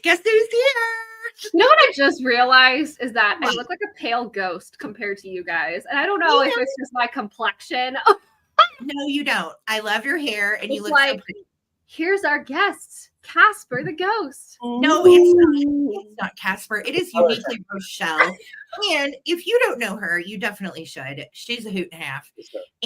Guess who's here? You know what I just realized is that I look like a pale ghost compared to you guys. And I don't know if it's just my complexion. No, you don't. I love your hair and you look like, so pretty. Here's our guest, Casper the ghost. No, it's not. It's not Casper. It is uniquely Rochelle. And if you don't know her, you definitely should. She's a hoot and a half.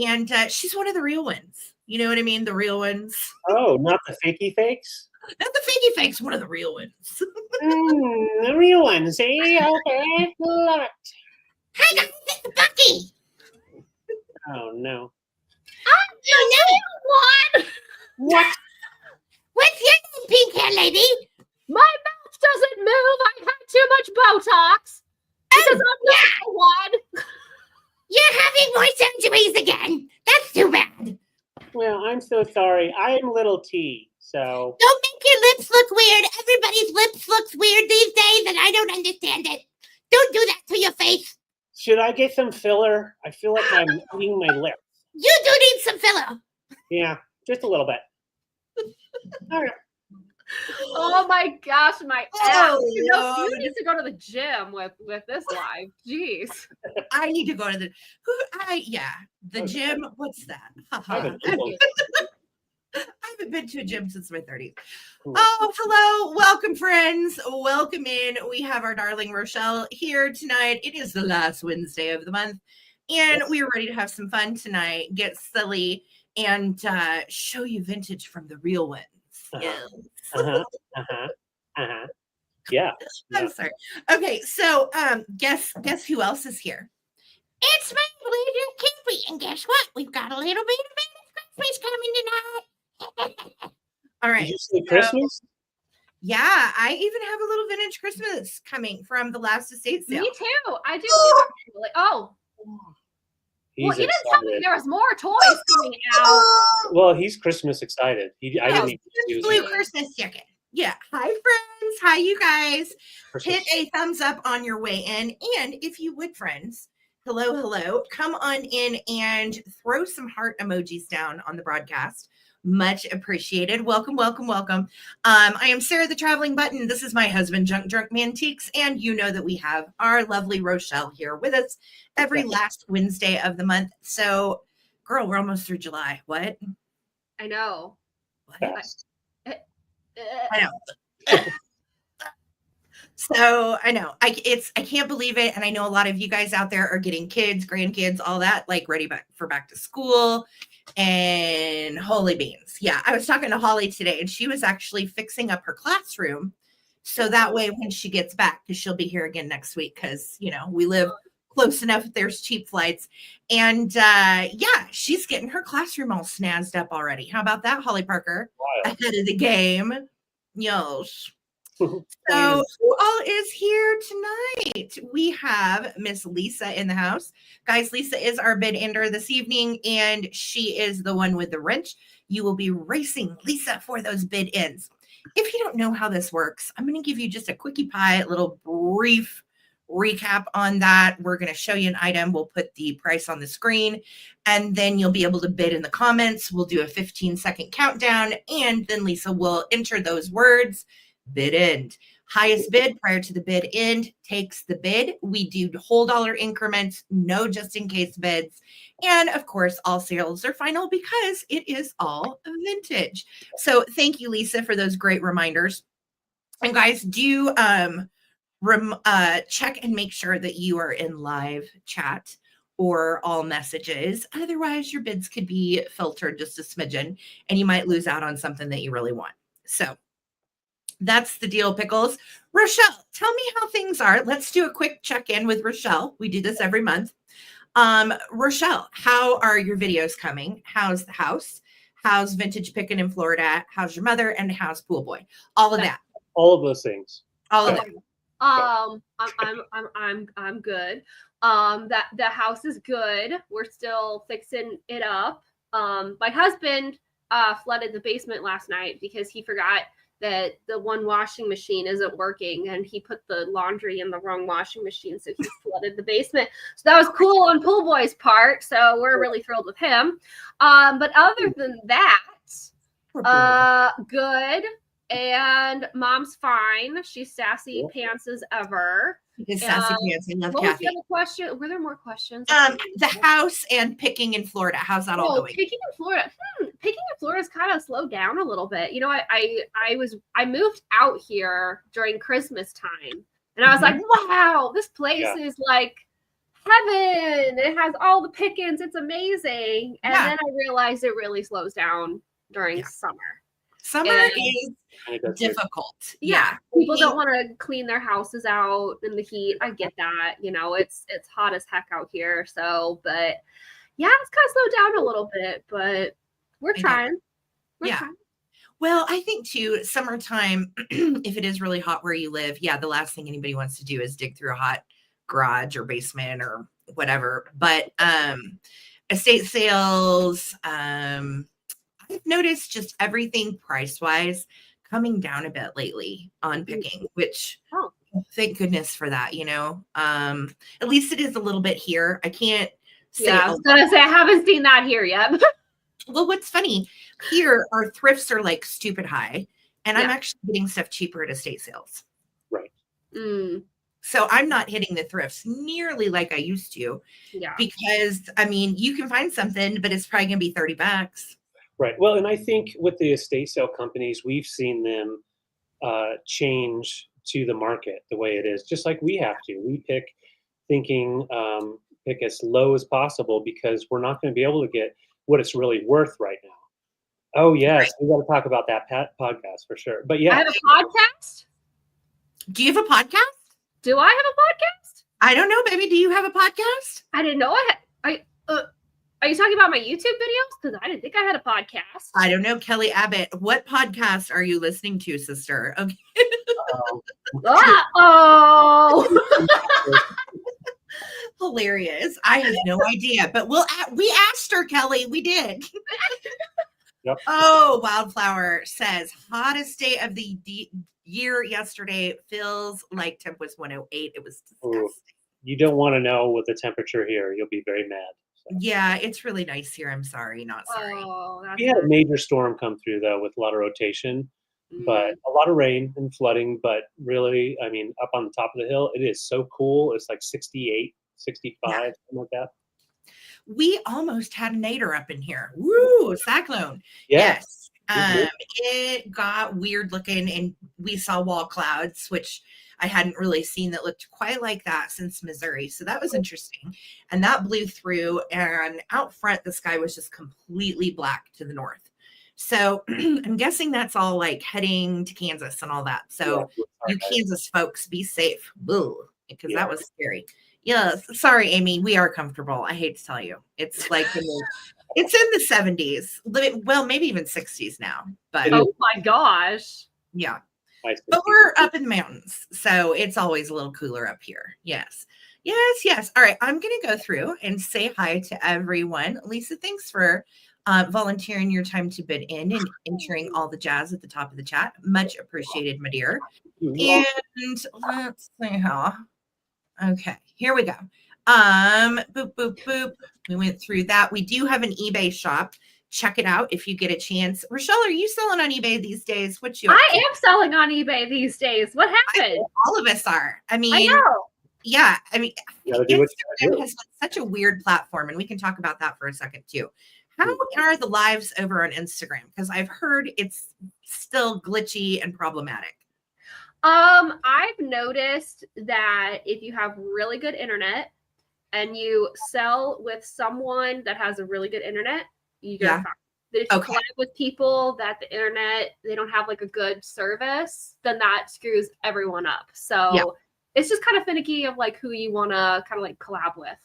And she's one of the real ones. You know what I mean? The real ones. Oh, not the fakey fakes? Not the fakey fakes, one of the real ones. The real ones, eh? Okay, love it. Hi, guys, it's Bucky. Oh, no. What? What? What's your name, pink hair lady? My mouth doesn't move. I had too much Botox. Because I'm not the one. You're having more surgeries again. That's too bad. Well, I'm so sorry. I'm little T, so. Don't make your lips look weird. Everybody's lips looks weird these days, and I don't understand it. Don't do that to your face. Should I get some filler? I feel like I'm eating my lips. You do need some filler. Yeah, just a little bit. All right. Oh my gosh, my ass. You Lord. need to go to the gym with this live. Jeez. I need to go to the the gym. What's that? I haven't been to a gym since my 30s. Oh, hello. Welcome, friends. Welcome in. We have our darling Rochelle here tonight. It is the last Wednesday of the month, and we are ready to have some fun tonight, get silly, and show you vintage from the real ones. Yeah. I'm sorry. Okay, so guess who else is here? It's my little Kiwi, and guess what? We've got a little bit of Christmas coming tonight. All right. Did you say Christmas? Yeah, I even have a little vintage Christmas coming from the last estate sale. Me too. I do too, actually. Oh. He's you didn't tell me there was more toys coming out. Well, he's Christmas excited. I didn't even Blue Christmas chicken. Yeah. Hi, friends. Hi, you guys. Christmas. Hit a thumbs up on your way in. And if you would, friends, hello, come on in and throw some heart emojis down on the broadcast. Much appreciated. Welcome. I am Sarah the Traveling Button. This is my husband, Junk Drunk Mantiques. And you know that we have our lovely Rochelle here with us every last Wednesday of the month. So, girl, we're almost through July. What? I know. I know. So I know I can't believe it. And I know a lot of you guys out there are getting kids, grandkids, all that, like ready for back to school and holy beans. Yeah. I was talking to Holly today and she was actually fixing up her classroom. So that way when she gets back, because she'll be here again next week, because, you know, we live close enough if there's cheap flights. And she's getting her classroom all snazzed up already. How about that, Holly Parker? Wow. Ahead of the game. Yes. So who all is here tonight? We have Miss Lisa in the house. Guys, Lisa is our bid ender this evening, and she is the one with the wrench. You will be racing Lisa for those bid ends. If you don't know how this works, I'm going to give you just a quickie pie, little brief recap on that. We're going to show you an item. We'll put the price on the screen, and then you'll be able to bid in the comments. We'll do a 15-second countdown, and then Lisa will enter those words. Bid end. Highest bid prior to the bid end takes the bid. We do whole dollar increments, no just in case bids. And of course, all sales are final because it is all vintage. So thank you, Lisa, for those great reminders. And guys, do check and make sure that you are in live chat or all messages. Otherwise, your bids could be filtered just a smidgen and you might lose out on something that you really want. So that's the deal, Pickles. Rochelle, tell me how things are. Let's do a quick check-in with Rochelle. We do this every month. Rochelle, how are your videos coming? How's the house? How's vintage picking in Florida? How's your mother? And how's Pool Boy? All of that. All of those things. All of that. I'm good. The house is good. We're still fixing it up. My husband flooded the basement last night because he forgot that the one washing machine isn't working and he put the laundry in the wrong washing machine. So he flooded the basement. So that was cool on Pool Boy's part. So we're really thrilled with him. But other than that, good. And mom's fine. She's sassy pants as ever. It's sassy pants. I love What was Kathy. the other question? Were there more questions? The house and picking in Florida. How's that all going? Picking in Florida. Picking in Florida's kind of slowed down a little bit. You know, I moved out here during Christmas time, and I was like, wow, this place is like heaven. It has all the pickings. It's amazing. And then I realized it really slows down during summer. Summer is difficult. Yeah. People don't want to clean their houses out in the heat. I get that. You know, it's hot as heck out here. So, but yeah, it's kind of slowed down a little bit, but we're trying. We're trying. Well, I think too, summertime, if it is really hot where you live, the last thing anybody wants to do is dig through a hot garage or basement or whatever. But estate sales, I've noticed just everything price-wise coming down a bit lately on picking, which thank goodness for that, you know. At least it is a little bit here. I can't say. I was gonna say I haven't seen that here yet. Well, what's funny, here our thrifts are like stupid high, and I'm actually getting stuff cheaper at estate sales. Right. So I'm not hitting the thrifts nearly like I used to. Yeah. Because I mean, you can find something, but it's probably gonna be $30. Right. Well, and I think with the estate sale companies, we've seen them change to the market the way it is, just like we have to. We pick as low as possible because we're not going to be able to get what it's really worth right now. Oh, yes. We got to talk about that podcast for sure. But yeah. I have a podcast. Do you have a podcast? Do I have a podcast? I don't know, baby. Do you have a podcast? I didn't know are you talking about my YouTube videos? Because I didn't think I had a podcast. I don't know, Kelly Abbott. What podcast are you listening to, sister? Okay. Hilarious. I have no idea, but we asked her, Kelly. We did. Yep. Oh, Wildflower says hottest day of the year yesterday. Feels like temp was 108. It was disgusting. Ooh, you don't want to know what the temperature here. You'll be very mad. So. Yeah, it's really nice here. I'm sorry, not sorry. We had a major storm come through though with a lot of rotation, but a lot of rain and flooding. But really, I mean, up on the top of the hill, it is so cool. It's like 68, 65, something like that. We almost had a nadir up in here. Woo, cyclone. Yes. It got weird looking, and we saw wall clouds, which I hadn't really seen that looked quite like that since Missouri. So that was interesting. And that blew through, and out front, the sky was just completely black to the north. So I'm guessing that's all like heading to Kansas and all that. So you Kansas folks, be safe. Because that was scary. Yeah, sorry, Amy. We are comfortable. I hate to tell you. It's like it's in the 70s. Well, maybe even 60s now. But oh my gosh. Yeah. But we're up in the mountains, so it's always a little cooler up here. Yes. All right, I'm going to go through and say hi to everyone. Lisa, thanks for volunteering your time to bid in and entering all the jazz at the top of the chat. Much appreciated, my dear. And let's see how. Okay, here we go. Boop, boop, boop. We went through that. We do have an eBay shop. Check it out if you get a chance. Rochelle, are you selling on eBay these days? What you? I am selling on eBay these days. What happened? All of us are. I mean, I know. Yeah. I mean, Instagram has been such a weird platform, and we can talk about that for a second too. How are the lives over on Instagram? Because I've heard it's still glitchy and problematic. I've noticed that if you have really good internet and you sell with someone that has a really good internet, you get fine. But if you collab with people that the internet, they don't have like a good service, then that screws everyone up. So it's just kind of finicky of like who you want to kind of like collab with.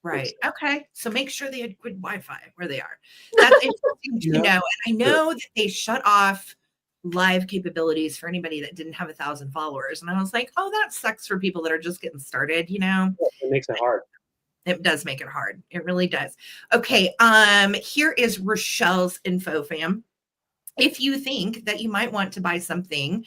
Right. Okay. So make sure they had good Wi-Fi where they are. That's interesting to know. And I know that they shut off live capabilities for anybody that didn't have 1,000 followers. And I was like, oh, that sucks for people that are just getting started, you know? It makes it hard. It does make it hard. It really does. Okay. Here is Rochelle's info, fam. if you think that you might want to buy something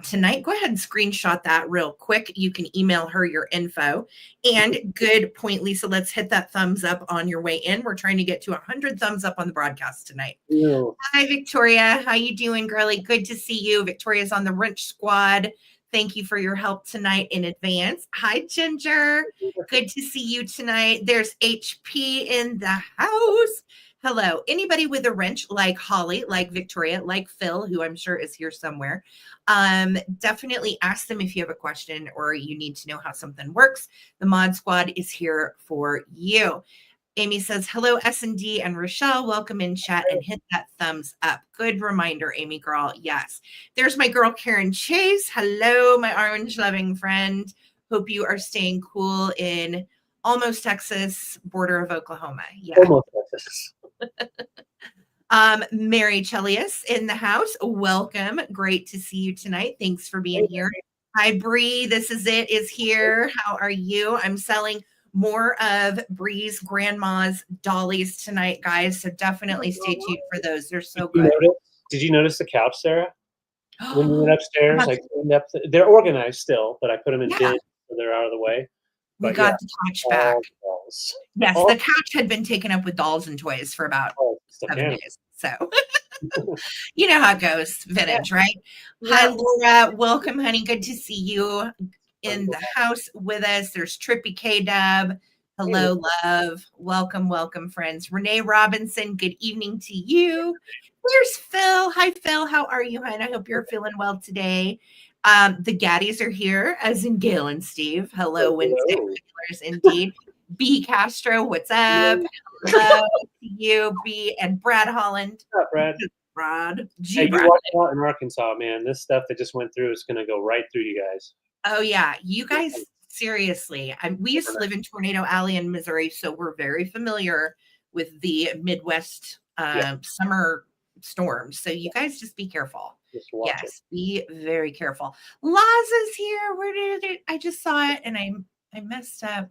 tonight, go ahead and screenshot that real quick. You can email her your info. And good point, Lisa. Let's hit that thumbs up on your way in. We're trying to get to 100 thumbs up on the broadcast tonight. Ew. Hi, Victoria. How you doing, girly? Good to see you. Victoria's on the Wrench Squad. Thank you for your help tonight in advance. Hi, Ginger. Good to see you tonight. There's HP in the house. Hello. Anybody with a wrench like Holly, like Victoria, like Phil, who I'm sure is here somewhere, definitely ask them if you have a question or you need to know how something works. The Mod Squad is here for you. Amy says, hello, S&D and Rochelle. Welcome in chat and hit that thumbs up. Good reminder, Amy girl. Yes. There's my girl, Karen Chase. Hello, my orange loving friend. Hope you are staying cool in almost Texas, border of Oklahoma. Yeah. Almost Texas. Mary Chelius in the house. Welcome. Great to see you tonight. Thanks for being here. Hi, Bree. This is it is here. How are you? I'm selling more of Bree's grandma's dollies tonight, guys. So definitely stay tuned for those. They're so good. Did you notice the couch, Sarah? When we went upstairs, I cleaned up. They're organized still, but I put them in bins so they're out of the way. We got the couch back. Yes, the couch had been taken up with dolls and toys for about 7 days. So you know how it goes, vintage, right? Hi, Laura. Welcome, honey. Good to see you in the house with us. There's Trippy K-Dub. Hello, love. Welcome, welcome, friends. Renee Robinson, good evening to you. There's Phil. Hi, Phil. How are you, hon? I hope you're feeling well today. The Gaddies are here, as in Gail and Steve. Hello, Wednesday regulars, indeed. B. Castro, what's up? Hello to you, B. And Brad Holland. What's up, Brad? Brad. Hey, you watch out in Arkansas, man. This stuff that just went through is going to go right through you guys. Oh, yeah. You guys, seriously. We used to live in Tornado Alley in Missouri, so we're very familiar with the Midwest summer storms. So you guys just be careful. Yes, be very careful. Laza's here. Where did it? I just saw it and I messed up.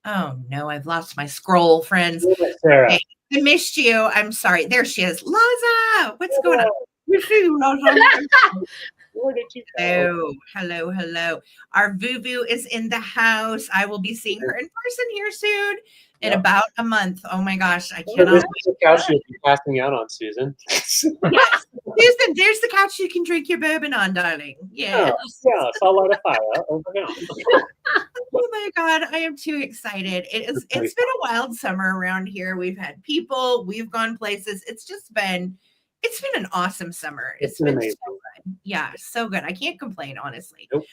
Oh no, I've lost my scroll, friends. Sarah. Hey, I missed you. I'm sorry. There she is. Laza, what's going on? Where did you go? Oh, hello. Our Vuvu is in the house. I will be seeing her in person here soon. In about a month. Oh my gosh, I cannot. This is the couch you'll be passing out on, Susan. Yes, Susan, there's the couch you can drink your bourbon on, darling. Yes. Yeah, so I'll light a fire over now. Oh my God, I am too excited. It's been a wild summer around here. We've had people, we've gone places. It's been an awesome summer. It's been amazing. So good. Yeah, so good. I can't complain, honestly. Nope.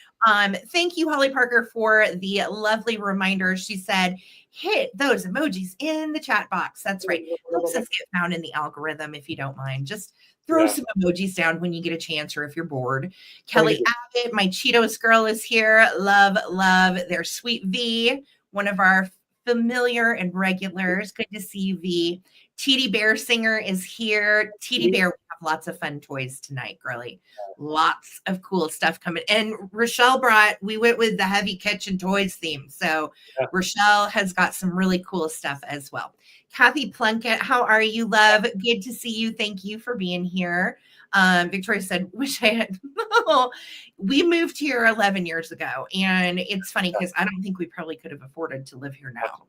Thank you, Holly Parker, for the lovely reminder. She said, hit those emojis in the chat box. That's right. It helps us get found in the algorithm, if you don't mind. Just throw some emojis down when you get a chance or if you're bored. Kelly Abbott, my Cheetos girl, is here. Love. There's Sweet V, one of our familiar and regulars. Good to see you, V. Ttbsarahc is here. Bear, we have lots of fun toys tonight, girly. Lots of cool stuff coming. And Rochelle we went with the heavy kitchen toys theme. So Rochelle has got some really cool stuff as well. Kathy Plunkett, how are you, love? Good to see you. Thank you for being here. Victoria said, wish I had. We moved here 11 years ago. And it's funny because I don't think we probably could have afforded to live here now.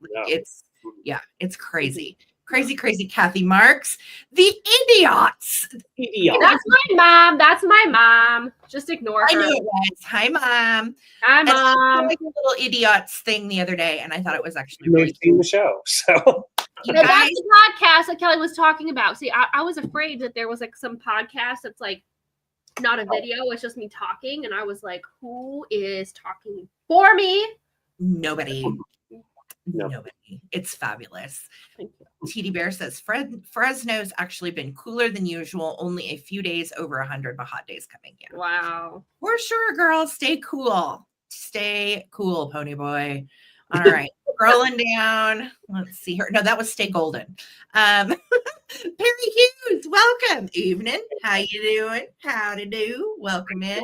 It's crazy. Crazy, Kathy Marks. The idiots. That's my mom. Just ignore her. I knew it was. Hi, Mom. Hi, Mom. I like a little idiots thing the other day, and I thought it was actually really seen the show. So that's the podcast that Kelly was talking about. See, I was afraid that there was like some podcast that's like not a video, it's just me talking, and I was like, who is talking for me? Nobody. It's fabulous. Thank you. Ttbsarahc says Fresno's actually been cooler than usual. Only a few days over 100, but hot days coming. Yeah. Wow. For sure, girls. Stay cool. Stay cool, pony boy. All right. Scrolling down. Let's see her. No, that was Stay Golden. Perry Hughes, welcome. Evening. How you doing? Howdy do. Welcome in.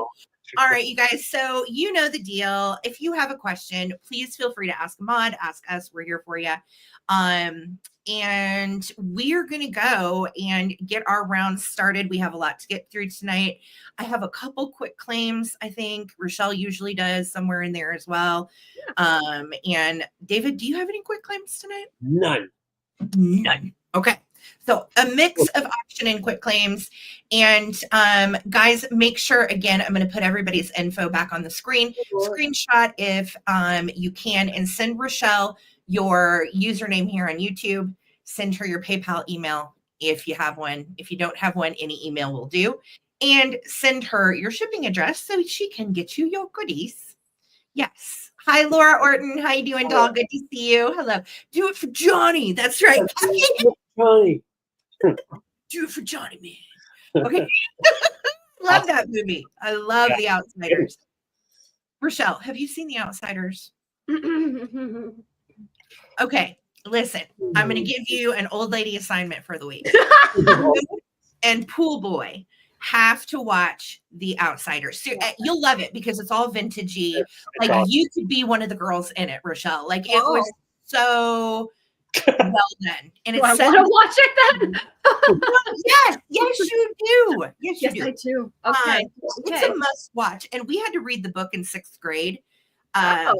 All right, you guys. So you know the deal. If you have a question, please feel free to ask Mod, ask us. We're here for you. and we are going to go and get our rounds started. We have a lot to get through tonight. I have a couple quick claims. I think Rochelle usually does somewhere in there as well. And David, do you have any quick claims tonight? None. Okay. So a mix of auction and quick claims. And guys, make sure, again, I'm going to put everybody's info back on the screen. Screenshot if you can, and send Rochelle your username here on YouTube. Send her your PayPal email if you have one. If you don't have one, any email will do. And send her your shipping address so she can get you your goodies. Yes. Hi, Laura Orton. How you doing, doll? Good to see you. Hello. Do it for Johnny. That's right. Johnny. Do it for Johnny, man. Okay. Love that movie. I love The Outsiders. Rochelle, have you seen The Outsiders? Okay. Listen, I'm going to give you an old lady assignment for the week. And Pool Boy have to watch The Outsiders. So, you'll love it because it's all vintagey. Like awesome. You could be one of the girls in it, Rochelle. Like it was so well done. And it's I want to watch it then. Yes, you do. Yes, you do. I do. Okay. It's a must watch. And we had to read the book in 6th grade. And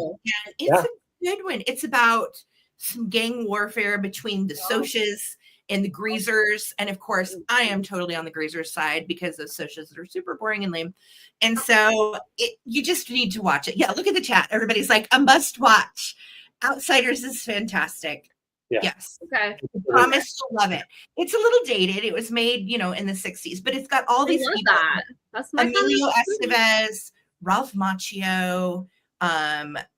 it's a good one. It's about some gang warfare between the Socias and the Greasers. And of course, I am totally on the Greasers side because those Socias are super boring and lame. And so you just need to watch it. Yeah, look at the chat. Everybody's like, a must watch. Outsiders is fantastic. Yeah. Yes. Okay. I promise you'll love it. It's a little dated. It was made, in the 60s, but it's got all these people. That's my Emilio Estevez, Ralph Macchio,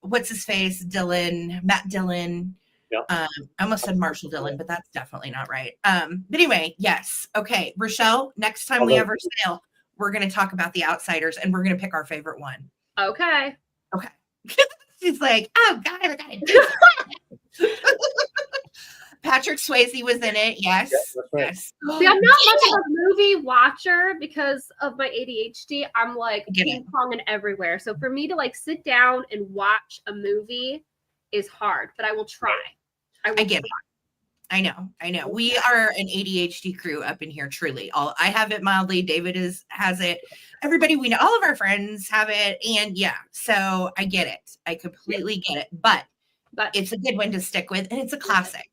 what's his face? Matt Dillon. Yep. I almost said Marshall Dillon, but that's definitely not right. But anyway, yes. Okay. Rochelle, next time we ever sail, we're going to talk about The Outsiders and we're going to pick our favorite one. Okay. She's like, oh God, I got it. Patrick Swayze was in it. Yes. That's right. Yes. See, I'm not much of a movie watcher because of my ADHD. I'm like ping ponging everywhere. So for me to like sit down and watch a movie is hard, but I will try. I get it. I know. We are an ADHD crew up in here, truly. I have it mildly. David has it. Everybody we know, all of our friends have it. And so I get it. I completely get it. But it's a good one to stick with. And it's a classic.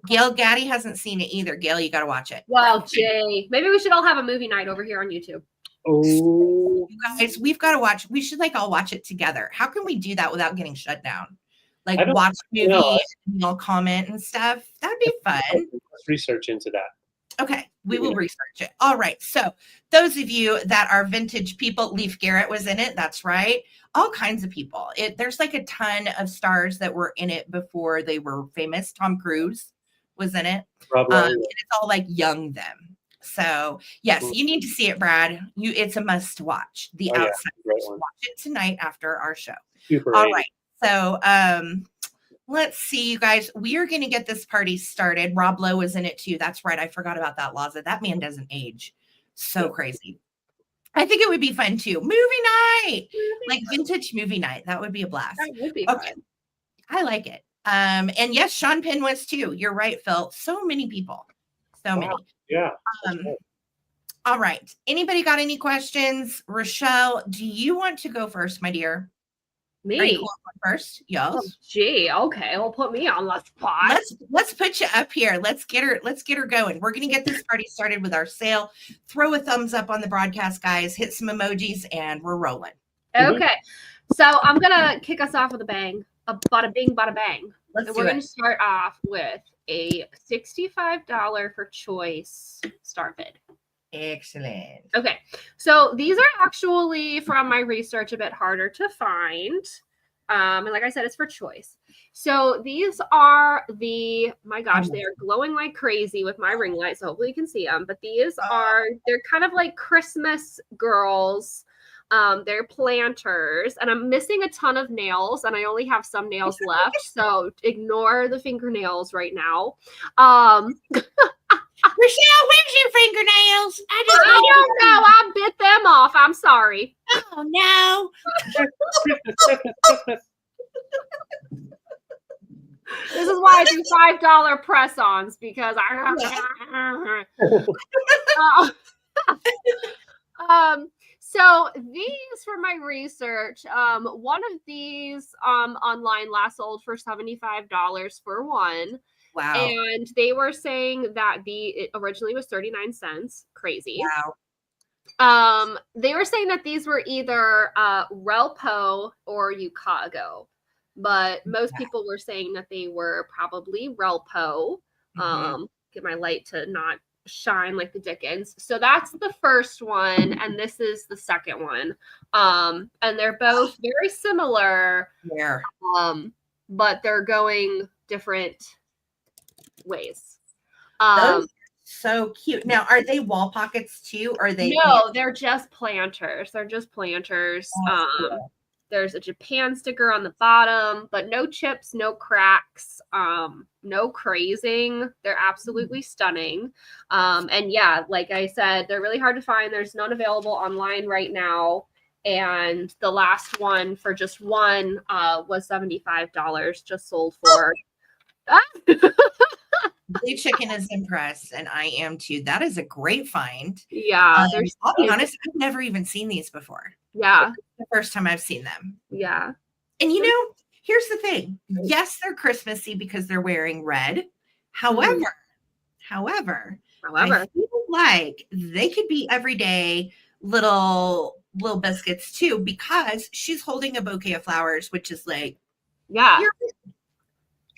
Gail Gaddy hasn't seen it either. Gail, you got to watch it. Wow, Jay. Maybe we should all have a movie night over here on YouTube. Oh, you guys, we've got to watch. We should all watch it together. How can we do that without getting shut down? Like watch movies and all comment and stuff. That'd be fun. Let's research into that. Okay, we will research it. All right. So those of you that are vintage people, Leif Garrett was in it. That's right. All kinds of people. There's like a ton of stars that were in it before they were famous. Tom Cruise was in it. And it's all like young them. So yes, you need to see it, Brad. It's a must watch. The Outsiders. Watch it tonight after our show. Super all right. So let's see, you guys. We are going to get this party started. Rob Lowe was in it too. That's right. I forgot about that, Laza. That man doesn't age. So crazy. I think it would be fun too. Movie night. Like vintage movie night. That would be a blast. That would be fun. I like it. And yes, Sean Penn was too. You're right, Phil. So many people. So many. Yeah. All right. Anybody got any questions? Rochelle, do you want to go first, my dear? Me? Are you going first? Yes. Oh, gee. Okay. Well, put me on the spot. Let's put you up here. Let's get her going. We're gonna get this party started with our sale. Throw a thumbs up on the broadcast, guys. Hit some emojis, and we're rolling. Okay. So I'm gonna kick us off with a bang. A bada bing, bada bang. We're gonna start off with a $65 for choice Starfed. Excellent. Okay, so these are actually from my research a bit harder to find. And like I said, it's for choice. So these are my gosh, they are glowing like crazy with my ring light. So hopefully you can see them. But they're kind of like Christmas girls. They're planters. And I'm missing a ton of nails. And I only have some nails left. So ignore the fingernails right now. Rochelle, where's your fingernails? I don't know. I bit them off. I'm sorry. Oh, no. This is why I do $5 press-ons, because I so these, for my research, one of these online last sold for $75 for one. Wow. And they were saying that it originally was 39 cents. Crazy. Wow. They were saying that these were either Relpo or Ucago, but most people were saying that they were probably Relpo. Get my light to not shine like the Dickens. So that's the first one, and this is the second one. And they're both very similar. Yeah. But they're going different ways. Those are so cute. Now, are they wall pockets too? Or are they? No, they're just planters. They're just planters. Cool. There's a Japan sticker on the bottom, but no chips, no cracks, no crazing. They're absolutely stunning. And yeah, like I said, they're really hard to find. There's none available online right now. And the last one for just one was $75, just sold for. Blue Chicken is impressed, and I am too. That is a great find. Yeah. I'll be honest, I've never even seen these before. Yeah. It's the first time I've seen them. Yeah. And you know, here's the thing. Yes, they're Christmassy because they're wearing red. However, I feel like they could be everyday little biscuits too, because she's holding a bouquet of flowers, which is like, yeah,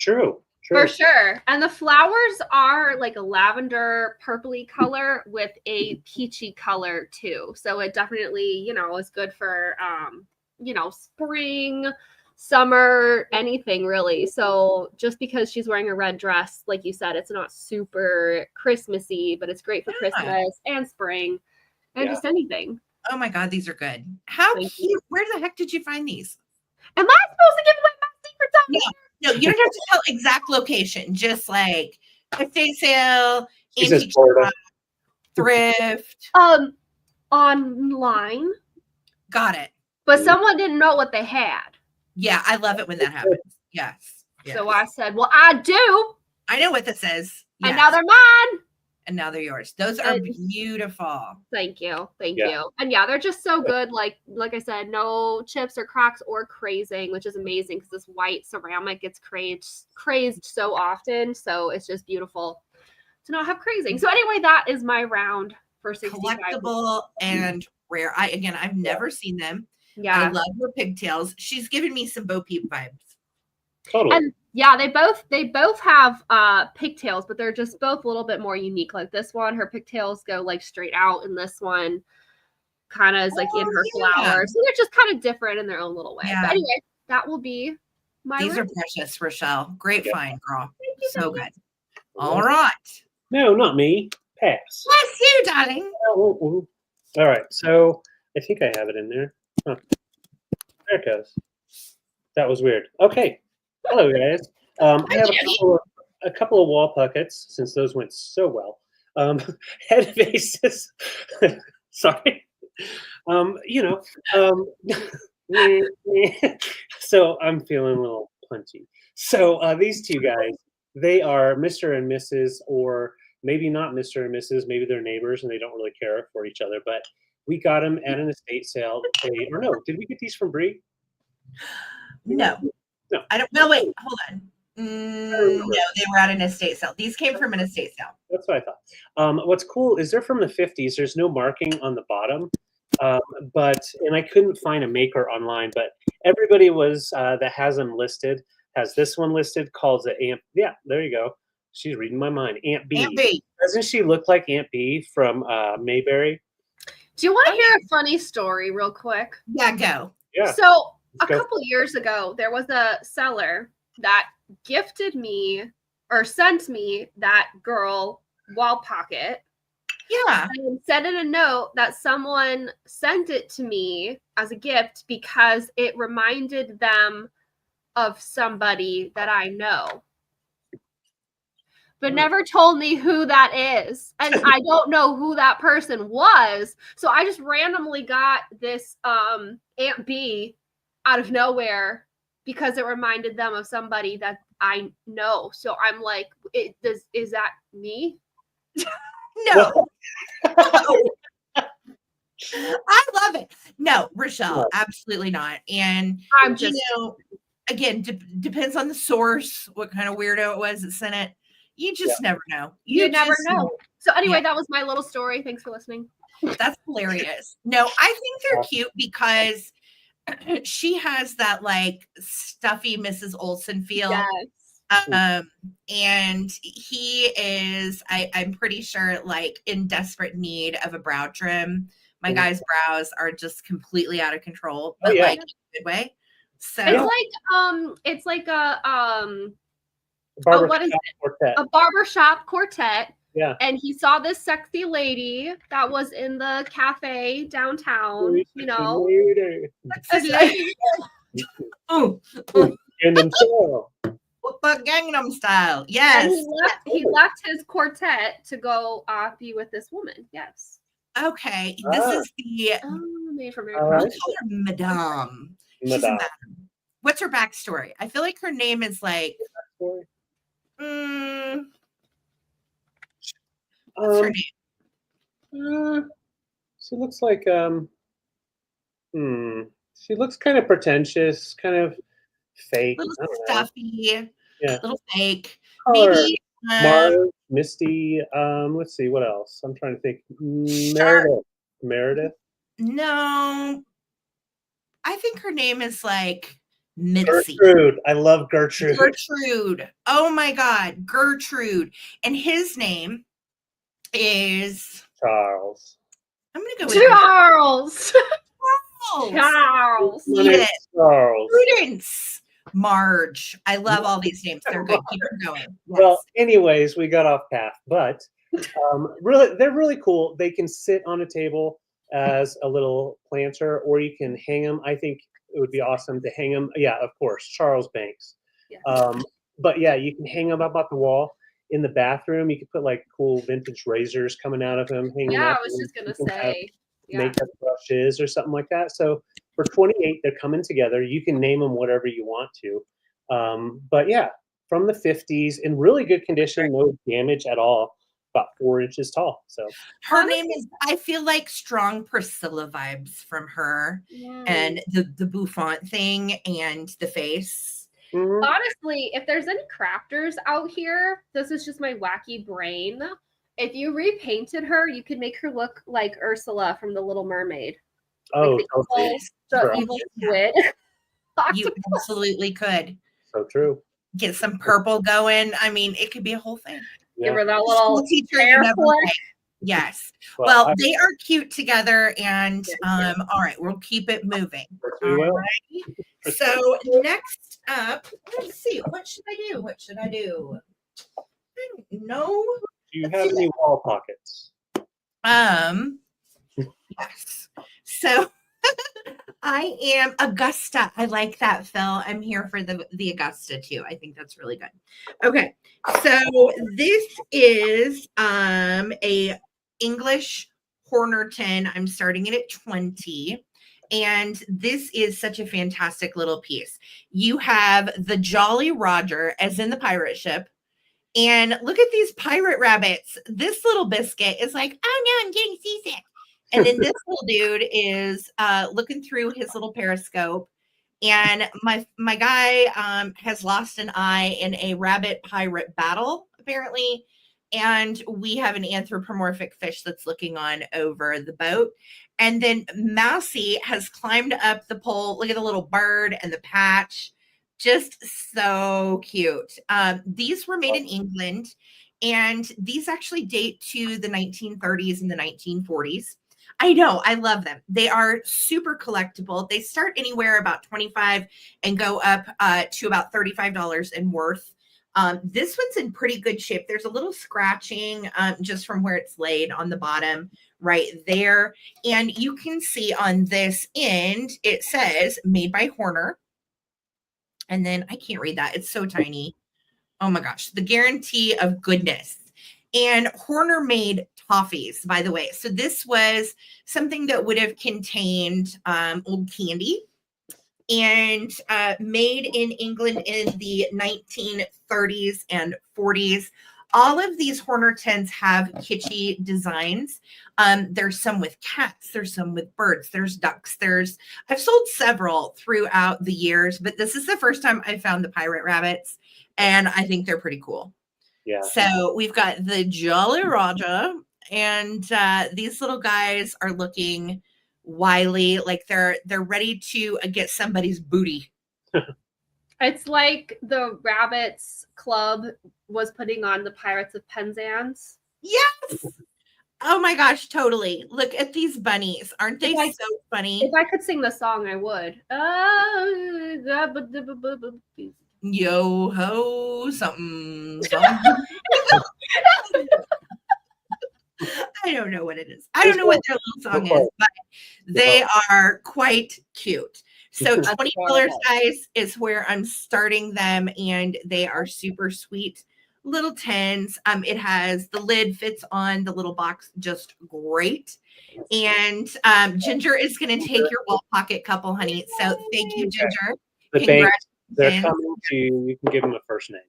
true. For sure. And the flowers are like a lavender purpley color with a peachy color too. So it definitely, is good for, spring, summer, anything really. So just because she's wearing a red dress, like you said, it's not super Christmassy, but it's great for Christmas and spring and just anything. Oh my God, these are good. How cute. Where the heck did you find these? Am I supposed to give away my secrets on here? No, you don't have to tell exact location. Just like estate sale, antique shop, thrift. Online. Got it. But someone didn't know what they had. Yeah, I love it when that happens. Yes. So I said, well, I do. I know what this is. Yes. And now they're mine. And now they're yours. Those are beautiful. Thank you. Thank you. And yeah, they're just so good. Like I said, no chips or cracks or crazing, which is amazing because this white ceramic gets crazed so often. So it's just beautiful to not have crazing. So anyway, that is my round for 65. Collectible and rare. I've never seen them. Yeah. I love her pigtails. She's giving me some Bo Peep vibes. Totally. And yeah, they both have pigtails, but they're just both a little bit more unique. Like this one, her pigtails go like straight out, and this one kind of is like in her flowers. So they're just kind of different in their own little way. Yeah. But anyway, that will be my These are precious, Rochelle. Great find, girl. So good. All right. No, not me. Pass. Bless you, darling. All right. So I think I have it in there. Huh. There it goes. That was weird. Okay. Hello, guys. I have a couple of wall puckets, since those went so well. Head vases. Sorry. So I'm feeling a little punchy. So these two guys, they are Mr. and Mrs., or maybe not Mr. and Mrs., maybe they're neighbors and they don't really care for each other, but we got them at an estate sale. Or no, did we get these from Bree? No. I don't know. Wait, hold on. No, they were at an estate sale. These came from an estate sale. That's what I thought. What's cool is they're from the 50s. There's no marking on the bottom, and I couldn't find a maker online, but everybody that has them listed has this one listed, calls it Aunt. Yeah, there you go. She's reading my mind. Aunt B. Aunt B. Doesn't she look like Aunt B from Mayberry? Do you want to hear a funny story real quick? Yeah, go. Yeah. So a couple years ago, there was a seller that gifted me or sent me that girl wall pocket. Yeah. And said in a note that someone sent it to me as a gift because it reminded them of somebody that I know. But never told me who that is. And I don't know who that person was. So I just randomly got this Aunt B out of nowhere because it reminded them of somebody that I know. So I'm like, is that me? No. No. I love it. No, Rochelle, absolutely not. And I'm just again, depends on the source, what kind of weirdo it was that sent it. You just never know. You never know. So anyway, Yeah. that was my little story. Thanks for listening. That's hilarious. No, I think they're cute because she has that like stuffy Mrs. Olsen feel. Yes. And he is, I'm pretty sure, like in desperate need of a brow trim. My guy's brows are just completely out of control, but like in a good way. So it's like a Barbershop what is it? quartet. A barbershop quartet. Yeah. And he saw this sexy lady that was in the cafe downtown, you know. Oh, Gangnam Style. Gangnam Style. Yes. And he left his quartet to go be with this woman. Yes. Okay. This is the Made from we'll call her Madame. She's a madam. What's her backstory? I feel like her name is like what's her name? She looks like she looks kind of pretentious, kind of fake. Little stuffy, yeah, little fake. Color. Maybe Marge, Misty. Let's see what else. I'm trying to think. Meredith. No, I think her name is like Mitzi. Gertrude. I love Gertrude. Gertrude. Oh my God, Gertrude. And his name is Charles. I'm gonna go with Charles. Charles. Yes. Charles. Prudence. Marge. I love all these names. They're good. Keep them going. Yes. Well, anyways, we got off path, but really, they're really cool. They can sit on a table as a little planter, or you can hang them. I think it would be awesome to hang them. Yeah, of course, Charles Banks. Yeah. But yeah, you can hang them up on the wall. In the bathroom, you could put like cool vintage razors coming out of them. I was just gonna say makeup brushes or something like that. So for 28, they're coming together. You can name them whatever you want to. But yeah, from the 50s, in really good condition, no damage at all. About 4 inches tall. So her name is, I feel like strong Priscilla vibes from her, and the bouffant thing and the face. Honestly, if there's any crafters out here, this is just my wacky brain. If you repainted her, you could make her look like Ursula from The Little Mermaid. Oh, like the evil squid. You absolutely could. So true. Get some purple going. I mean, it could be a whole thing. Yeah. Give her that little teacher you never like. Yes. Well, they are cute together, and all right, we'll keep it moving. All right. So next up, let's see. What should I do? I don't know. Do you have any wall pockets? Yes. So I am Augusta. I like that, Phil. I'm here for the Augusta too. I think that's really good. Okay. So this is a English Hornerton. I'm starting it at 20. And this is such a fantastic little piece. You have the Jolly Roger, as in the pirate ship. And look at these pirate rabbits. This little biscuit is like, oh no, I'm getting seasick. And then this little dude is looking through his little periscope. And my guy has lost an eye in a rabbit pirate battle, apparently. And we have an anthropomorphic fish that's looking on over the boat. And then Mousy has climbed up the pole. Look at the little bird and the patch. Just so cute. These were made in England, and these actually date to the 1930s and the 1940s. I know, I love them. They are super collectible. They start anywhere about 25 and go up to about $35 in worth. This one's in pretty good shape. There's a little scratching just from where it's laid on the bottom right there. And you can see on this end, it says made by Horner. And then I can't read that. It's so tiny. Oh my gosh. The guarantee of goodness. And Horner made toffees, by the way. So this was something that would have contained old candy. and made in England in the 1930s and 40s. All of these Horner tins have kitschy designs. There's some with cats, there's some with birds, there's ducks, I've sold several throughout the years, but this is the first time I found the pirate rabbits, and I think they're pretty cool. Yeah. So we've got the Jolly Roger, and these little guys are looking wily, like they're ready to get somebody's booty. It's like the Rabbits Club was putting on the Pirates of Penzance. Yes. Oh my gosh, totally. Look at these bunnies. Aren't they so funny? If I could sing the song, I would. Yo ho, something. something. I don't know what it is. I don't know what their little song is, but they are quite cute. So $20, guys, is where I'm starting them, and they are super sweet little tins. It has the lid fits on the little box just great. And Ginger is going to take your wall pocket couple, honey. So thank you, Ginger. They're coming to you. You can give them a first name.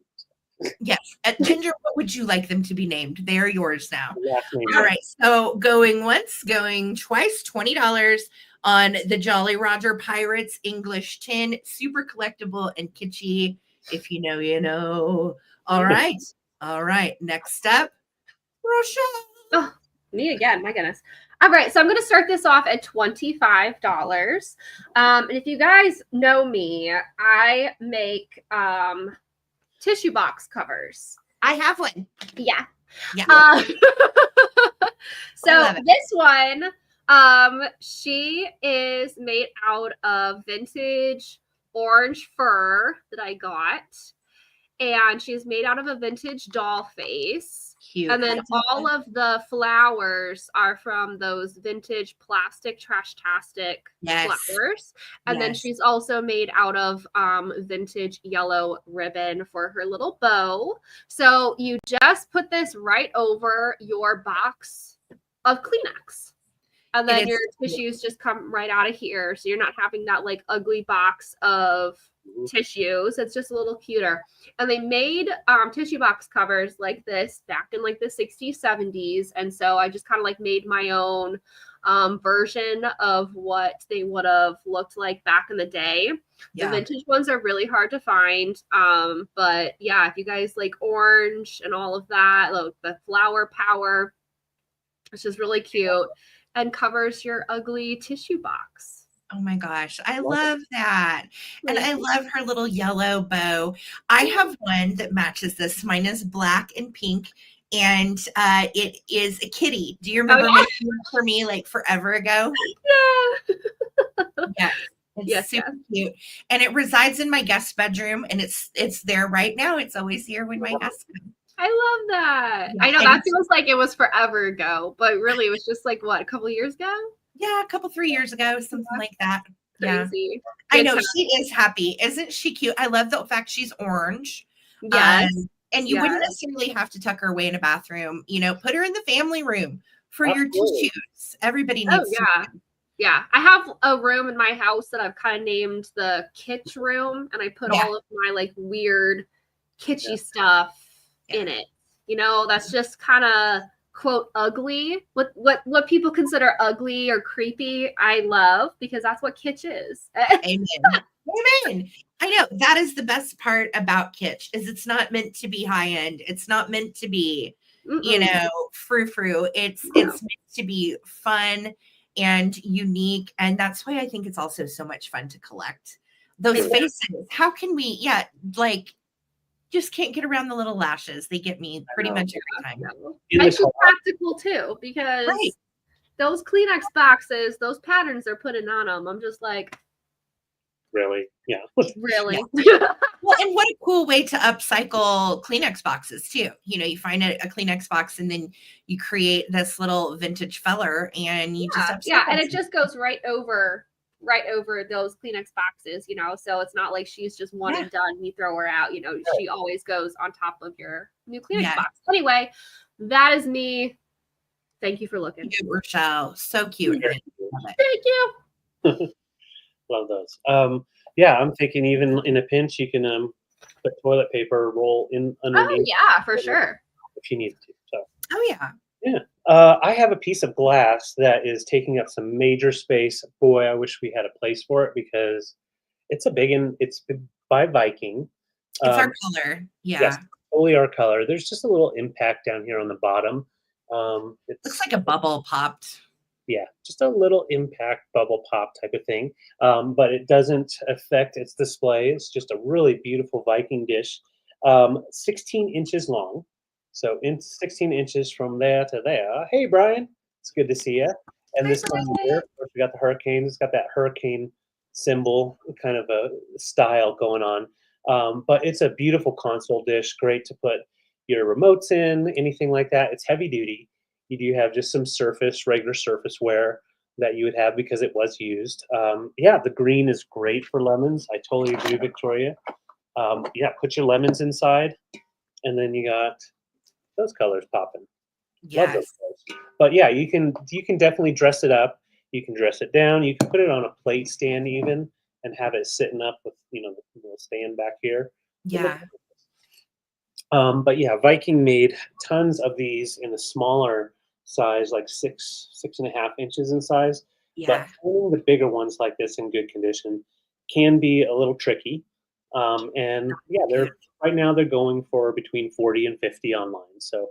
Yes. Ginger, what would you like them to be named? They're yours now. Last name. All right. So going once, going twice, $20 on the Jolly Roger Pirates English tin. Super collectible and kitschy. If you know, you know. All right. All right. Next up, Rochelle. Oh, me again. My goodness. All right. So I'm going to start this off at $25. And if you guys know me, I make tissue box covers. I have one. Yeah. Yeah. So this one, she is made out of vintage orange fur that I got. And she's made out of a vintage doll face. Cute. And then all of the flowers are from those vintage plastic trash-tastic flowers. And then she's also made out of vintage yellow ribbon for her little bow. So you just put this right over your box of Kleenex. And then your tissues just come right out of here. So you're not having that like ugly box of tissues. It's just a little cuter. And they made tissue box covers like this back in like the 60s, 70s. And so I just kind of like made my own version of what they would have looked like back in the day. The vintage ones are really hard to find. But yeah, if you guys like orange and all of that, like the flower power, it's just really cute and covers your ugly tissue box. Oh my gosh, I love that. And I love her little yellow bow. I have one that matches this. Mine is black and pink, and it is a kitty. Do you remember making one for me like forever ago? Yeah. It's super cute. And it resides in my guest bedroom, and it's there right now. It's always here when my guests come. I love that. Yeah, I know that feels like it was forever ago, but really it was just like what, a couple of years ago? Yeah, a couple, 3 years ago, something like that. Crazy. Yeah. I know she is happy. Isn't she cute? I love the fact she's orange. Yes. And you wouldn't necessarily have to tuck her away in a bathroom. You know, put her in the family room for your tissues. Everybody needs Yeah. I have a room in my house that I've kind of named the kitsch room, and I put all of my like weird kitschy stuff in it. You know, that's just kind of quote ugly. What people consider ugly or creepy, I love, because that's what kitsch is. Amen. Amen. I know that is the best part about kitsch is it's not meant to be high end. It's not meant to be, you know, frou-frou. It's meant to be fun and unique. And that's why I think it's also so much fun to collect those faces. How can we, just can't get around the little lashes. They get me pretty much every time. And she's practical too, because those Kleenex boxes, those patterns they're putting on them, I'm just like, really? Yeah. Really? Well, and what a cool way to upcycle Kleenex boxes too. You know, you find a Kleenex box and then you create this little vintage feller and you just upcycle. Yeah, and it just goes right over those Kleenex boxes, you know, so it's not like she's just one and done, you throw her out, you know, she always goes on top of your new Kleenex box. Anyway, that is me. Thank you for looking. Thank you, Rochelle. So cute. Thank you. Love those. Yeah, I'm thinking even in a pinch, you can put toilet paper roll in Oh underneath yeah, for sure. if you need to. So Oh yeah. yeah, I have a piece of glass that is taking up some major space. Boy, I wish we had a place for it because it's a big and it's by Viking. It's our Um, color. yes, Yeah. totally our color. There's just a little impact down here on the bottom. Looks It's like a bubble popped. yeah, just a little impact bubble pop type of thing. But it doesn't affect its display. It's just a really beautiful Viking dish, 16 inches long. So in 16 inches from there to there. Hey, Brian, it's good to see you. And Hi, this one here, Brian. of course, we got the hurricane. It's got that hurricane symbol, kind of a style going on. But it's a beautiful console dish, great to put your remotes in, anything like that. It's heavy duty. You do have just some regular surface wear that you would have because it was used. Yeah, the green is great for lemons. I totally agree, Victoria. Yeah, put your lemons inside, and then you got those colors popping. Love those Yes. colors. But yeah, you can definitely dress it up. You can dress it down. You can put it on a plate stand even, and have it sitting up with the little stand back here. It looks Yeah. But yeah, Viking made tons of these in a smaller size, like 6.5 inches in size. But Yeah. finding the bigger ones like this in good condition can be a little tricky. And yeah, Cute. right now they're going for between 40 and 50 online. So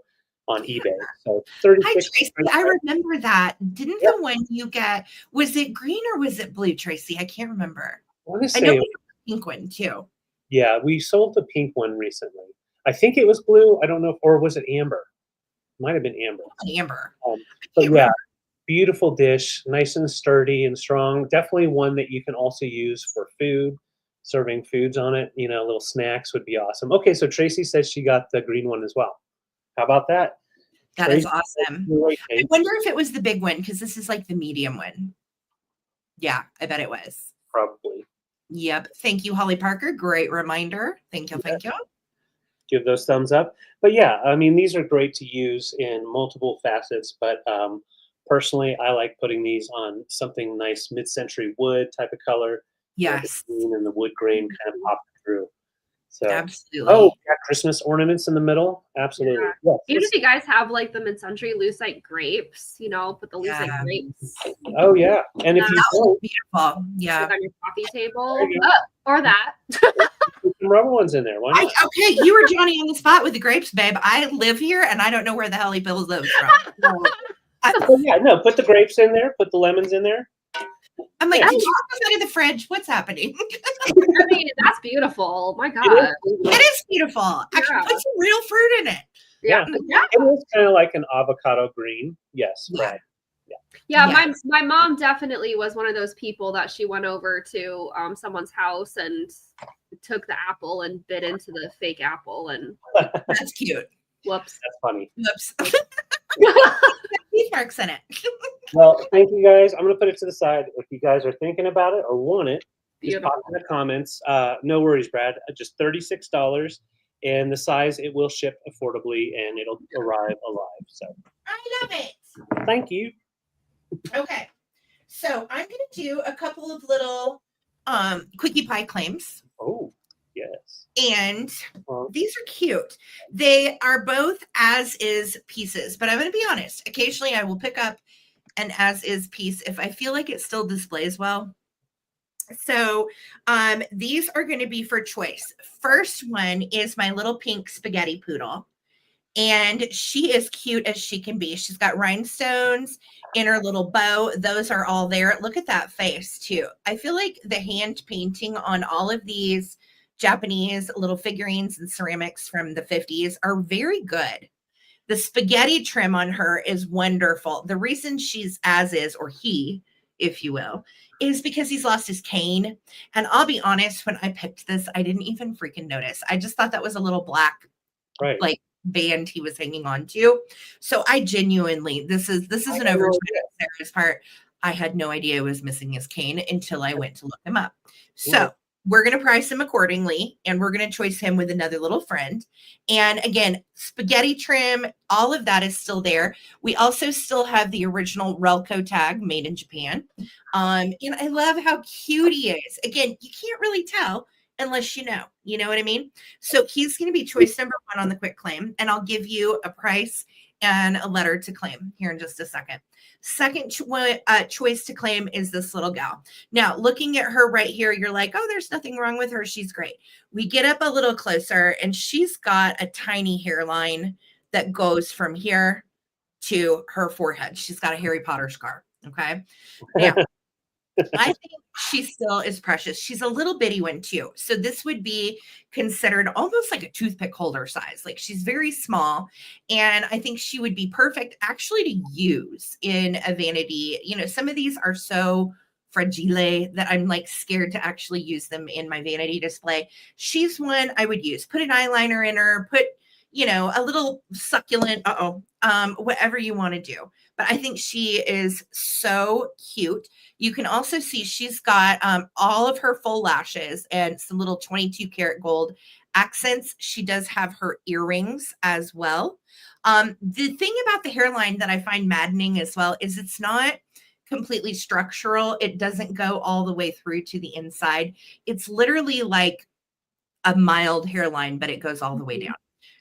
on eBay. So Hi, 36. Tracy. I remember that. Didn't Yep. the one you get, was it green or was it blue, Tracy? I can't remember. I want to I know say, we have a pink one too. yeah, we sold the pink one recently. I think it was blue. I don't know, or was it amber? Might have been amber. Amber. Um, I but can't yeah, remember. beautiful dish, nice and sturdy and strong. Definitely one that you can also use for food, serving foods on it. Little snacks would be awesome. Okay, so Tracy says she got the green one as well. How about that? That is Tracy, awesome. you're right, I Kate. wonder if it was the big one because this is like the medium one. Yeah, I bet it was. Probably. Yep. Thank you, Holly Parker. Great reminder. Thank you. Yeah, Thank you. give those thumbs up. But yeah, I mean, these are great to use in multiple facets. But personally, I like putting these on something nice, mid-century wood type of color. The Yes, green and the wood grain kind of pop through. So, oh, absolutely. got Christmas ornaments in the middle. Absolutely. Yes. Even if you guys have like the mid-century lucite grapes, put the lucite Yeah. grapes Oh yeah. And if you That don't, was beautiful. Yeah. like on your coffee there table, you go. or that. Put some rubber ones in there. Why not? Okay, you were Johnny on the spot with the grapes, babe. I live here and I don't know where the hell he pulls those from. No. Oh yeah, no, put the grapes in there, put the lemons in there. I'm like, Yeah. did you put that in the fridge? What's happening? I mean, that's beautiful. My It God. It is beautiful. Actually, Yeah. put some real fruit in it. Yeah. Yeah. It is kind of like an avocado green. Yes, Yeah. right. Yeah, Yeah. my mom definitely was one of those people that she went over to someone's house and took the apple and bit into the fake apple and That's cute. whoops. That's funny. Whoops. Teeth marks in it. Well, thank you guys. I'm gonna put it to the side. If you guys are thinking about it or want it, just Beautiful. pop in the comments. No worries, Brad. Just $36, and the size it will ship affordably and it'll arrive alive. So I love it. thank you. Okay. So I'm gonna do a couple of little quickie pie claims. Oh, yes. And Well, these are cute. They are both as is pieces, but I'm going to be honest. Occasionally I will pick up an as is piece if I feel like it still displays well. So these are going to be for choice. First one is my little pink spaghetti poodle. And she is cute as she can be. She's got rhinestones in her little bow. Those are all there. Look at that face too. I feel like the hand painting on all of these Japanese little figurines and ceramics from the 50s are very good. The spaghetti trim on her is wonderful. The reason she's as is, or he, if you will, is because he's lost his cane. And I'll be honest, when I picked this, I didn't even freaking notice. I just thought that was a little black, right. like, band he was hanging on to. So I genuinely, this is an overshot on Sarah's part. I had no idea he was missing his cane until I went to look him up. So we're going to price him accordingly, and we're going to choice him with another little friend. And again, spaghetti trim, all of that is still there. We also still have the original Relco tag made in Japan. And I love how cute he is. Again, you can't really tell unless you know what I mean? So he's going to be choice number 1 on the quick claim, and I'll give you a price and a letter to claim here in just a second. Second choice to claim is this little gal. Now, looking at her right here, you're like, oh, there's nothing wrong with her. She's great. We get up a little closer, and she's got a tiny hairline that goes from here to her forehead. She's got a Harry Potter scar. Okay. Now, I think she still is precious. She's a little bitty one too. So this would be considered almost like a toothpick holder size. Like she's very small. And I think she would be perfect actually to use in a vanity. Some of these are so fragile that I'm like scared to actually use them in my vanity display. She's one I would use. Put an eyeliner in her, put, a little succulent, whatever you want to do. But I think she is so cute. You can also see she's got all of her full lashes and some little 22 karat gold accents. She does have her earrings as well. The thing about the hairline that I find maddening as well is it's not completely structural. It doesn't go all the way through to the inside. It's literally like a mild hairline, but it goes all the way down.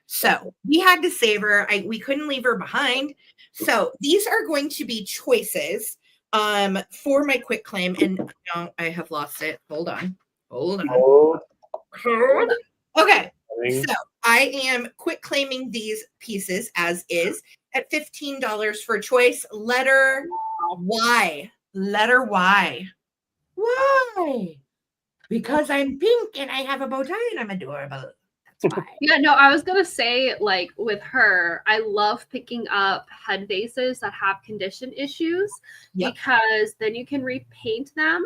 So we had to save her. We couldn't leave her behind. So these are going to be choices for my quick claim. And now I have lost it. Hold on. Okay. So I am quick claiming these pieces as is at $15 for choice. Letter Y. Letter Y. Why? Because I'm pink and I have a bow tie and I'm adorable. That's why. Yeah, no, I was gonna say, like, with her, I love picking up head vases that have condition issues because then you can repaint them.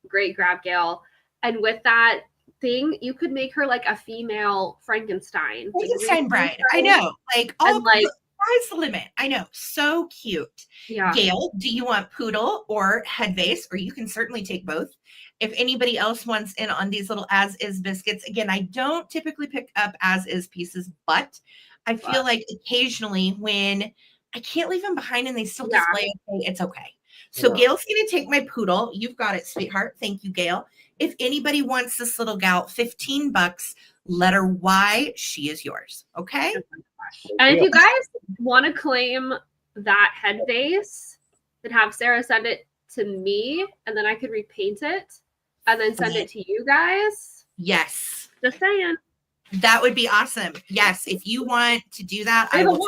Great grab, Gail. And with that thing, you could make her like a female Frankenstein. Frankenstein bride. I know. Like, all like, sky's the limit. I know. So cute. Yeah. Gail, do you want poodle or head vase? Or you can certainly take both. If anybody else wants in on these little as-is biscuits, again, I don't typically pick up as-is pieces, but I feel like occasionally when I can't leave them behind and they still display okay, it's okay. So Gail's going to take my poodle. You've got it, sweetheart. Thank you, Gail. If anybody wants this little gal, $15, letter Y, she is yours. Okay? And if you guys want to claim that head vase, then have Sarah send it to me, and then I could repaint it and then send it to you guys. Yes. Just saying. That would be awesome. Yes. If you want to do that, I will.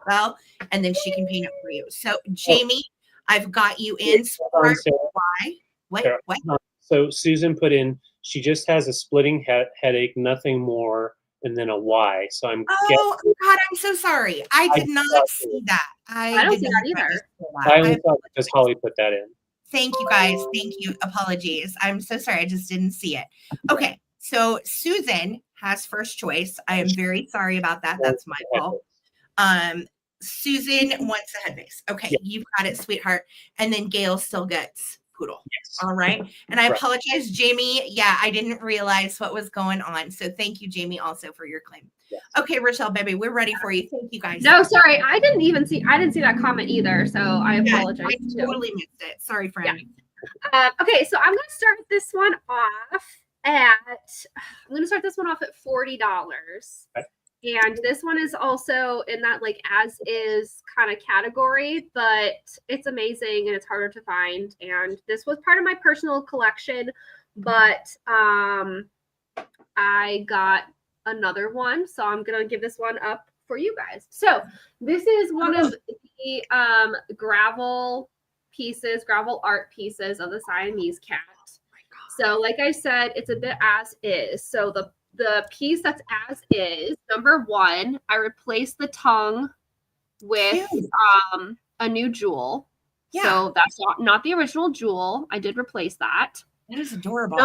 Well, and then she can paint it for you. So, Jamie, I've got you in. Why? What? So Susan put in, she just has a splitting headache, nothing more, and then a Y. So I'm God, I'm so sorry. I did not see that. I don't see that either. I only thought because Holly put that in. Thank you, guys. Thank you. Apologies. I'm so sorry. I just didn't see it. Okay. So Susan has first choice. I am very sorry about that. That's my fault. Susan wants a head base. Okay. You've got it, sweetheart. And then Gail still gets poodle. Yes. All right. And I apologize, Jamie. Yeah, I didn't realize what was going on. So thank you, Jamie, also for your claim. Yes. Okay, Rochelle, baby, we're ready for you. Thank you, guys. No, sorry. I didn't see that comment either. So I apologize. I totally missed it. Sorry, friend. Yeah. Okay, so I'm going to start this one off at $40. Okay. And this one is also in that like as is kind of category, but it's amazing and it's harder to find. And this was part of my personal collection, but I got another one. So I'm going to give this one up for you guys. So this is one of the gravel art pieces of the Siamese cat. So like I said, it's a bit as is. So the piece that's as is, number one, I replaced the tongue with a new jewel. Yeah. So that's not the original jewel. I did replace that. That is adorable.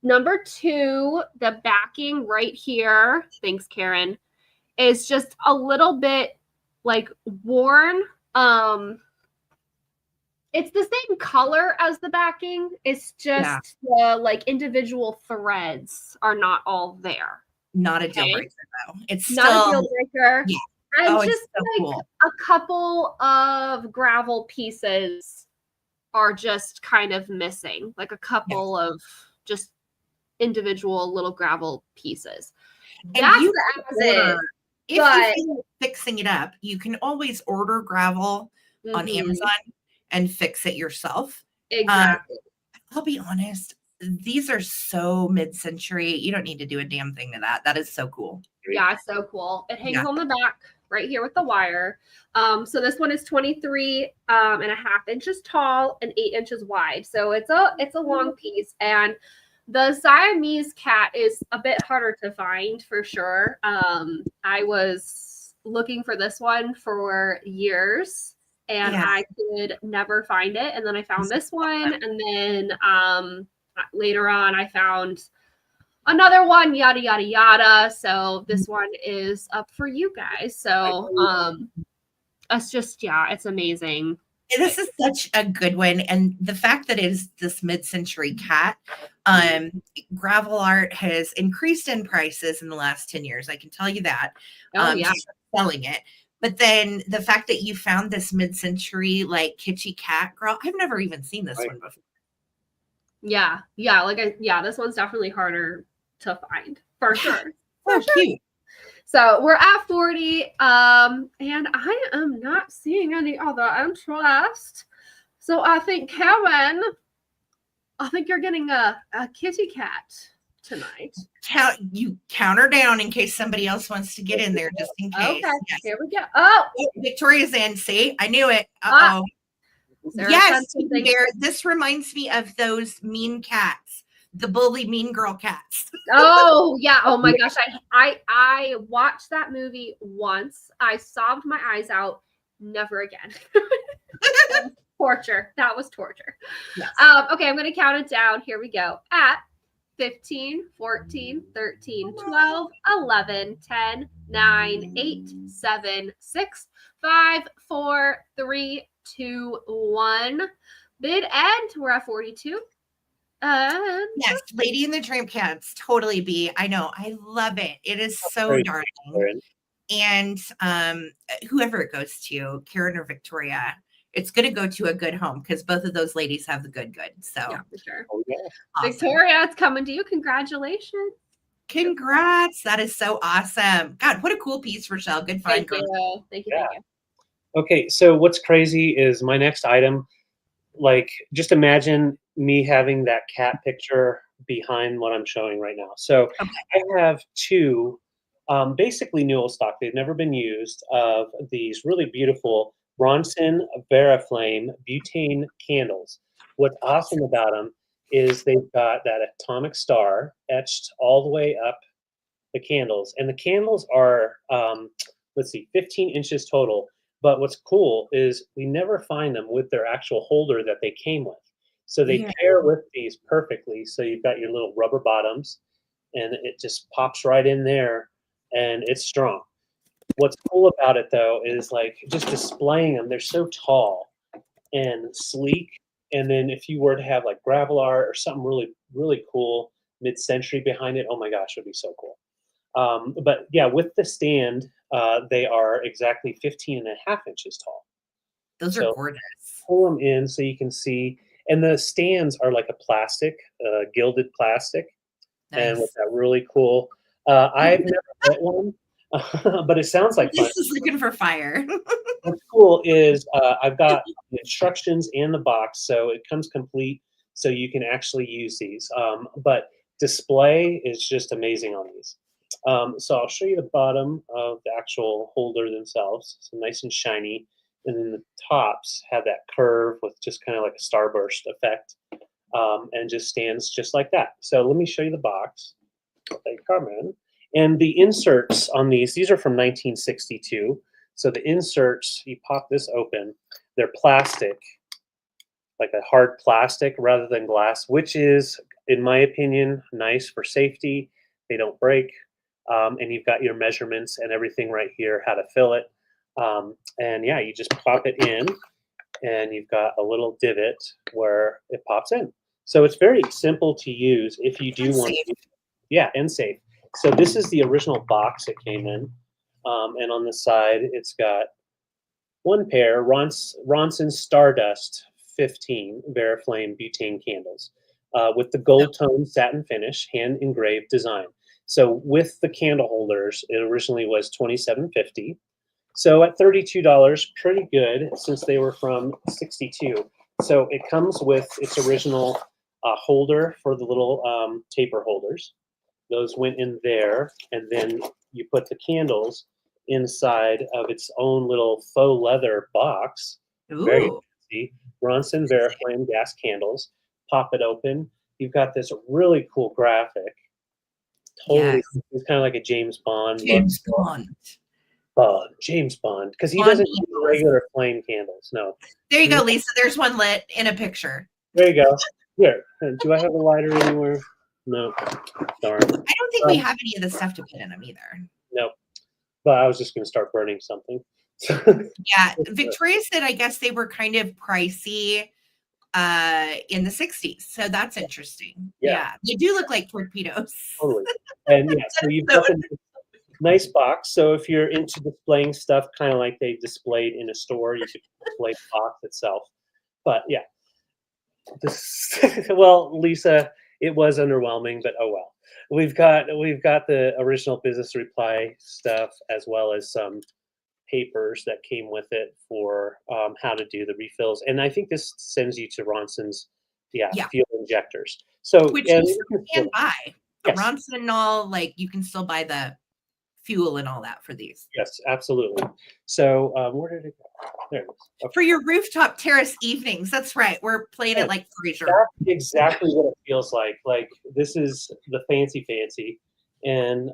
Number two, the backing right here, thanks, Karen, is just a little bit like worn. it's the same color as the backing. It's just the like individual threads are not all there. Not a deal Okay. breaker though. It's Not a deal still breaker. yeah. And Oh, it's just so like cool. a couple of gravel pieces are just kind of missing. Like a couple of just individual little gravel pieces. And That's you the can as is. order if you But feel like fixing it up, you can always order gravel on Mhm. Amazon and fix it yourself. Exactly. I'll be honest, these are so mid-century. You don't need to do a damn thing to that. That is so cool. Yeah, it's so cool. It hangs Yeah. on the back right here with the wire. So this one is 23 and a half inches tall and 8 inches wide. So it's a long piece. And the Siamese cat is a bit harder to find for sure. I was looking for this one for years and Yeah. I could never find it. And then I found this one, and then later on I found another one, yada yada yada. So this one is up for you guys. So it's just, yeah, it's amazing. This is such a good one. And the fact that it is this mid-century cat, gravel art has increased in prices in the last 10 years. I can tell you that. Oh yeah. Selling it. But then the fact that you found this mid-century like kitschy cat, girl, I've never even seen this one before. Yeah. This one's definitely harder to find for sure. So cute. So we're at 40, and I am not seeing any other interest. So I think Kevin, you're getting a kitty cat tonight. You count her down in case somebody else wants to get in there, just in case. Okay, yes. Here we go. Oh, Victoria's in. See, I knew it. Uh-oh. Yes, this reminds me of those mean cats, the bully mean girl cats. Oh yeah. Oh my gosh. I watched that movie once. I sobbed my eyes out. Never again. Torture. That was torture. Yes. Okay, I'm going to count it down. Here we go. At 15, 14, 13, 12, 11, 10, 9, 8, 7, 6, 5, 4, 3, 2, 1. Bid end. We're at 42. Yes, Lady and the Tramp Cats, totally B. I know. I love it. It is so darling. And whoever it goes to, Karen or Victoria, it's going to go to a good home because both of those ladies have the good. So yeah, for sure. Oh, yeah. Awesome. Victoria, it's coming to you. Congratulations. Congrats. That is so awesome. God, what a cool piece, Rochelle. Good find. Thank you. Thank you. Okay, so what's crazy is my next item, like just imagine me having that cat picture behind what I'm showing right now. So I have two basically Newell stock. They've never been used, of these really beautiful Bronson Veriflame butane candles. What's awesome about them is they've got that atomic star etched all the way up the candles. And the candles are, 15 inches total. But what's cool is we never find them with their actual holder that they came with. So they pair with these perfectly. So you've got your little rubber bottoms, and it just pops right in there, and it's strong. What's cool about it, though, is like just displaying them. They're so tall and sleek. And then if you were to have like gravel art or something really, really cool mid-century behind it, oh my gosh, it would be so cool. But yeah, with the stand, they are exactly 15 and a half inches tall. Those are gorgeous. Pull them in so you can see. And the stands are like a plastic, gilded plastic. Nice. And with that really cool. I've never met one, but it sounds like fun. This is looking for fire. What's cool is I've got the instructions in the box, so it comes complete, so you can actually use these. But display is just amazing on these. So I'll show you the bottom of the actual holder themselves. So nice and shiny. And then the tops have that curve with just kind of like a starburst effect, and just stands just like that. So let me show you the box. They come in. And the inserts on these are from 1962. So the inserts, you pop this open, they're plastic, like a hard plastic rather than glass, which is, in my opinion, nice for safety. They don't break. And you've got your measurements and everything right here, how to fill it. And yeah, you just pop it in, and you've got a little divot where it pops in. So it's very simple to use if you do And want safe. to. Yeah, and safe. So this is the original box it came in, and on the side it's got one pair Ronson Stardust 15 Veriflame butane candles with the gold tone satin finish, hand engraved design. So with the candle holders, it originally was $27.50. So at $32, pretty good since they were from 62. So it comes with its original holder for the little taper holders. Those went in there, and then you put the candles inside of its own little faux leather box. Very Ooh. fancy. Ronson Veriflame gas candles. Pop it open. You've got this really cool graphic. Totally, Yes. it's kind of like a James Bond look. James Bond. James Bond, because he Bond doesn't use candles. regular flame candles. No. There you go, Lisa. There's one lit in a picture. There you go. Here, do I have a lighter anywhere? No. Darn. I don't think we have any of the stuff to put in them either. No. But I was just going to start burning something. Yeah, Victoria said I guess they were kind of pricey in the 60s. So that's interesting. Yeah. They do look like torpedoes. Totally. And yeah, so you've got a nice box. So if you're into displaying stuff kind of like they displayed in a store, you could display the box itself. But yeah. Well, Lisa, it was underwhelming, but oh well. We've got the original business reply stuff as well as some papers that came with it for how to do the refills, and I think this sends you to Ronson's fuel injectors. So which you can buy. Yes. Ronson and all, like you can still buy the fuel and all that for these. Yes, absolutely. So where did it go? There it is. Okay. For your rooftop terrace evenings. That's right. We're playing it like Frasier. That's exactly what it feels like. Like this is the fancy, and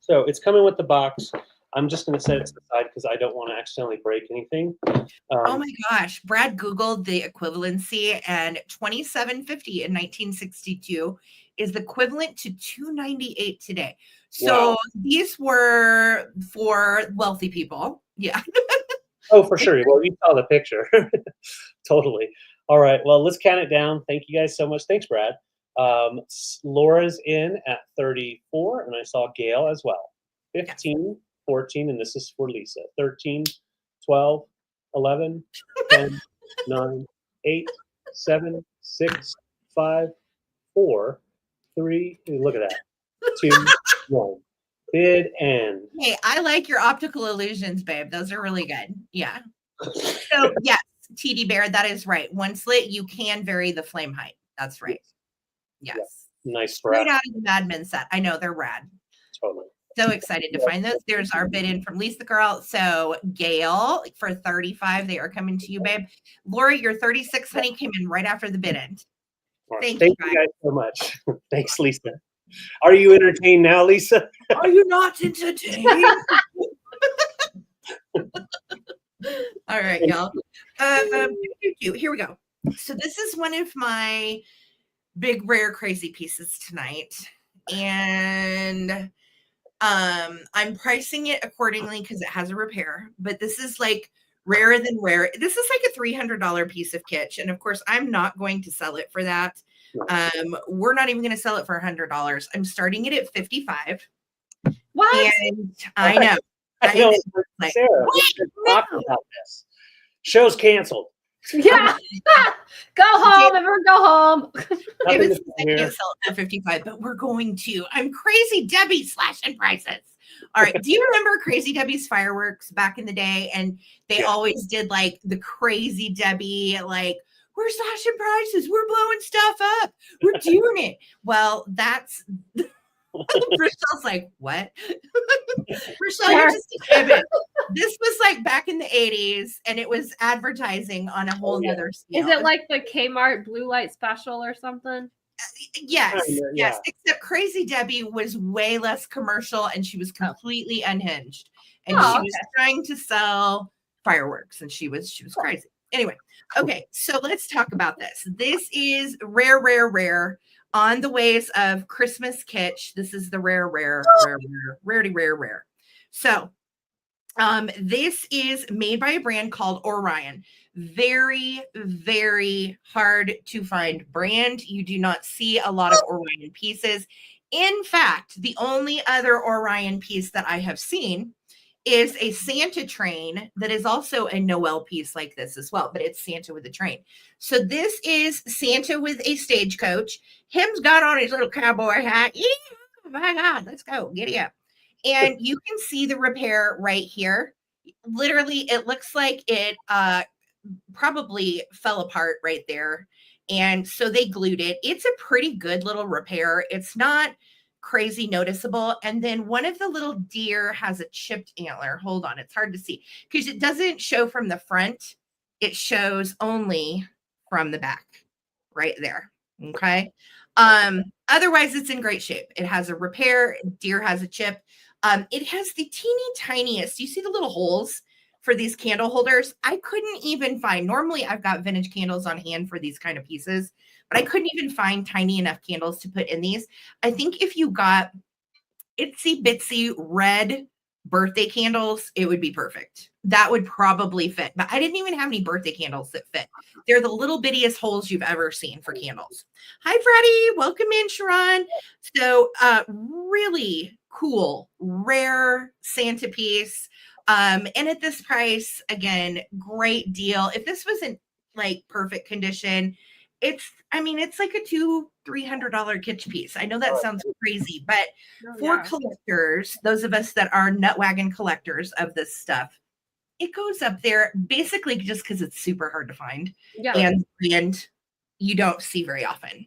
so it's coming with the box. I'm just going to set it to the side because I don't want to accidentally break anything. Oh my gosh. Brad Googled the equivalency, and $27.50 in 1962 is the equivalent to $2.98 today. So these were for wealthy people. Yeah. Oh, for sure. Well, you saw the picture. Totally. All right. Well, let's count it down. Thank you guys so much. Thanks, Brad. Laura's in at 34, and I saw Gail as well. 15. 14, and this is for Lisa. 13, 12, 11, 10, 9, 8, 7, 6, 5, 4, 3, look at that. 2, 1. Bid end. Hey, I like your optical illusions, babe. Those are really good. Yeah. So, yes, TD Bear, that is right. Once lit, you can vary the flame height. That's right. Yes. Yeah. Nice. Straight out of the Mad Men set. I know, they're rad. Totally. So excited to find those. There's our bid in from Lisa Girl. So Gail for 35, they are coming to you, babe. Laura, your 36, honey, came in right after the bid end. Thank you guys so much. Thanks, Lisa. Are you entertained now, Lisa? Are you not entertained? All right, y'all. Here we go. So this is one of my big, rare, crazy pieces tonight. And I'm pricing it accordingly because it has a repair, but this is like rarer than rare. This is like a $300 piece of kitsch. And of course, I'm not going to sell it for that. We're not even going to sell it for $100. I'm starting it at $55. What? And I know. Like, Sarah, talk about this. Show's canceled. Yeah. Go home, everyone go home. I can't sell it for $55, but we're going to. I'm Crazy Debbie slashing prices. All right. Do you remember Crazy Debbie's fireworks back in the day? And they always did like the Crazy Debbie, like, we're slashing prices. We're blowing stuff up. We're doing it. Well, that's Rochelle's like, what? Rochelle, you're just a kid. This was like back in the 80s, and it was advertising on a whole nother scale. Is it like the Kmart blue light special or something? Yes. Except Crazy Debbie was way less commercial, and she was completely unhinged. And she was trying to sell fireworks, and she was crazy. Anyway, okay, so let's talk about this. This is rare. On the ways of Christmas kitsch. This is the rarity rare. So this is made by a brand called Orion. Very, very hard to find brand. You do not see a lot of Orion pieces. In fact, the only other Orion piece that I have seen is a Santa train that is also a Noel piece like this as well, but it's Santa with a train. So this is Santa with a stagecoach. Him's got on his little cowboy hat. Yeah, my God, let's go. Giddy up. And you can see the repair right here. Literally, it looks like it probably fell apart right there. And so they glued it. It's a pretty good little repair. It's not crazy noticeable. And then one of the little deer has a chipped antler. Hold on, it's hard to see because it doesn't show from the front. It shows only from the back right there. Okay. Otherwise, it's in great shape. It has a repair. Deer has a chip. It has the teeny tiniest. You see the little holes for these candle holders? I couldn't even find. Normally, I've got vintage candles on hand for these kind of pieces, but I couldn't even find tiny enough candles to put in these. I think if you got itsy bitsy red birthday candles, it would be perfect. That would probably fit, but I didn't even have any birthday candles that fit. They're the little bittiest holes you've ever seen for candles. Hi, Freddie. Welcome in, Sharon. So really cool, rare Santa piece. And at this price, again, great deal. If this wasn't like perfect condition, it's like a $200-300 kitsch piece. I know that sounds crazy, but for collectors, those of us that are nut wagon collectors of this stuff, it goes up there basically just because it's super hard to find and you don't see very often.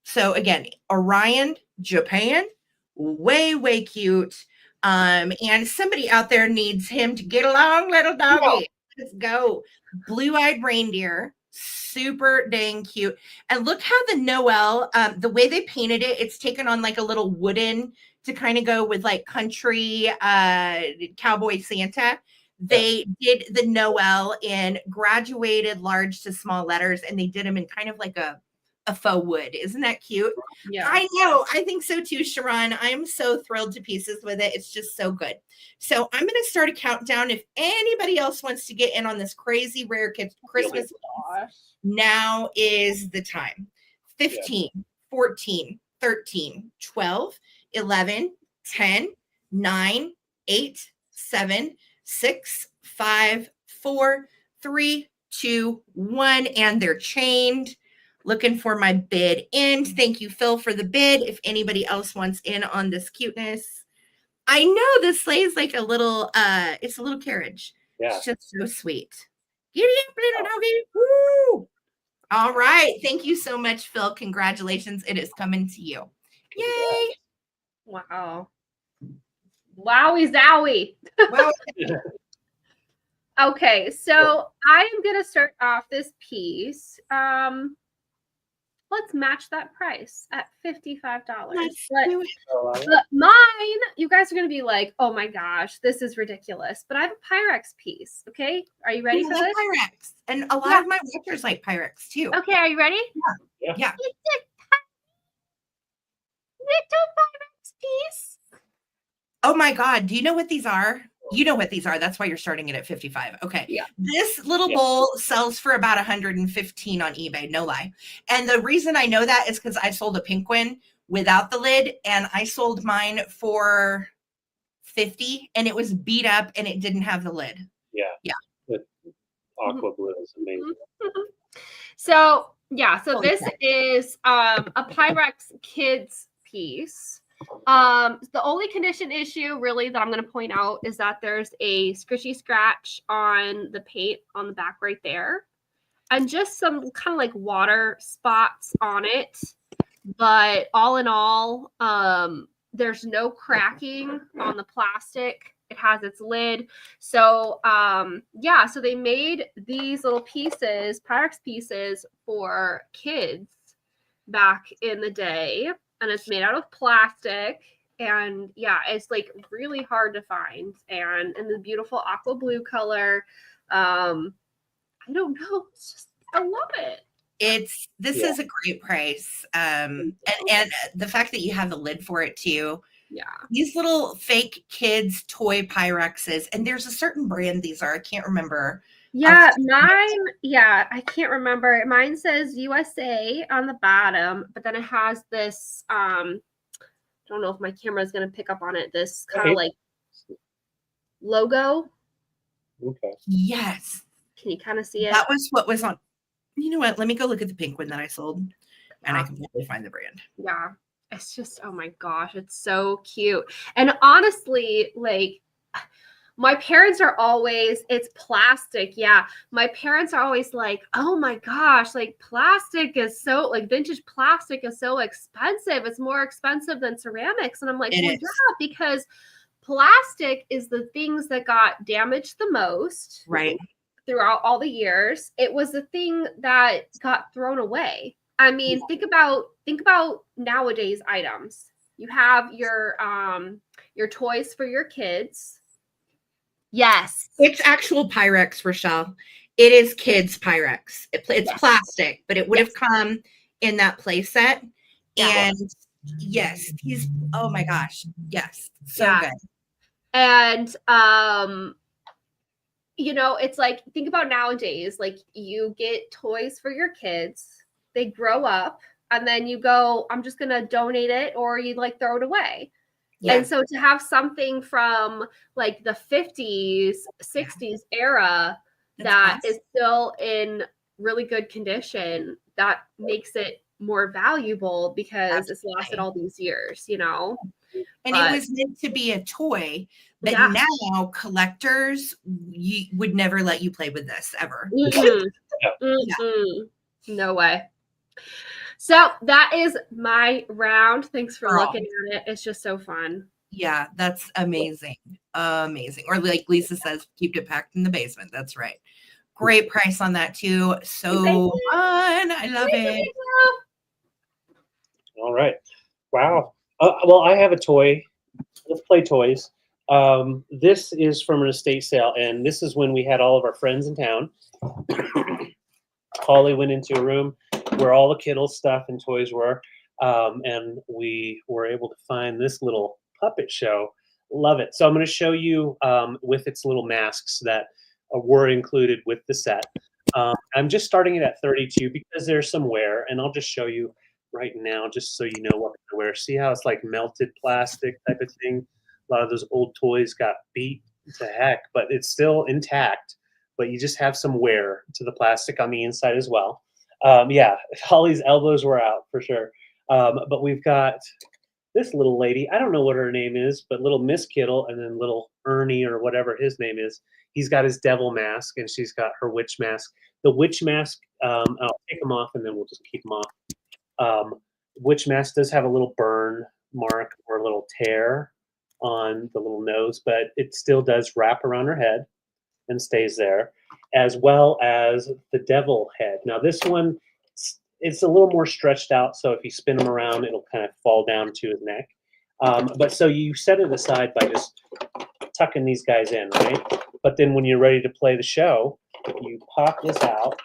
So again, Orion, Japan, way, way cute. And somebody out there needs him to get along, little doggy. Let's go. Blue-eyed reindeer, super dang cute. And look how the Noel, the way they painted it, it's taken on like a little wooden to kind of go with like country cowboy Santa. They did the Noel in graduated large to small letters, and they did them in kind of like a faux wood. Isn't that cute? Yeah, I know. I think so too, Sharon. I'm so thrilled to pieces with it. It's just so good. So I'm going to start a countdown. If anybody else wants to get in on this crazy rare Christmas, now is the time. 15, 14, 13, 12, 11, 10, 9, 8, 7, 6, 5, 4, 3, 2, 1, and they're chained. Looking for my bid in. Thank you, Phil, for the bid. If anybody else wants in on this cuteness. I know this sleigh is like a little, it's a little carriage. Yeah. It's just so sweet. Giddy up, little doggy. Woo! All right. Thank you so much, Phil. Congratulations. It is coming to you. Yay. Wow. Wowie zowie. Wow. Okay, so I am going to start off this piece. Let's match that price at $55. But mine, you guys are going to be like, oh my gosh, this is ridiculous. But I have a Pyrex piece. Okay. Are you ready for this? Pyrex. And a lot of my watchers like Pyrex too. Okay. Are you ready? Yeah. It's a little Pyrex piece. Oh my God. Do you know what these are? You know what these are. That's why you're starting it at 55. Okay. Yeah. This little bowl sells for about 115 on eBay. No lie. And the reason I know that is because I sold a pink one without the lid, and I sold mine for 50, and it was beat up and it didn't have the lid. Yeah. The aqua blue is amazing. So this is a Pyrex kids piece. The only condition issue really that I'm going to point out is that there's a scritchy scratch on the paint on the back right there, and just some kind of like water spots on it. But all in all, there's no cracking on the plastic. It has its lid. So so they made these little pieces, Pyrex pieces for kids back in the day. And it's made out of plastic, and it's like really hard to find, and in the beautiful aqua blue color. I don't know, it's just, I love it. This is a great price, and the fact that you have the lid for it too. Yeah, these little fake kids toy Pyrexes, and there's a certain brand these are. I can't remember. Yeah, mine, yeah, I can't remember. Mine says USA on the bottom, but then it has this don't know if my camera is going to pick up on it, this kind of like logo. Okay. Yes. Can you kind of see it? That was what was on. You know what? Let me go look at the pink one that I sold, and I can probably find the brand. Yeah. It's just, oh my gosh, it's so cute. And honestly, like, my parents are always, it's plastic. Yeah. My parents are always like, oh my gosh, like plastic is so, like vintage plastic is so expensive. It's more expensive than ceramics. And I'm like, well, yeah, because plastic is the things that got damaged the most. Right. Throughout all the years. It was the thing that got thrown away. I mean, think about nowadays items. You have your toys for your kids. Yes. It's actual Pyrex, Rochelle. It is kids Pyrex. It's plastic, but it would have come in that play set. Yeah. And yes, oh my gosh. Yes. So good. And you know, it's like, think about nowadays, like you get toys for your kids, they grow up, and then you go, I'm just going to donate it, or you like throw it away. Yeah. And so to have something from like the 50s, 60s era that is still in really good condition, that makes it more valuable because it's lasted all these years, you know? And it was meant to be a toy, but now collectors would never let you play with this ever. No way. So that is my round. Thanks for looking at it. It's just so fun. Yeah, that's amazing. Amazing. Or like Lisa says, keep it packed in the basement. That's right. Great price on that too. So fun. I love it. All right. Wow. Well, I have a toy. Let's play toys. This is from an estate sale, and this is when we had all of our friends in town. Holly went into a room where all the Kittle stuff and toys were, and we were able to find this little puppet show. Love it. So I'm going to show you with its little masks that were included with the set. I'm just starting it at 32 because there's some wear, and I'll just show you right now just so you know what to wear. See how it's like melted plastic type of thing? A lot of those old toys got beat to heck, but it's still intact, but you just have some wear to the plastic on the inside as well. Yeah, Holly's elbows were out for sure. But we've got this little lady. I don't know what her name is, but little Miss Kittle, and then little Ernie or whatever his name is. He's got his devil mask, and she's got her witch mask. The witch mask, I'll take them off, and then we'll just keep them off. Witch mask does have a little burn mark or a little tear on the little nose, but it still does wrap around her head and stays there, as well as the devil head. Now this one, it's a little more stretched out, so if you spin them around, it'll kind of fall down to his neck. But so you set it aside by just tucking these guys in, right? But then when you're ready to play the show, you pop this out,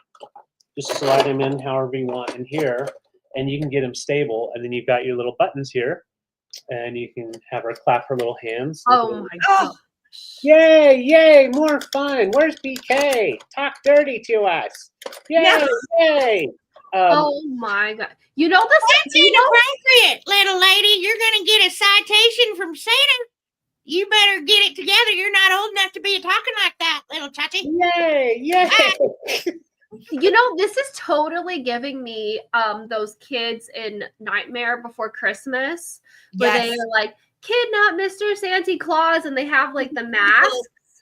just slide them in however you want in here, and you can get them stable. And then you've got your little buttons here, and you can have her clap her little hands. Oh my God. Yay, yay, more fun. Where's BK? Talk dirty to us. Yay, yay. Oh my God. You know this? That's inappropriate, little lady. You're going to get a citation from Santa. You better get it together. You're not old enough to be talking like that, little chachi. Yay, yay. You know, this is totally giving me those kids in Nightmare Before Christmas where they are like, kidnap Mr. Santa Claus, and they have like the mask.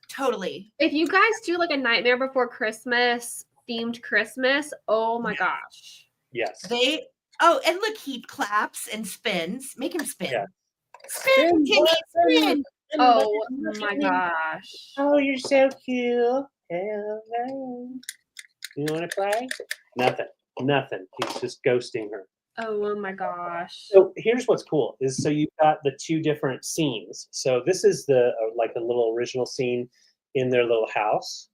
Totally. If you guys do like a Nightmare Before Christmas themed Christmas, oh my gosh. Yes. And look, he claps and spins. Make him spin. Yeah. Spin, spin. Oh my gosh. Oh, you're so cute. Hello. You want to play? Nothing. He's just ghosting her. Oh my gosh. So here's what's cool is so you've got the two different scenes. So this is the like a little original scene in their little house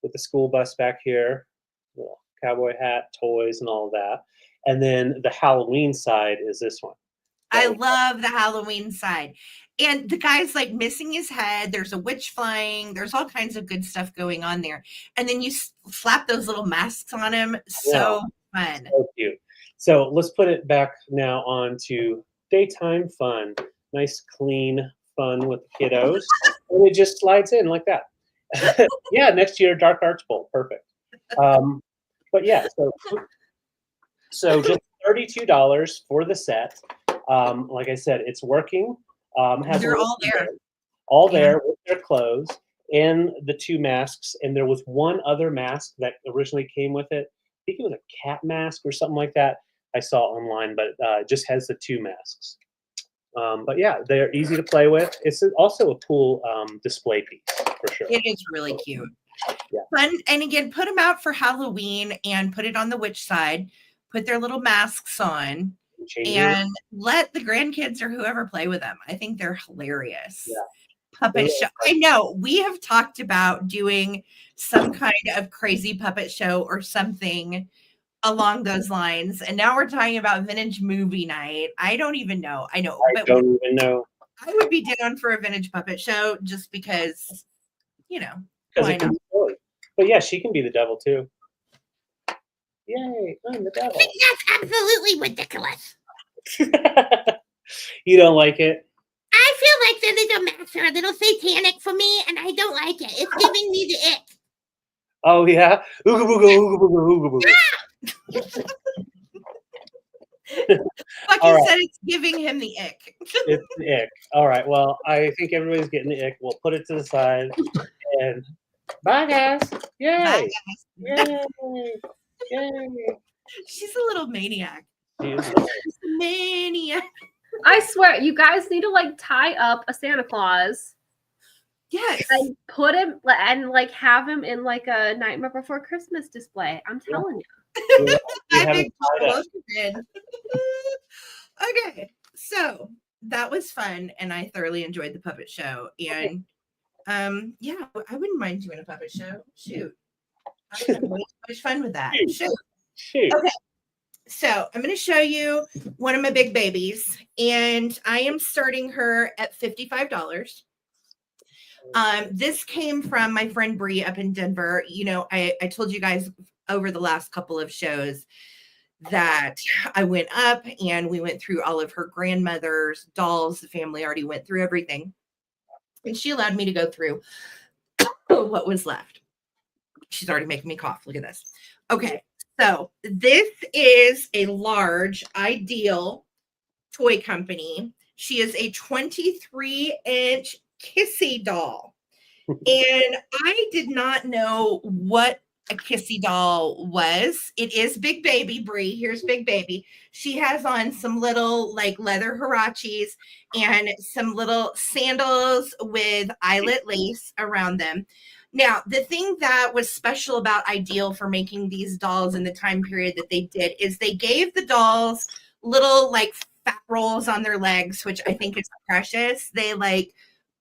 with the school bus back here, little cowboy hat, toys, and all of that. And then the Halloween side is this one. I love the Halloween side. And the guy's like missing his head. There's a witch flying. There's all kinds of good stuff going on there. And then you slap those little masks on him. So fun. So cute. So let's put it back now on to daytime fun. Nice, clean fun with the kiddos. And it just slides in like that. Yeah, next year, Dark Arts Bowl. Perfect. But yeah, so just $32 for the set. Like I said, it's working. They're all there. All there with their clothes and the 2 masks. And there was one other mask that originally came with it. I think it was a cat mask or something like that. I saw online, but it just has the 2 masks. But yeah, they're easy to play with. It's also a cool display piece for sure. It is really cute. Yeah. Fun. And again, put them out for Halloween and put it on the witch side. Put their little masks on and let the grandkids or whoever play with them. I think they're hilarious. Yeah. Puppet show. I know we have talked about doing some kind of crazy puppet show or something along those lines. And now we're talking about vintage movie night. I don't even know. I don't even know. I would be down for a vintage puppet show just because, you know. Because it can be silly. But yeah, she can be the devil too. Yay, I'm the devil. That's absolutely ridiculous. You don't like it? I feel like the little masks are a little satanic for me, and I don't like it. It's giving me the ick. Oh, yeah? Ooga booga, ooga booga, ooga booga. Bucky said it's giving him the ick. It's the ick. All right, well, I think everybody's getting the ick. We'll put it to the side. And bye, guys. Yay. Bye, guys. Yay. Yay. She's a little maniac. She's a maniac. I swear, you guys need to like tie up a Santa Claus. Yes. And put him and like have him in like a Nightmare Before Christmas display. I'm telling you. Okay, so that was fun, and I thoroughly enjoyed the puppet show. And yeah, I wouldn't mind doing a puppet show. Shoot, I had way too much fun with that. Shoot. Okay. So I'm going to show you one of my big babies, and I am starting her at $55. This came from my friend Bree up in Denver. You know, I told you guys over the last couple of shows that I went up and we went through all of her grandmother's dolls. The family already went through everything, and she allowed me to go through what was left. She's already making me cough. Look at this. Okay. So this is a large Ideal toy company. She is a 23-inch Kissy doll. And I did not know what a Kissy doll was. It is Big Baby Brie. Here's Big Baby. She has on some little like leather huaraches and some little sandals with eyelet lace around them. Now, the thing that was special about Ideal for making these dolls in the time period that they did is they gave the dolls little like fat rolls on their legs, which I think is precious. They like,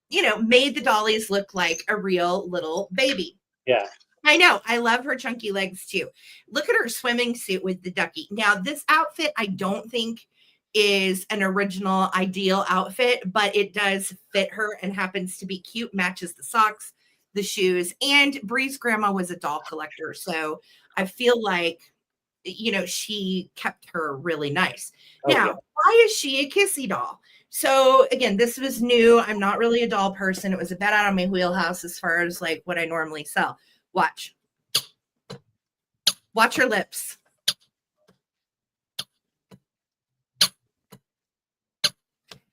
you know, made the dollies look like a real little baby. Yeah. I know. I love her chunky legs too. Look at her swimming suit with the ducky. Now, this outfit, I don't think is an original Ideal outfit, but it does fit her and happens to be cute, matches the socks, the shoes, and Bree's grandma was a doll collector. So I feel like, you know, she kept her really nice. Okay. Now, why is she a Kissy doll? So again, this was new. I'm not really a doll person. It was a bit out of my wheelhouse as far as like what I normally sell. Watch her lips.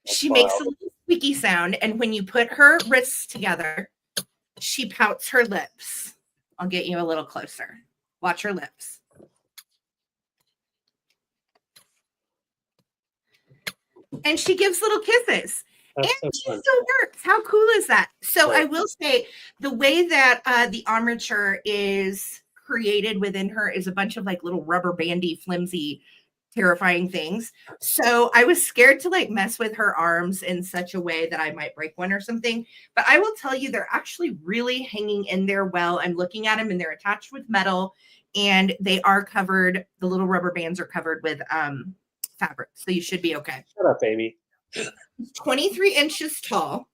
She makes a little squeaky sound. And when you put her wrists together, she pouts her lips. I'll get you a little closer. Watch her lips. And she gives little kisses. That's and she still works. How cool is that? So I will say the way that the armature is created within her is a bunch of like little rubber bandy, flimsy, terrifying things. So I was scared to like mess with her arms in such a way that I might break one or something. But I will tell you, they're actually really hanging in there well. I'm looking at them and they're attached with metal and they are covered. The little rubber bands are covered with fabric. So you should be okay. Shut up, Amy. 23 inches tall.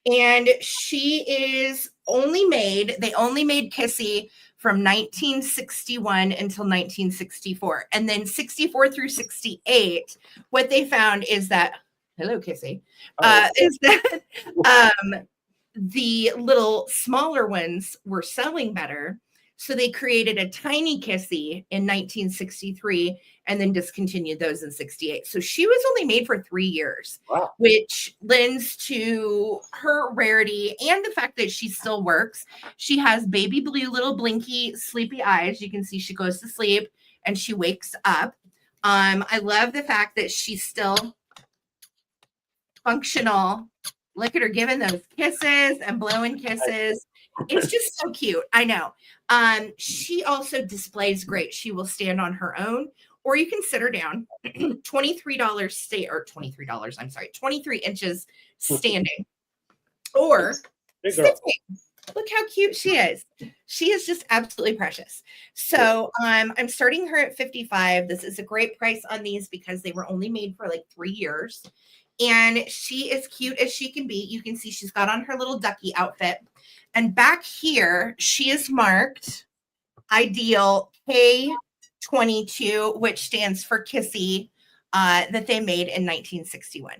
And they only made Kissy from 1961 until 1964. And then 64 through 68, what they found is that, hello, Kissy, is that the little smaller ones were selling better. So they created a tiny Kissy in 1963 and then discontinued those in 68. So she was only made for 3 years, Wow. which lends to her rarity and the fact that she still works. She has baby blue, little blinky, sleepy eyes. You can see she goes to sleep and she wakes up. I love the fact that she's still functional. Look at her giving those kisses and blowing kisses. It's just so cute. I know. She also displays great. She will stand on her own, or you can sit her down. $23 I'm sorry, 23 inches standing, or sitting. Look how cute she is. She is just absolutely precious. So I'm starting her at $55. This is a great price on these because they were only made for like 3 years. And she is cute as she can be. You can see she's got on her little ducky outfit. And back here, she is marked Ideal K22, which stands for Kissy, that they made in 1961.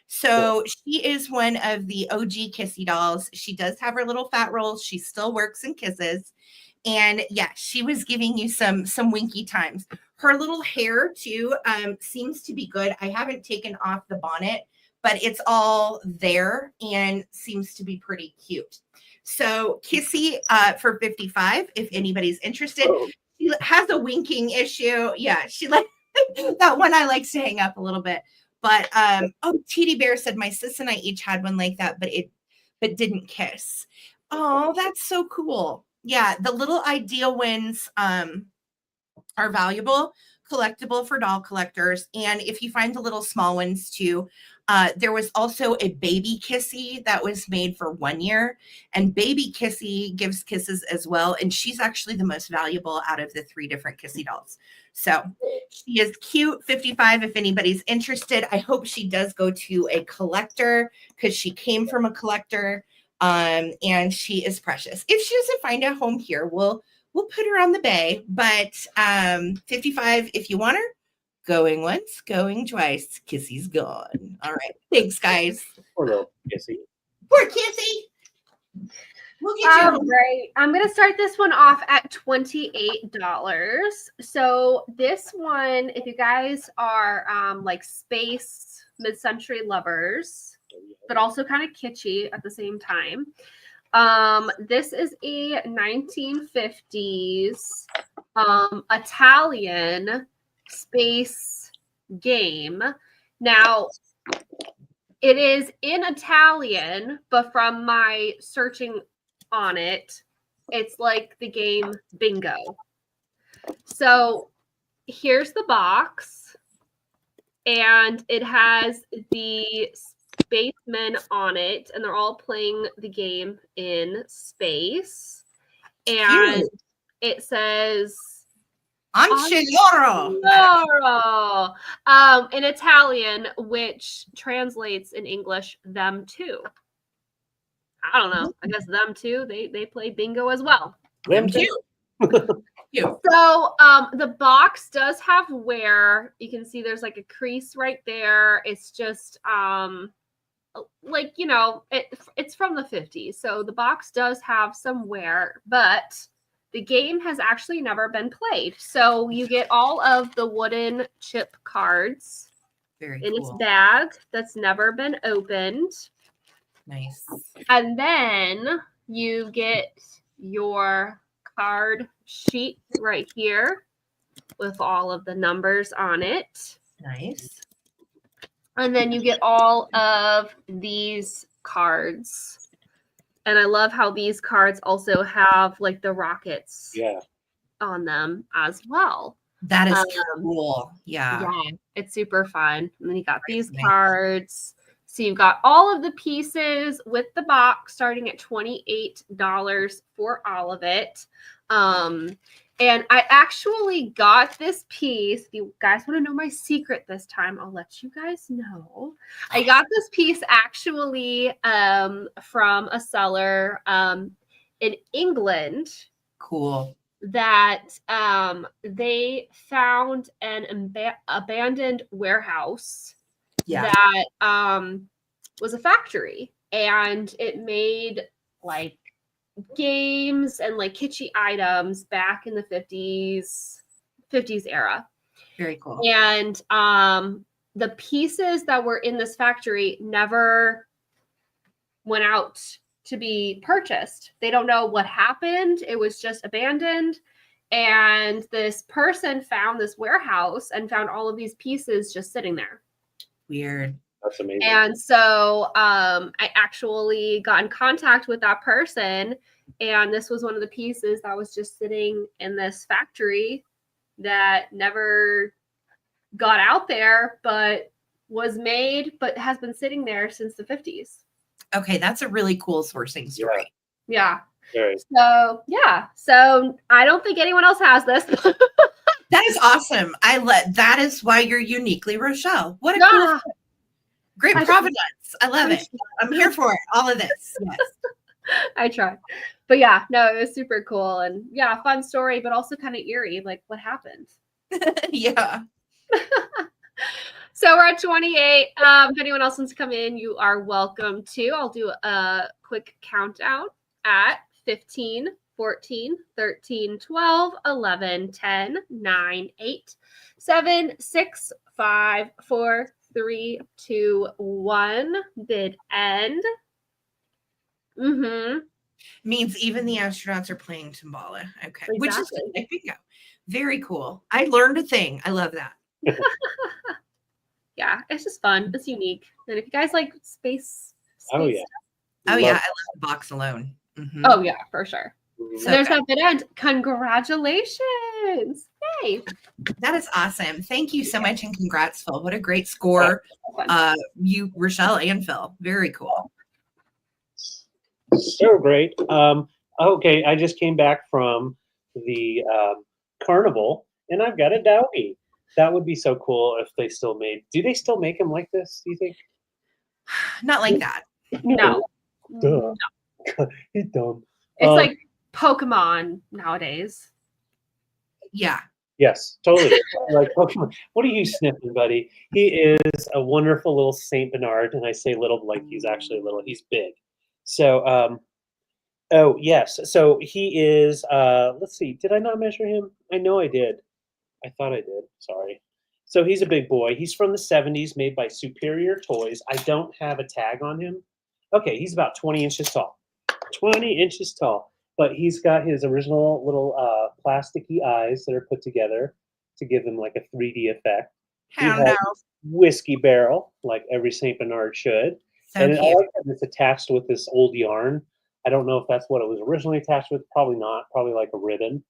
So she is one of the OG Kissy dolls. She does have her little fat rolls. She still works and kisses. And yeah, she was giving you some winky times. Her little hair too seems to be good. I haven't taken off the bonnet, but it's all there and seems to be pretty cute. So Kissy for $55, if anybody's interested. She has a winking issue. Yeah, she like that one eye likes to hang up a little bit. But Ttbsarahc said my sis and I each had one like that, but didn't kiss. Oh, that's so cool. Yeah, the little ideal ones are valuable, collectible for doll collectors. And if you find the little small ones too, there was also a baby Kissy that was made for 1 year, and baby Kissy gives kisses as well. And she's actually the most valuable out of the 3 different Kissy dolls. So she is cute. $55 if anybody's interested. I hope she does go to a collector because she came from a collector. And she is precious. If she doesn't find a home here, we'll put her on the bay. But $55 if you want her. Going once, going twice. Kissy's gone. All right. Thanks, guys. Poor little Kissy. Poor Kissy. We'll get you. All right. I'm going to start this one off at $28. So this one, if you guys are like space mid-century lovers, but also kind of kitschy at the same time. This is a 1950s Italian space game. Now, it is in Italian, but from my searching on it, it's like the game Bingo. So here's the box, and it has the spacemen on it, and they're all playing the game in space. And it says Anceloro in Italian, which translates in English them too. I don't know. I guess them too. They play bingo as well. Them too. So the box does have wear. You can see there's like a crease right there. It's just like, you know, it's from the 50s. So the box does have some wear, but the game has actually never been played. So you get all of the wooden chip cards in its bag that's never been opened. Nice. And then you get your card sheet right here with all of the numbers on it. Nice. And then you get all of these cards. And I love how these cards also have like the rockets on them as well. That is cool. Yeah. It's super fun. And then you got these cards. So you've got all of the pieces with the box starting at $28 for all of it. And I actually got this piece. If you guys want to know my secret this time, I'll let you guys know. I got this piece actually from a seller in England. Cool. That they found an abandoned warehouse that was a factory, and it made like games and like kitschy items back in the 50s era. Very cool. And the pieces that were in this factory never went out to be purchased. They don't know what happened. It was just abandoned. And this person found this warehouse and found all of these pieces just sitting there. Weird. That's amazing. And so I actually got in contact with that person, and this was one of the pieces that was just sitting in this factory that never got out there, but was made, but has been sitting there since the 50s. Okay, that's a really cool sourcing story. Yeah. Very. So yeah. So I don't think anyone else has this. That is awesome. That is why you're uniquely Rochelle. What a cool, great provenance. I love it. I'm here for it. All of this. Yes. I tried. But yeah, no, it was super cool, and yeah, fun story, but also kind of eerie. Like, what happened? Yeah. So we're at 28. If anyone else wants to come in, you are welcome to. I'll do a quick countdown at 15, 14, 13, 12, 11, 10, 9, 8, 7, 6, 5, 4, 3, 2, 1. Bid end. Means even the astronauts are playing Timbala. Okay. Exactly. Which is like bingo. Very cool. I learned a thing. I love that. Yeah, it's just fun. It's unique. And if you guys like space Oh yeah. Oh yeah, I love the box alone. Oh yeah, for sure. So there's that bid end. Congratulations. Yay. That is awesome. Thank you so much, and congrats, Phil. What a great score. You, Rochelle, and Phil. Very cool. So great. Okay, I just came back from the carnival, and I've got a doggy. That would be so cool if they still made. Do they still make them like this, do you think? Not like that. No. Duh. He's dumb. It's like Pokemon nowadays. Yeah. Yes, totally. Like Pokemon. What are you sniffing, buddy? He is a wonderful little Saint Bernard, and I say little like he's actually little. He's big. So, oh yes. So he is. Let's see. Did I not measure him? I know I did. I thought I did. Sorry. So he's a big boy. He's from the 70s, made by Superior Toys. I don't have a tag on him. Okay, he's about 20 inches tall. 20 inches tall. But he's got his original little plasticky eyes that are put together to give him like a 3D effect. He has whiskey barrel, like every St. Bernard should. So and cute. I like that it's attached with this old yarn. I don't know if that's what it was originally attached with. Probably not. Probably like a ribbon.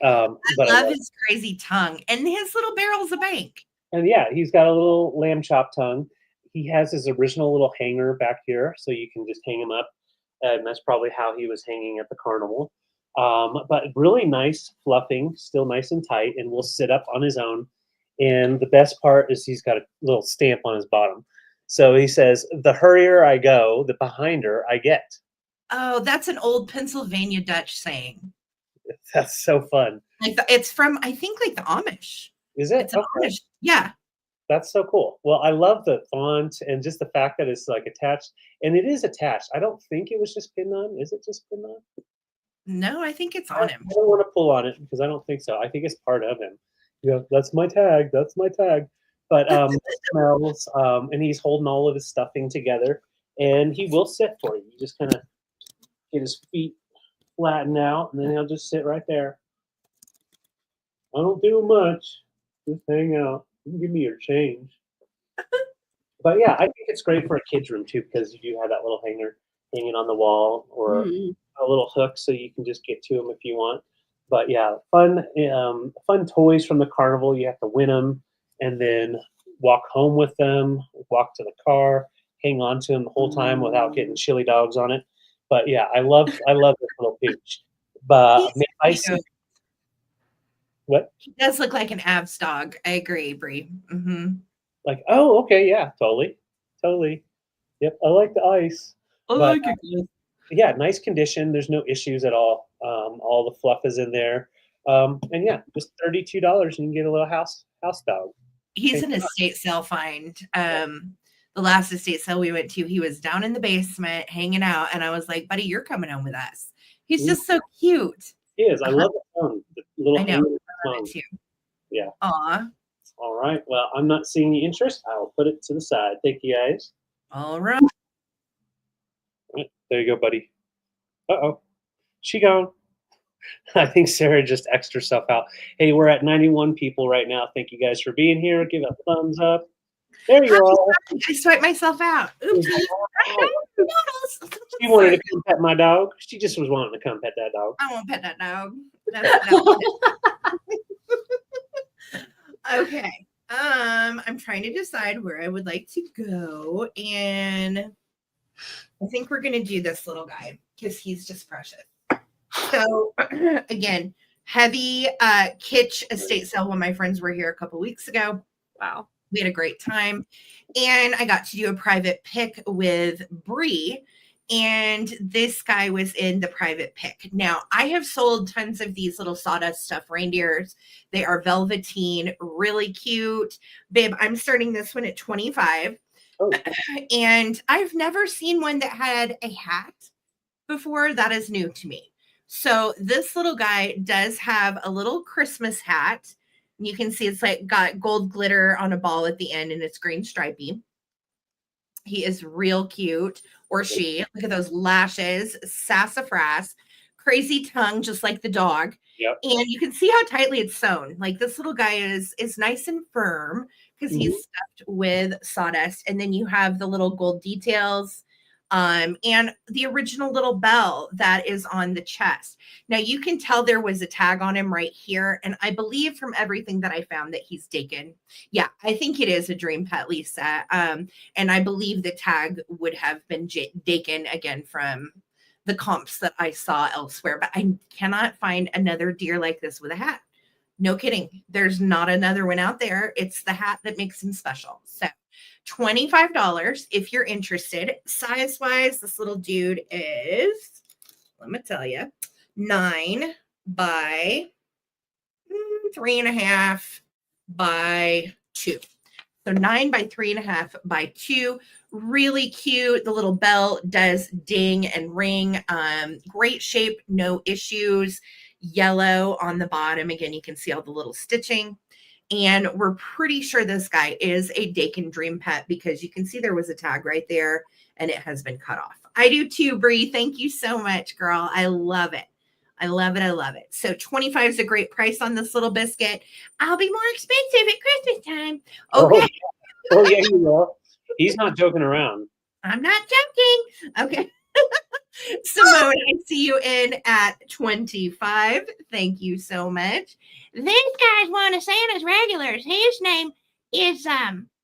I love his crazy tongue, and his little barrel's a bank. And yeah, he's got a little lamb chop tongue. He has his original little hanger back here, so you can just hang him up. And that's probably how he was hanging at the carnival. But really nice fluffing, still nice and tight, and will sit up on his own. And the best part is he's got a little stamp on his bottom. So he says, "The hurrier I go, the behinder I get." Oh, that's an old Pennsylvania Dutch saying. That's so fun. Like it's from, I think, like the Amish. Is it? It's an Amish. Yeah. That's so cool. Well, I love the font and just the fact that it's like attached, and it is attached. I don't think it was just pinned on. Is it just pinned on? No, I think it's on him. I don't want to pull on it because I don't think so. I think it's part of him. Yeah, that's my tag. That's my tag. But smells, and he's holding all of his stuffing together, and he will sit for you. You just kind of get his feet flattened out, and then he'll just sit right there. I don't do much. Just hang out. You can give me your change. But yeah, I think it's great for a kid's room too, because you have that little hanger hanging on the wall or a little hook so you can just get to them if you want. But yeah, fun toys from the carnival. You have to win them and then walk home with them, walk to the car, hang on to them the whole time without getting chili dogs on it. But yeah, I love this little pooch. But What? He does look like an abs dog. I agree, Bree. Like, oh, okay, yeah, totally, totally. Yep, I like the ice, I but like it, guys. yeah, nice condition. There's no issues at all. All the fluff is in there, and yeah, just $32, and you can get a little house dog. He's Thank an God. estate sale find. The last estate sale we went to, he was down in the basement hanging out, and I was like, "Buddy, you're coming home with us." He's just so cute. He is. I love the phone, the little I know. hanging I love phone. it too. Yeah. Aw. All right. Well, I'm not seeing the interest. I'll put it to the side. Thank you, guys. All right. All right, there you go, buddy. Uh-oh. She gone. I think Sarah just X'd herself out. Hey, we're at 91 people right now. Thank you guys for being here. Give a thumbs up. There you are. I swiped myself out. Oops. She wanted to come pet my dog. She just was wanting to come pet that dog. I won't pet that dog. No. Okay. I'm trying to decide where I would like to go, and I think we're gonna do this little guy because he's just precious. So again, heavy kitsch estate sale when my friends were here a couple weeks ago. Wow. We had a great time, and I got to do a private pick with Bree, and this guy was in the private pick. Now, I have sold tons of these little sawdust stuffed reindeers. They are velveteen, really cute. Babe, I'm starting this one at 25. Oh. And I've never seen one that had a hat before. That is new to me. So this little guy does have a little Christmas hat. You can see it's like got gold glitter on a ball at the end, and it's green stripy. He is real cute, or she. Look at those lashes, sassafras, crazy tongue, just like the dog. Yep. And you can see how tightly it's sewn. Like this little guy is nice and firm because he's stuffed with sawdust. And then you have the little gold details. And the original little bell that is on the chest. Now you can tell there was a tag on him right here. And I believe from everything that I found that he's Dakin. Yeah, I think it is a dream pet, Lisa. And I believe the tag would have been Dakin again from the comps that I saw elsewhere. But I cannot find another deer like this with a hat. No kidding. There's not another one out there. It's the hat that makes him special. So $25 if you're interested. Size wise, this little dude is, let me tell you, 9 by 3.5 by 2. So 9 by 3.5 by 2. Really cute. The little bell does ding and ring. Great shape, no issues. Yellow on the bottom. Again, you can see all the little stitching. And we're pretty sure this guy is a Dakin dream pet because you can see there was a tag right there and it has been cut off. I do too, Bree. Thank you so much, girl. I love it. I love it. I love it. So 25 is a great price on this little biscuit. I'll be more expensive at Christmas time. Okay. Oh yeah, you will. He's not joking around. I'm not joking. Okay. Simone, I see you in at 25. Thank you so much. These guys want to Santa's regulars. His name is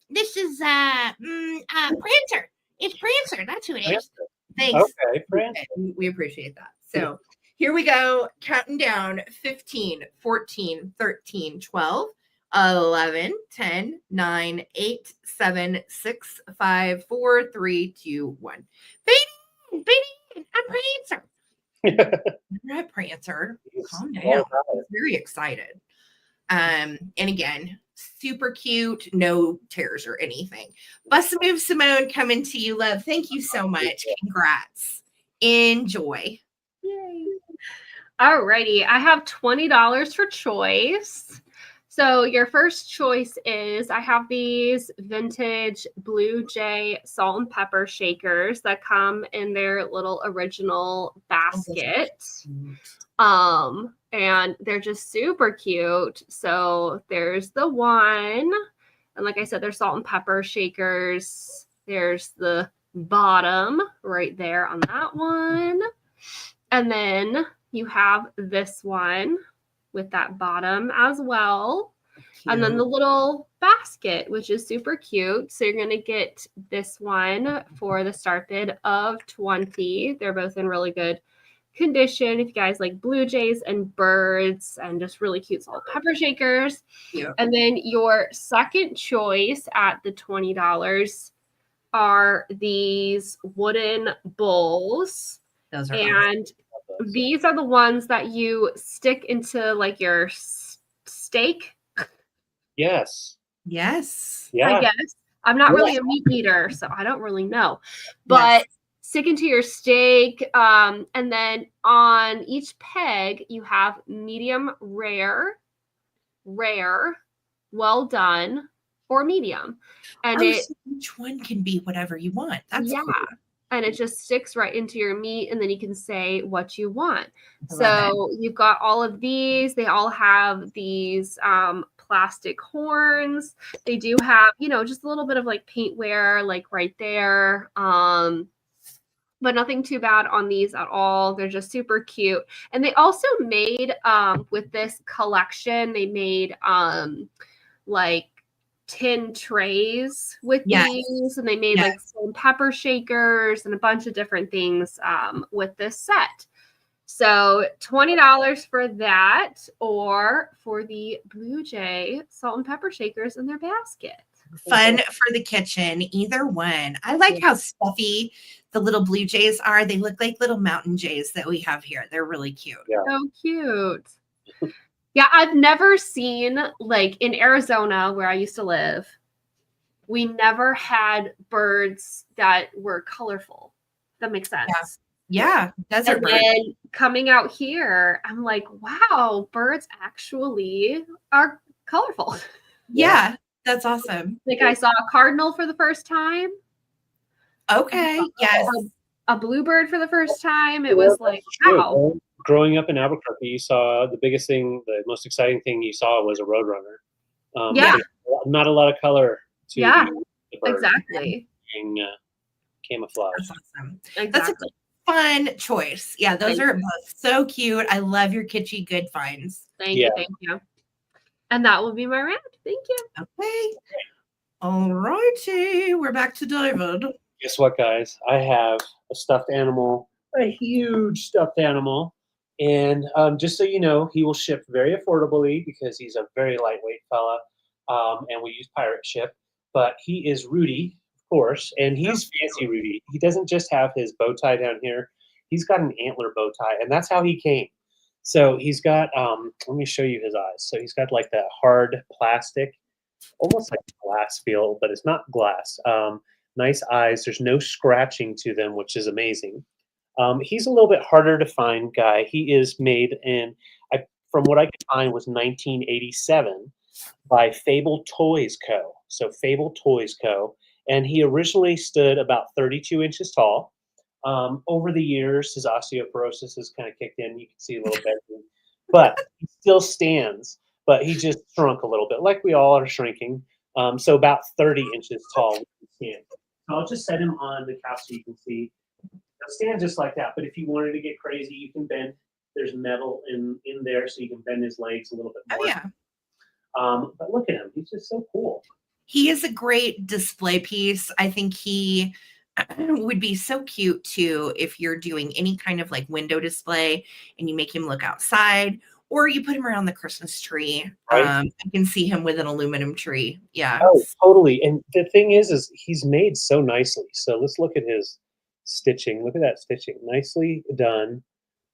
this is Prancer. It's Prancer. That's who it is. Thanks. Okay, Prancer. We appreciate that. So here we go, counting down 15, 14, 13, 12, 11, 10, 9, 8, 7, 6, 5, 4, 3, 2, 1. Baby, I'm Prancer. I'm not Prancer. Calm down. I'm very excited. And again, super cute, no tears or anything. Bust a move, Simone, coming to you, love. Thank you so much. Congrats. Enjoy. Yay. Alrighty, I have $20 for choice. So your first choice is I have these vintage Blue Jay salt and pepper shakers that come in their little original basket. And they're just super cute. So there's the one. And like I said, they're salt and pepper shakers. There's the bottom right there on that one. And then you have this one with that bottom as well. Cute. And then the little basket, which is super cute. So you're going to get this one for the start bid of 20. They're both in really good condition. If you guys like blue jays and birds and just really cute salt and pepper shakers. Yeah. And then your second choice at the $20 are these wooden bowls. Those are And these are the ones that you stick into like your steak. Yes. Yes. Yeah. I guess. I'm not Yeah. really a meat eater, so I don't really know. But stick into your steak. And then on each peg, you have medium rare, well done, or medium. And so each one can be whatever you want. That's cool. And it just sticks right into your meat, and then you can say what you want. I love So you've got all of these. They all have these plastic horns. They do have, just a little bit of like paint wear, like right there. But nothing too bad on these at all. They're just super cute. And they also made with this collection, they made like tin trays with these, and they made like some pepper shakers and a bunch of different things with this set. So $20 for that, or for the Blue Jay salt and pepper shakers in their basket. Fun for the kitchen, either one. I like how stuffy the little blue jays are. They look like little mountain jays that we have here. They're really cute. So cute. Yeah, I've never seen, like in Arizona where I used to live, we never had birds that were colorful. That makes sense. Yeah, desert and birds. then coming out here, I'm like, wow, birds actually are colorful. Yeah, that's awesome. Like I saw a cardinal for the first time. Okay, yes. A bluebird for the first time. It was like, wow. Growing up in Albuquerque, you saw the biggest thing, the most exciting thing you saw was a roadrunner. Not a lot of color to the bird. Exactly. Being camouflage. That's awesome. Exactly. That's a fun choice. Yeah, those are both so cute. I love your kitschy good finds. Thank you. And that will be my rant. Thank you. Okay. All righty. We're back to David. Guess what, guys? I have a stuffed animal, a huge stuffed animal. And just so you know, he will ship very affordably because he's a very lightweight fella. And we use pirate ship. But he is Rudy, of course. And he's fancy Rudy. He doesn't just have his bow tie down here. He's got an antler bow tie. And that's how he came. So he's got, let me show you his eyes. So he's got like that hard plastic, almost like glass feel, but it's not glass. Nice eyes. There's no scratching to them, which is amazing. He's a little bit harder to find guy. He is made in, from what I could find, was 1987 by Fable Toys Co. So Fable Toys Co. And he originally stood about 32 inches tall. Over the years, his osteoporosis has kind of kicked in. You can see a little bit, but he still stands. But he just shrunk a little bit, like we all are shrinking. So about 30 inches tall. So I'll just set him on the couch so you can see. He'll stand just like that. But if you wanted to get crazy, you can bend. There's metal in there, so you can bend his legs a little bit more. Oh, yeah. But look at him. He's just so cool. He is a great display piece. I think he would be so cute, too, if you're doing any kind of like window display and you make him look outside, or you put him around the Christmas tree. Right. I can see him with an aluminum tree. Yeah. Oh, totally. And the thing is he's made so nicely. So let's look at his stitching. Look at that stitching. Nicely done.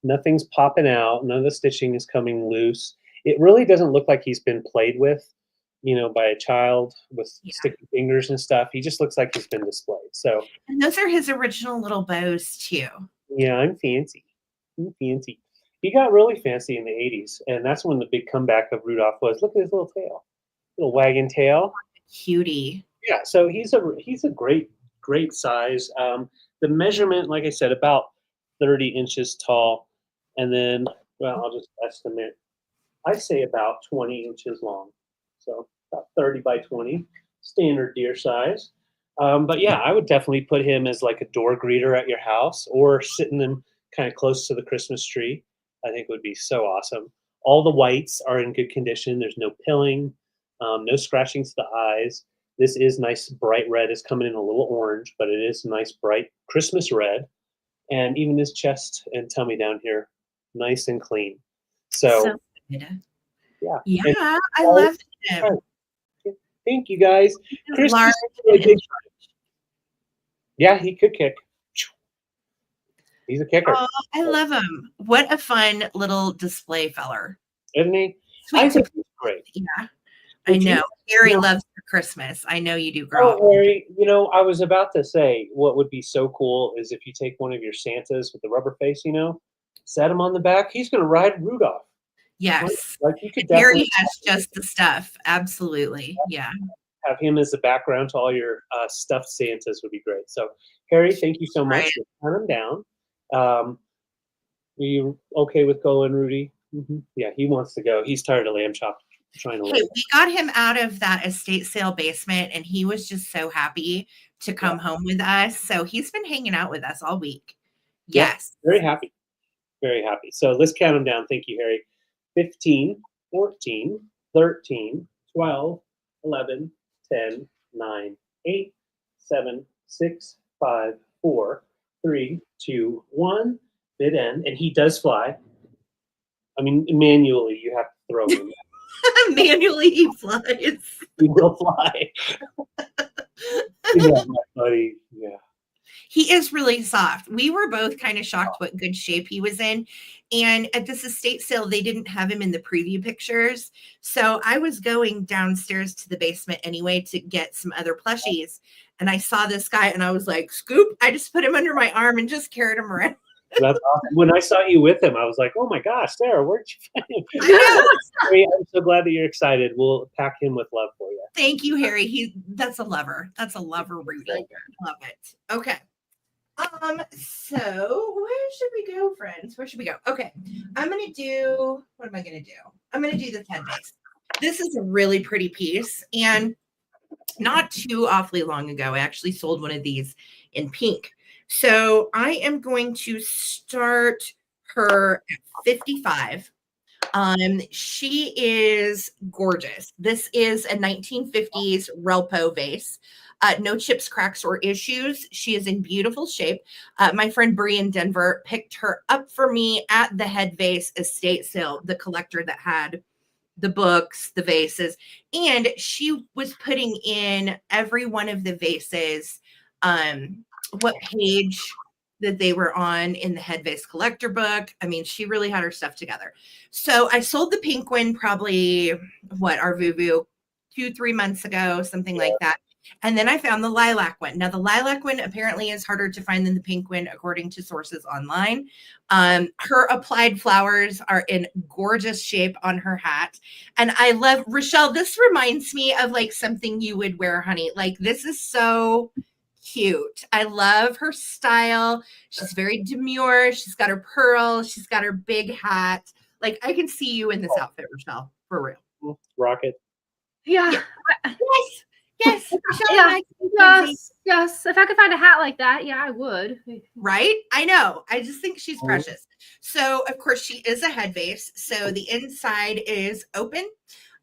Nothing's popping out. None of the stitching is coming loose. It really doesn't look like he's been played with, by a child with sticky fingers and stuff. He just looks like he's been displayed. So, and those are his original little bows too. Yeah, I'm fancy. He got really fancy in the 80s, and that's when the big comeback of Rudolph was. Look at his little tail, little wagging tail. Cutie. Yeah, so he's a great size. The measurement, like I said, about 30 inches tall, and then, well, I'll just estimate. I say about 20 inches long, so about 30 by 20, standard deer size. But yeah, I would definitely put him as like a door greeter at your house, or sitting them kind of close to the Christmas tree. I think would be so awesome. All the whites are in good condition. There's no pilling, no scratching to the eyes. This is nice bright red. It's coming in a little orange, but it is nice bright Christmas red. and even his chest and tummy down here, nice and clean. So good. yeah, Yeah, and I love him. thank you guys. He's Chris, large really and big. Yeah, he could kick. He's a kicker, oh, I love him. What a fun little display feller. isn't he? Sweet I to think he's great. yeah. I Would you? know. Harry No. loves for Christmas. I know you do, girl. Oh, Harry, I was about to say what would be so cool is if you take one of your Santas with the rubber face, set him on the back. He's going to ride Rudolph. Yes. Like you could Harry definitely has just the stuff. Absolutely. Yeah. have him as the background to all your stuffed Santas would be great. So, Harry, thank you so much. Right. Turn him down. Are you okay with going, Rudy? Mm-hmm. Yeah, he wants to go. He's tired of lamb chop trying to Hey, live. we got him out of that estate sale basement and he was just so happy to come home with us. So he's been hanging out with us all week. Yes. Yeah, very happy. Very happy. So let's count them down. Thank you, Harry. 15, 14, 13, 12, 11, 10, 9, 8, 7, 6, 5, 4, 3, 2, 1. Mid end. And he does fly. I mean, manually, you have to throw him. Manually he flies. He will fly. Yeah, my buddy. Yeah. He is really soft. We were both kind of shocked what good shape he was in. And at this estate sale, they didn't have him in the preview pictures. So I was going downstairs to the basement anyway to get some other plushies. And I saw this guy and I was like, Scoop, I just put him under my arm and just carried him around. That's awesome. When I saw you with him, I was like, oh my gosh, Sarah, where'd you find him? I know. I'm so glad that you're excited. We'll pack him with love for you. Thank you, Harry. That's a lover. That's a lover, Rudy. Love it. Okay. So where should we go, friends? Where should we go? Okay. What am I gonna do? I'm gonna do the head base. This is a really pretty piece, and not too awfully long ago, I actually sold one of these in pink. So I am going to start her at 55. She is gorgeous. This is a 1950s Relpo vase. No chips, cracks, or issues. She is in beautiful shape. My friend Bree in Denver picked her up for me at the Head Vase estate sale, the collector that had the books, the vases, and she was putting in every one of the vases, what page that they were on in the Head Vase collector book. I mean, she really had her stuff together. So I sold the pink one probably, our Vuvu 2-3 months ago, something like that. And then I found the lilac one. Now, the lilac one apparently is harder to find than the pink one, according to sources online. Her applied flowers are in gorgeous shape on her hat. And I love, Rochelle, this reminds me of like something you would wear, honey. Like, this is so cute. I love her style. She's very demure. She's got her pearls. She's got her big hat. Like, I can see you in this outfit, Rochelle, for real. Rocket. Yeah. Yes. Yes. If I could find a hat like that, yeah, I would. Right? I know. I just think she's precious. So, of course, she is a head vase. So the inside is open.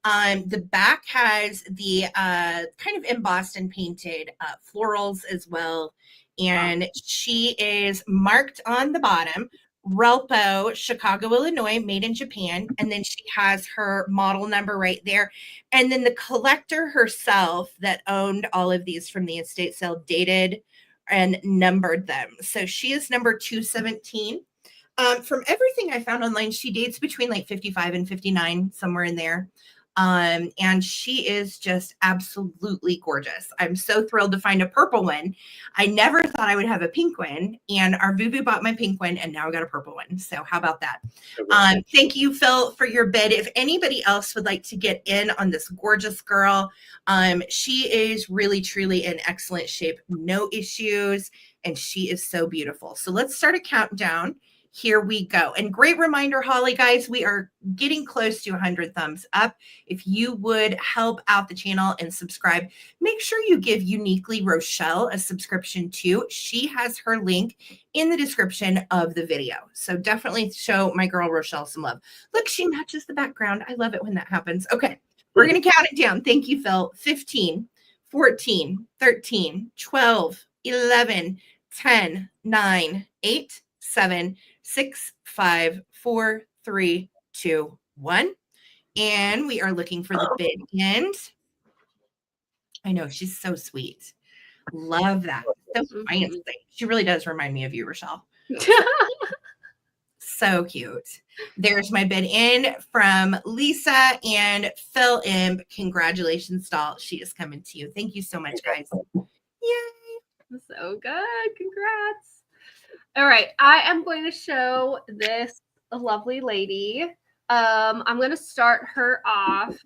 The back has the kind of embossed and painted florals as well. And she is marked on the bottom, Relpo, Chicago, Illinois, made in Japan. And then she has her model number right there. And then the collector herself that owned all of these from the estate sale dated and numbered them. So she is number 217. From everything I found online, she dates between like 55 and 59, somewhere in there. And she is just absolutely gorgeous. I'm so thrilled to find a purple one. I never thought I would have a pink one, and our Vuvu bought my pink one, and now I got a purple one. So how about that? Thank you, Phil, for your bid. If anybody else would like to get in on this gorgeous girl, she is really, truly in excellent shape, no issues, and she is so beautiful. So let's start a countdown. Here we go. And great reminder, Holly, guys, we are getting close to 100 thumbs up. If you would help out the channel and subscribe, make sure you give Uniquely Rochelle a subscription too. She has her link in the description of the video. So definitely show my girl Rochelle some love. Look, she matches the background. I love it when that happens. Okay, we're going to count it down. Thank you, Phil. 15, 14, 13, 12, 11, 10, 9, 8765431. And we are looking for the bid end. I know, she's so sweet. Love that. So fancy. She really does remind me of you, Rochelle. So cute. There's my bid in from Lisa and Phil Imp. Congratulations, doll. She is coming to you. Thank you so much, guys. Yay. So good. Congrats. All right. I am going to show this lovely lady. I'm going to start her off.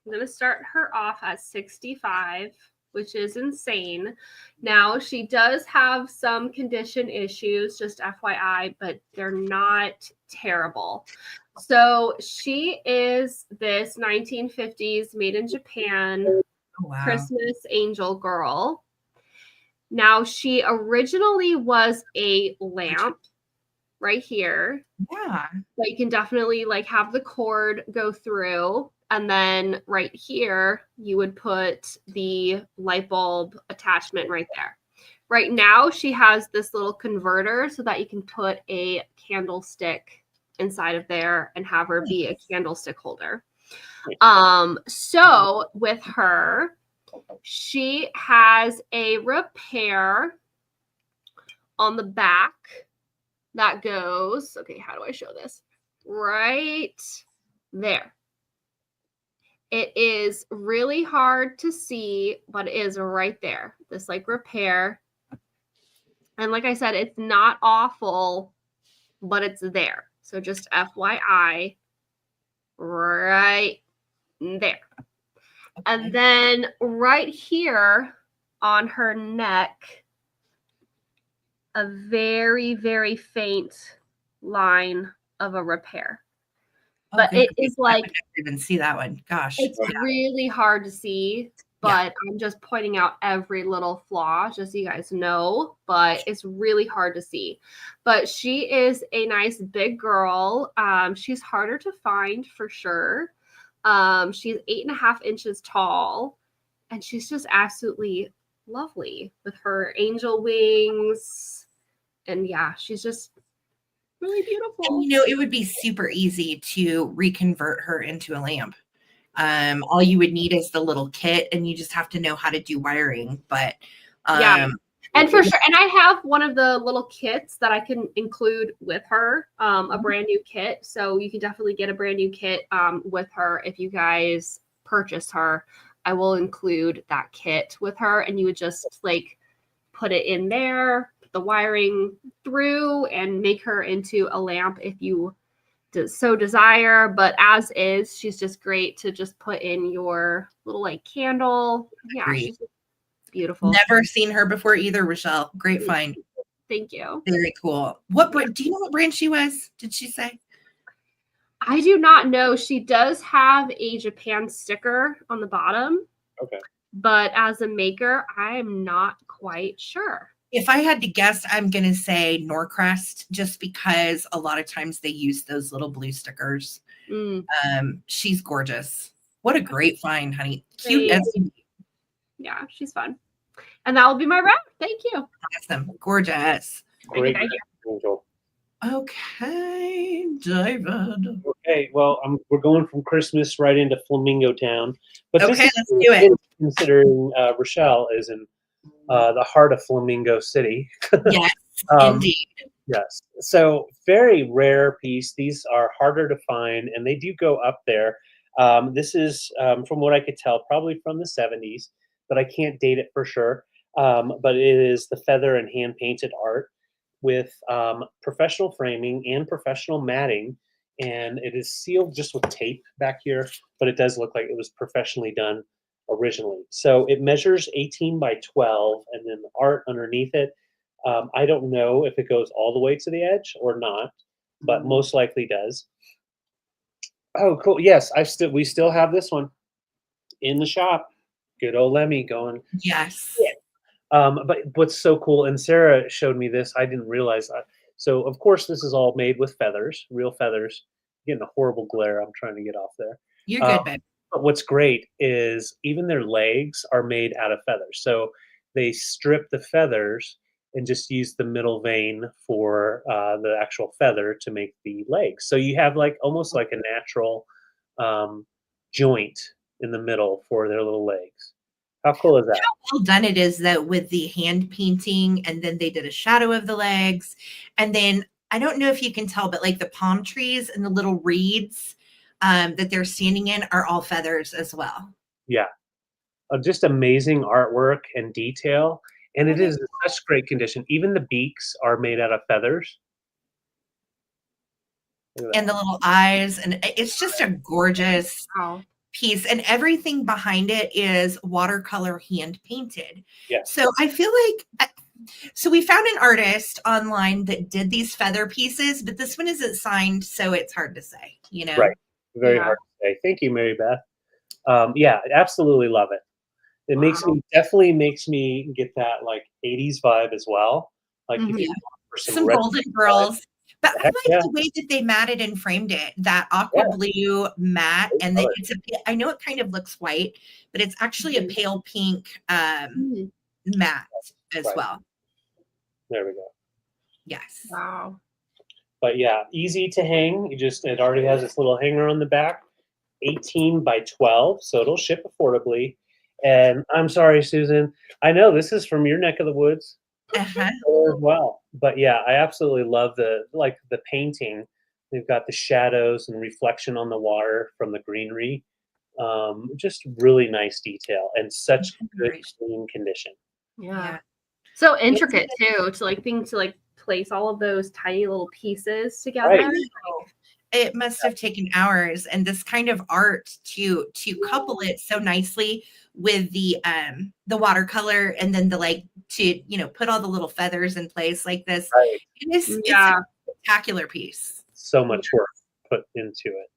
I'm going to start her off at 65, which is insane. Now, she does have some condition issues, just FYI, but they're not terrible. So she is this 1950s made in Japan Christmas angel girl. Now, she originally was a lamp right here. Yeah. But you can definitely like have the cord go through. And then right here, you would put the light bulb attachment right there. Right now, she has this little converter so that you can put a candlestick inside of there and have her be a candlestick holder. So with her, she has a repair on the back that goes, okay, how do I show this? Right there. It is really hard to see, but it is right there. This like repair. And like I said, it's not awful, but it's there. So just FYI, right there. Okay. And then right here on her neck, a very, very faint line of a repair. But it is like, I didn't even see that one. Gosh. It's really hard to see, but I'm just pointing out every little flaw, just so you guys know, but it's really hard to see. But she is a nice big girl. She's harder to find for sure. She's 8.5 inches tall, and she's just absolutely lovely with her angel wings. And yeah, she's just really beautiful. And, it would be super easy to reconvert her into a lamp. All you would need is the little kit, and you just have to know how to do wiring. But yeah, and for sure. And I have one of the little kits that I can include with her, a brand new kit. So you can definitely get a brand new kit with her if you guys purchase her. I will include that kit with her, and you would just like put it in there, the wiring through, and make her into a lamp if you so desire. But as is, she's just great to just put in your little like candle. Yeah, she's beautiful. Never seen her before either, Rochelle. Great find. Thank you. Very cool. What brand? Do you know what brand she was? Did she say? I do not know. She does have a Japan sticker on the bottom. Okay. But as a maker, I am not quite sure. If I had to guess, I'm going to say Norcrest, just because a lot of times they use those little blue stickers. She's gorgeous. What a great find, honey. Cute as you. Yeah, she's fun. And that will be my wrap. Thank you. Awesome. Gorgeous. Great. Angel. Okay, David. Okay, well, we're going from Christmas right into Flamingo Town. But okay, let's do it. Considering Rochelle is in the heart of Flamingo City. Yes, indeed. Yes. So very rare piece. These are harder to find, and they do go up there. This is, from what I could tell, probably from the 70s, but I can't date it for sure. But it is the feather and hand-painted art with professional framing and professional matting, and it is sealed just with tape back here, but it does look like it was professionally done originally. So it measures 18 by 12, and then the art underneath it, I don't know if it goes all the way to the edge or not, but most likely does. Oh, cool. Yes, we still have this one in the shop. Good old Lemmy going. Yes. But what's so cool, and Sarah showed me this, I didn't realize that. So of course this is all made with feathers, real feathers. Getting a horrible glare. I'm trying to get off there. You're good, babe. But what's great is even their legs are made out of feathers. So they strip the feathers and just use the middle vein for the actual feather to make the legs. So you have like almost like a natural joint in the middle for their little legs. How cool is that? How well done it is though with the hand painting, and then they did a shadow of the legs, and then I don't know if you can tell, but like the palm trees and the little reeds that they're standing in are all feathers as well. Yeah, just amazing artwork and detail, and it is in such great condition. Even the beaks are made out of feathers. Look at And the that. little eyes, and it's just a gorgeous Wow. piece, and everything behind it is watercolor hand painted. Yes. So I feel like so we found an artist online that did these feather pieces, but this one isn't signed, so it's hard to say, you know. Right. Very Yeah. hard to say. Thank you, Mary Beth. Yeah, absolutely love it. It definitely makes me get that like 80s vibe as well. Like if Mhm. you want for Some red, Golden Girls. But I heck like yeah, the way that they matted and framed it, that yeah, aqua blue matte, great and then color. it's I know it kind of looks white, but it's actually a Mhm. pale pink Mhm. matte as Right. well. There we go. Yes. Wow. But yeah, easy to hang. It already has this little hanger on the back, 18 by 12, so it'll ship affordably. And I'm sorry, Susan, I know this is from your neck of the woods Uh-huh. as well. But yeah, I absolutely love the painting. They've got the shadows and reflection on the water from the greenery. Just really nice detail and such good clean condition. Yeah. Yeah. So intricate too, to like think to like place all of those tiny little pieces together. Right. It must have taken hours, and this kind of art to couple it so nicely with the watercolor, and then the like to put all the little feathers in place like this. Right. It's Yeah. a spectacular piece. So much work put into it.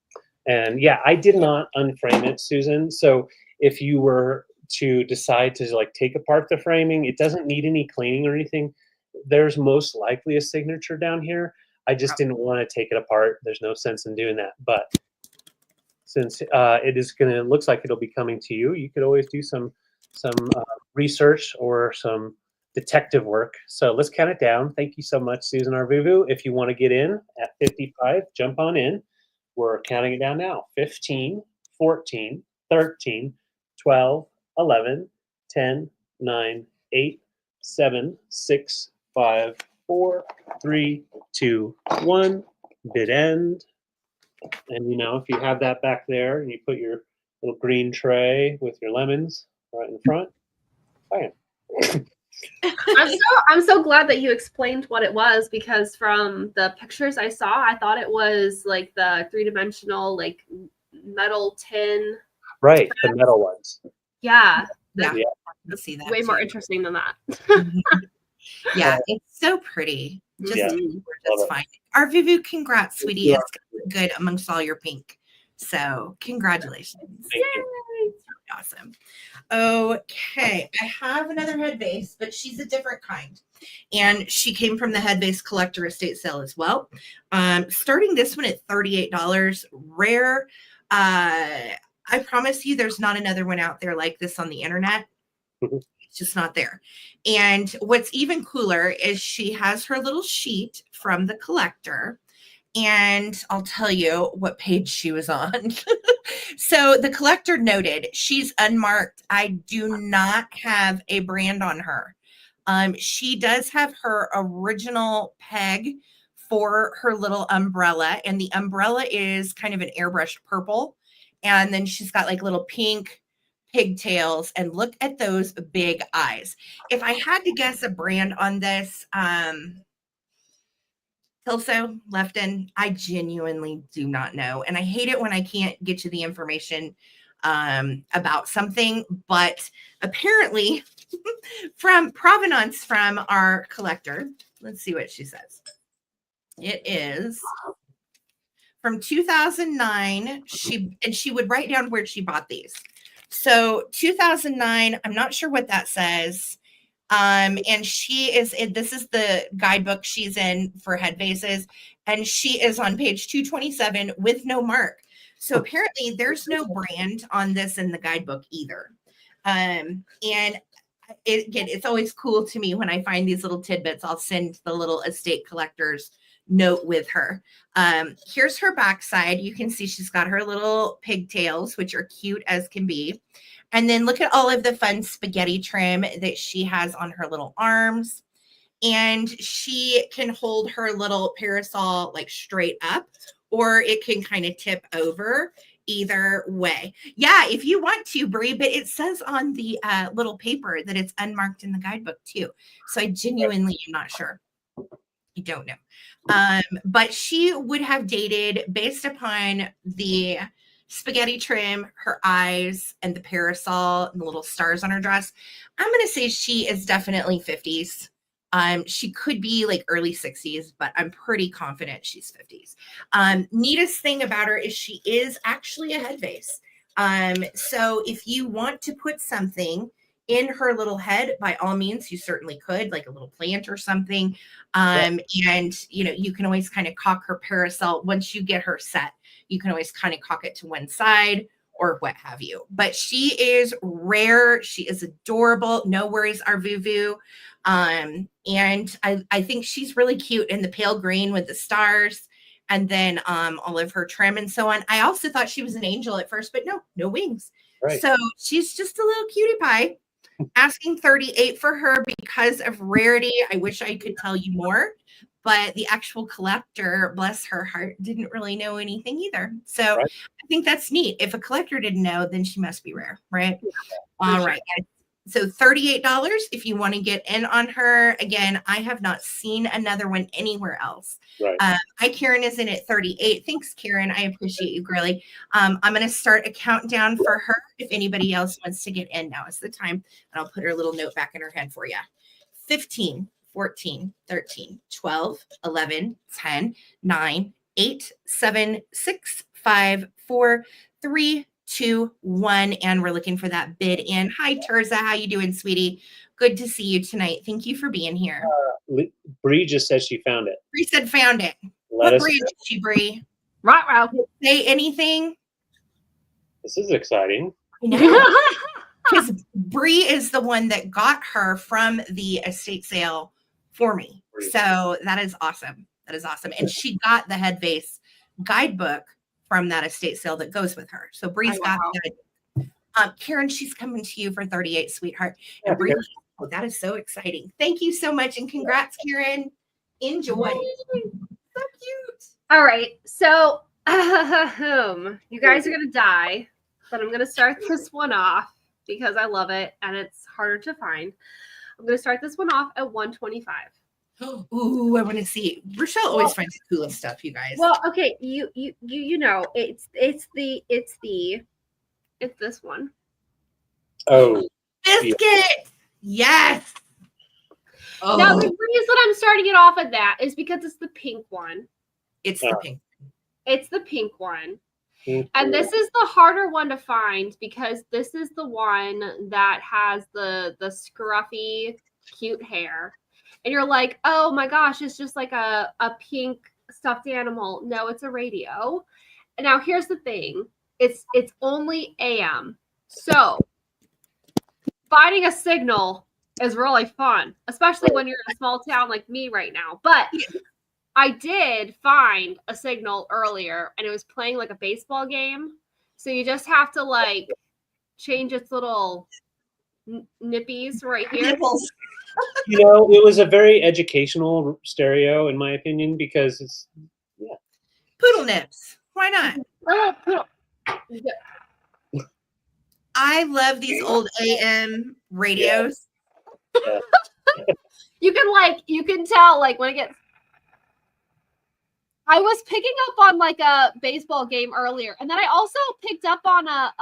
And yeah, I did not unframe it, Susan. So if you were to decide to like take apart the framing, it doesn't need any cleaning or anything. There's most likely a signature down here. I just didn't want to take it apart. There's no sense in doing that. But since it looks like it'll be coming to you, you could always do some research or some detective work. So let's count it down. Thank you so much, Susan Arvuvu. If you want to get in at 55, jump on in. We're counting it down now. 15, 14, 13, 12, 11, 10, 9, 8, 7, 6, 5, 4, 3, 2, 1. Bid end. And if you have that back there and you put your little green tray with your lemons right in front, bam. I'm so glad that you explained what it was, because from the pictures I saw, I thought it was like the 3-dimensional like metal tin. Right, the metal ones. Yeah. Yeah. Yeah. I'll see that Way more too. interesting than that. Yeah, it's so pretty. Just Yeah. gorgeous. Fine. Arvuvu, congrats, sweetie. It's good amongst all your pink. So congratulations. Thank you. Awesome. Okay, I have another head vase, but she's a different kind, and she came from the head vase collector estate sale as well. Starting this one at $38, rare. I promise you, there's not another one out there like this on the internet. It's just not there. And what's even cooler is she has her little sheet from the collector. And I'll tell you what page she was on. So the collector noted she's unmarked. I do not have a brand on her. She does have her original peg for her little umbrella, and the umbrella is kind of an airbrushed purple. And then she's got like little pink pigtails, and look at those big eyes. If I had to guess a brand on this, Tilso, Lefton, I genuinely do not know. And I hate it when I can't get you the information about something, but apparently from provenance from our collector, let's see what she says. It is from 2009. She would write down where she bought these. So 2009, I'm not sure what that says. And this is the guidebook she's in for head vases, and she is on page 227 with no mark. So apparently there's no brand on this in the guidebook either. And again, it's always cool to me when I find these little tidbits. I'll send the little estate collector's note with her. Here's her backside. You can see she's got her little pigtails, which are cute as can be. And then look at all of the fun spaghetti trim that she has on her little arms. And she can hold her little parasol like straight up, or it can kind of tip over. Either way. Yeah, if you want to, Brie, but it says on the little paper that it's unmarked in the guidebook too. So I genuinely am not sure. I don't know. But she would have dated based upon the spaghetti trim, her eyes, and the parasol and the little stars on her dress. I'm going to say she is definitely 50s. She could be like early 60s, but I'm pretty confident she's 50s. Neatest thing about her is she is actually a head vase. So if you want to put something in her little head, by all means, you certainly could, like a little plant or something. And, you know, you can always kind of cock her parasol once you get her set. You can always kind of cock it to one side or what have you. But she is rare. She is adorable. No worries, our Vuvu. And I think she's really cute in the pale green with the stars and then all of her trim and so on. I also thought she was an angel at first, but no wings. Right. So she's just a little cutie pie. Asking $38 for her because of rarity. I wish I could tell you more, but the actual collector, bless her heart, didn't really know anything either. So right. I think that's neat. If a collector didn't know, then she must be rare, right? Yeah, all right. So $38 if you want to get in on her. Again, I have not seen another one anywhere else. Right. Hi, Karen is in at 38. Thanks, Karen. I appreciate you, girly. I'm going to start a countdown for her. If anybody else wants to get in, now is the time. And I'll put her little note back in her head for you. 15, 14, 13, 12, 11, 10, 9, 8, 7, 6, 5, 4, 3, 2, 1, and we're looking for that bid in. Hi, Ttbsarahc. How you doing, sweetie? Good to see you tonight. Thank you for being here. Bree just said she found it. Bree said found it. What breed is she, Bree? Right. Say anything? This is exciting. I know. Because Bree is the one that got her from the estate sale for me. So that is awesome. That is awesome. And she got the head vase guidebook from that estate sale that goes with her. So Bree's got that. Karen, she's coming to you for 38, sweetheart. And Bree, that is so exciting. Thank you so much. And congrats, Karen. Enjoy. So cute. All right. So you guys are going to die, but I'm going to start this one off because I love it and it's harder to find. I'm going to start this one off at $125. Ooh, I want to see. Rochelle always finds the coolest stuff, you guys. Well, okay, you know, it's this one. Oh, biscuit. Yes. Oh. Now the reason I'm starting it off at that is because it's the pink one. It's the pink. It's the pink one. And this is the harder one to find because this is the one that has the scruffy, cute hair. And you're like, oh my gosh, it's just like a pink stuffed animal. No, it's a radio. And now here's the thing. It's only AM. So finding a signal is really fun, especially when you're in a small town like me right now. But I did find a signal earlier and it was playing like a baseball game. So you just have to like change its little nippies right here. You know, it was a very educational stereo, in my opinion, because it's poodle nips. Why not? I love these old AM radios. Yeah. You can tell like when it gets. I was picking up on like a baseball game earlier, and then I also picked up on a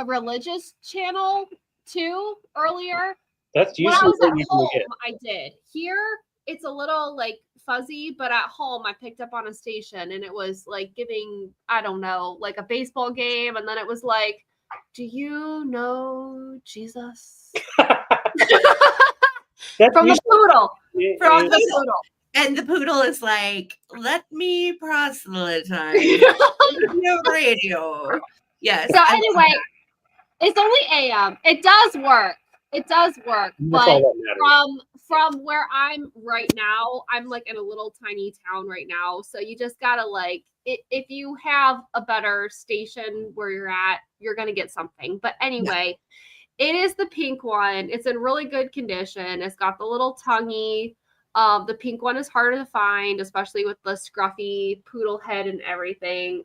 religious channel too earlier. That's usually when I was what at you home. get. I did. Here it's a little like fuzzy, but at home I picked up on a station and it was like giving, I don't know, like a baseball game, and then it was like, do you know Jesus? From the poodle. From the poodle. And the poodle is like, let me proselytize your radio. Yes. So anyway, It's only AM. It does work. It does work. That's But all that matters. from where I'm right now, I'm like in a little tiny town right now. So you just gotta like if you have a better station where you're at, you're gonna get something. But anyway, it is the pink one. It's in really good condition. It's got the little tonguey. The pink one is harder to find, especially with the scruffy poodle head and everything.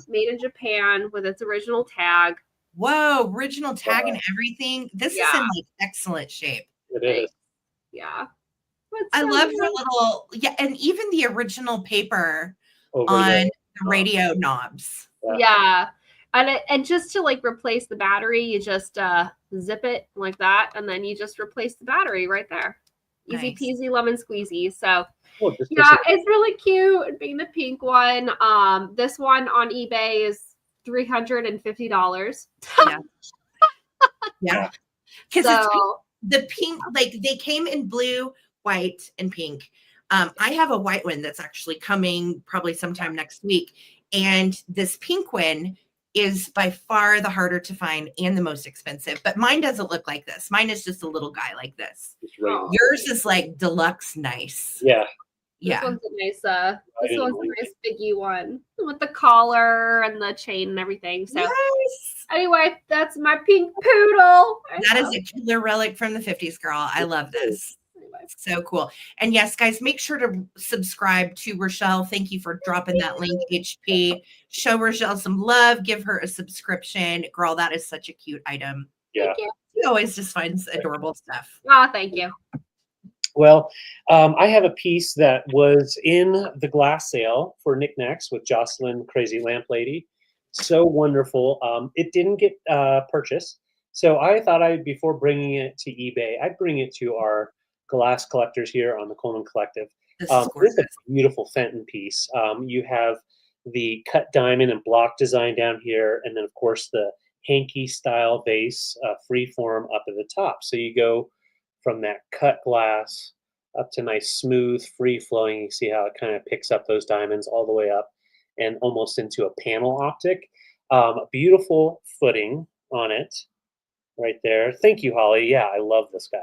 Made in Japan with its original tag. Whoa, original tag and everything. This is in like excellent shape. It is. Yeah. I love the little, and even the original paper Over on there. the radio knobs. Yeah. And just to like replace the battery, you just zip it like that, and then you just replace the battery right there. Easy Nice. peasy lemon squeezy. So Oh, just yeah, it's really cute. And being the pink one, this one on eBay is $350. Yeah. Because So the pink, like they came in blue, white, and pink. I have a white one that's actually coming probably sometime next week. And this pink one is by far the harder to find and the most expensive. But mine doesn't look like this. Mine is just a little guy like this. Oh. Yours is like deluxe nice. Yeah. This Yeah. one's a nice biggie one with the collar and the chain and everything. So Yes. anyway, that's my pink poodle. That is a killer relic from the 50s, girl. I love this. So cool. And yes, guys, make sure to subscribe to Rochelle. Thank you for dropping that link, HP. Show Rochelle some love. Give her a subscription. Girl, that is such a cute item. Yeah. She always just finds adorable stuff. Oh, thank you. Well, I have a piece that was in the glass sale for knickknacks with Jocelyn, Crazy Lamp Lady. So wonderful. It didn't get purchased. So I thought before bringing it to eBay, I'd bring it to our glass collectors here on the Coleman Collective. This is gorgeous. It's a beautiful Fenton piece. You have the cut diamond and block design down here, and then of course the hanky style base, freeform up at the top. So you go from that cut glass up to nice smooth free flowing. You see how it kind of picks up those diamonds all the way up and almost into a panel optic. Beautiful footing on it right there. Thank you, Holly. Yeah, I love this guy.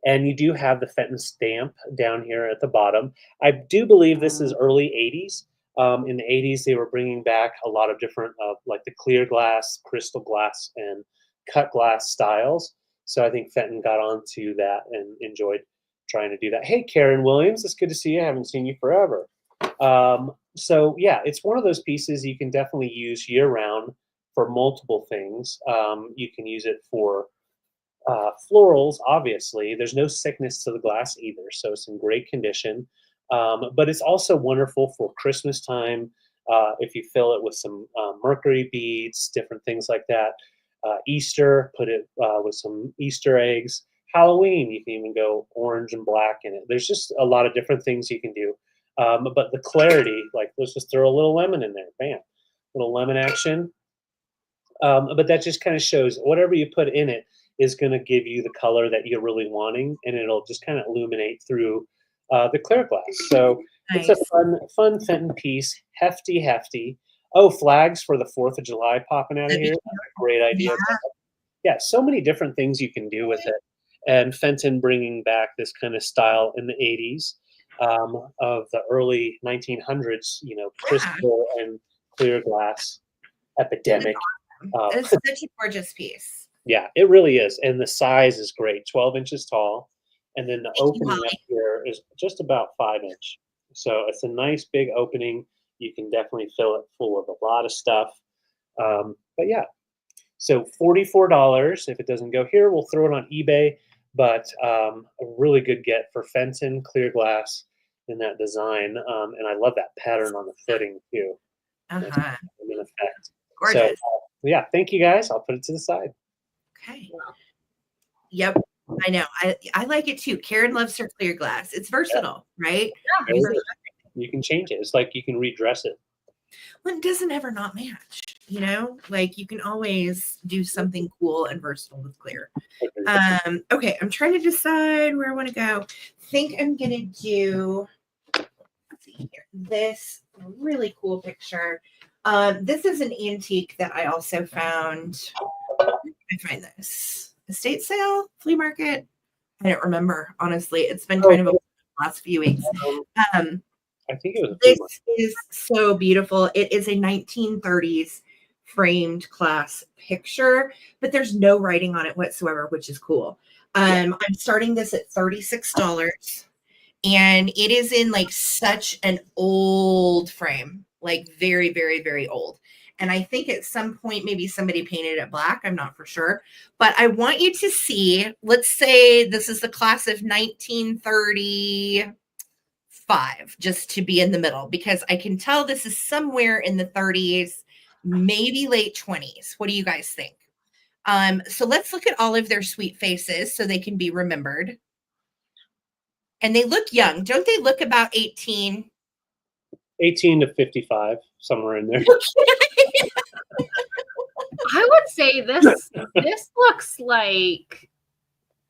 And you do have the Fenton stamp down here at the bottom. I do believe this is early 80s. In the 80s, they were bringing back a lot of different, like the clear glass, crystal glass, and cut glass styles. So I think Fenton got onto that and enjoyed trying to do that. Hey, Karen Williams, it's good to see you. I haven't seen you forever. So yeah, it's one of those pieces you can definitely use year round for multiple things. You can use it for florals, obviously. There's no sickness to the glass either, so it's in great condition. But it's also wonderful for Christmas time if you fill it with some mercury beads, different things like that. Easter, put it with some Easter eggs. Halloween, you can even go orange and black in it. There's just a lot of different things you can do. But the clarity, like let's just throw a little lemon in there. Bam, little lemon action. But that just kind of shows whatever you put in it is going to give you the color that you're really wanting, and it'll just kind of illuminate through the clear glass. So Nice. it's a fun Fenton piece, hefty. Oh, flags for the 4th of July popping out of here. That's a great idea. Yeah, so many different things you can do with it. And Fenton bringing back this kind of style in the 80s of the early 1900s, crystal and clear glass epidemic. It's such a gorgeous piece. Yeah, it really is. And the size is great, 12 inches tall. And then the opening up here is just about 5-inch. So it's a nice big opening. You can definitely fill it full of a lot of stuff. But yeah, so $44. If it doesn't go here, we'll throw it on eBay. But a really good get for Fenton clear glass in that design. And I love that pattern on the footing too. In effect. Gorgeous. So, yeah, thank you guys. I'll put it to the side. Okay. Yep. I know. I like it too. Karen loves her clear glass. It's versatile, right? Yeah. You can change it. It's like you can redress it. Well, it doesn't ever not match, like you can always do something cool and versatile with clear. Okay, I'm trying to decide where I want to go. I think I'm gonna do, let's see here, this really cool picture. This is an antique that I also found. I me find this. Estate sale, flea market. I don't remember, honestly. It's been kind of a last few weeks. I think it was a This few is so beautiful. It is a 1930s framed glass picture, but there's no writing on it whatsoever, which is cool. I'm starting this at $36, and it is in like such an old frame, like very, very, very old. And I think at some point, maybe somebody painted it black. I'm not for sure. But I want you to see, let's say this is the class of 1935, just to be in the middle, because I can tell this is somewhere in the 30s, maybe late 20s. What do you guys think? So let's look at all of their sweet faces so they can be remembered. And they look young. Don't they look about 18? 18 to 55, somewhere in there. I would say this looks like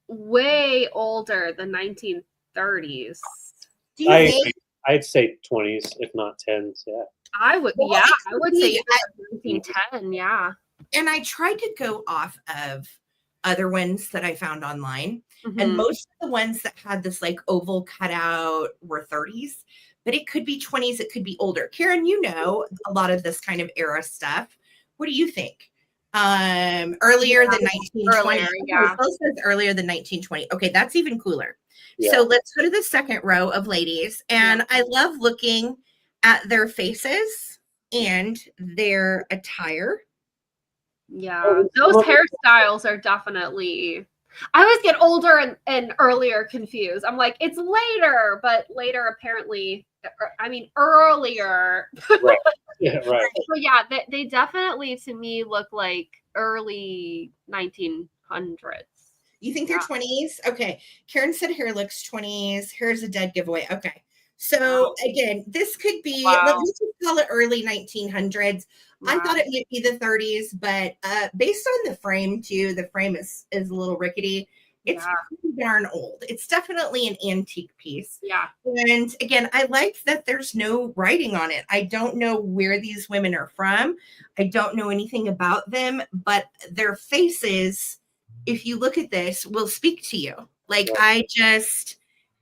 way older than 1930s. Do you think? I'd say 20s, if not 10s. Yeah. I would say 1910. Yeah. And I tried to go off of other ones that I found online, and Mhm. most of the ones that had this like oval cutout were 30s, but it could be 20s, it could be older. Karen, you know a lot of this kind of era stuff. What do you think? Earlier than 1920. Earlier, yeah. Both says earlier than 1920. Okay, that's even cooler. Yeah. So let's go to the second row of ladies, and I love looking at their faces and their attire. Yeah, those hairstyles are definitely. I always get older and earlier confused. I'm like, it's later, but later apparently, I mean earlier. Right. Yeah, right. So yeah, they definitely to me look like early 1900s. You think they're 20s? Okay. Karen said hair looks 20s. Here's a dead giveaway. Okay. So again, this could be, let's just call it early 1900s. I thought it might be the 30s, but based on the frame too, the frame is a little rickety. It's pretty darn old. It's definitely an antique piece. Yeah. And again, I like that there's no writing on it. I don't know where these women are from. I don't know anything about them, but their faces, if you look at this, will speak to you. Like, I just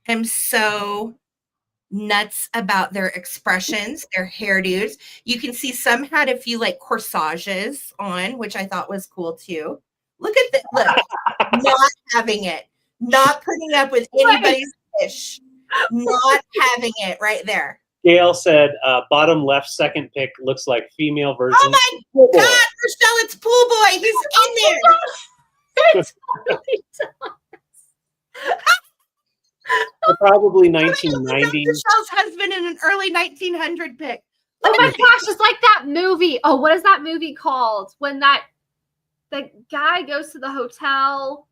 am so nuts about their expressions, their hairdos. You can see some had a few like corsages on, which I thought was cool too. Look at that. Look, not having it, not putting up with anybody's fish, not having it right there. Gail said, bottom left second pick looks like female version. Oh my God, Rochelle, it's Pool Boy. He's in there. It really does. Probably 1990s. Rochelle's husband in an early 1900 pick. Oh my gosh, it's like that movie. Oh, what is that movie called? When the guy goes to the hotel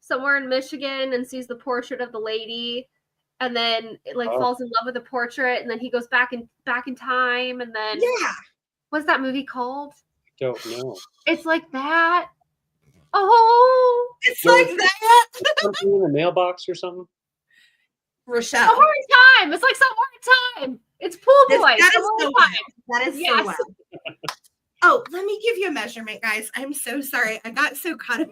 somewhere in Michigan and sees the portrait of the lady, and then it falls in love with the portrait, and then he goes back in time, and then what's that movie called? I don't know. It's like that. Oh, it's like that. Something in the mailbox or something. Rochelle. Somewhere in time. It's like somewhere in time. It's Pool Boy. That is so wild. That is so wild. Oh, let me give you a measurement, guys. I'm so sorry. I got so caught up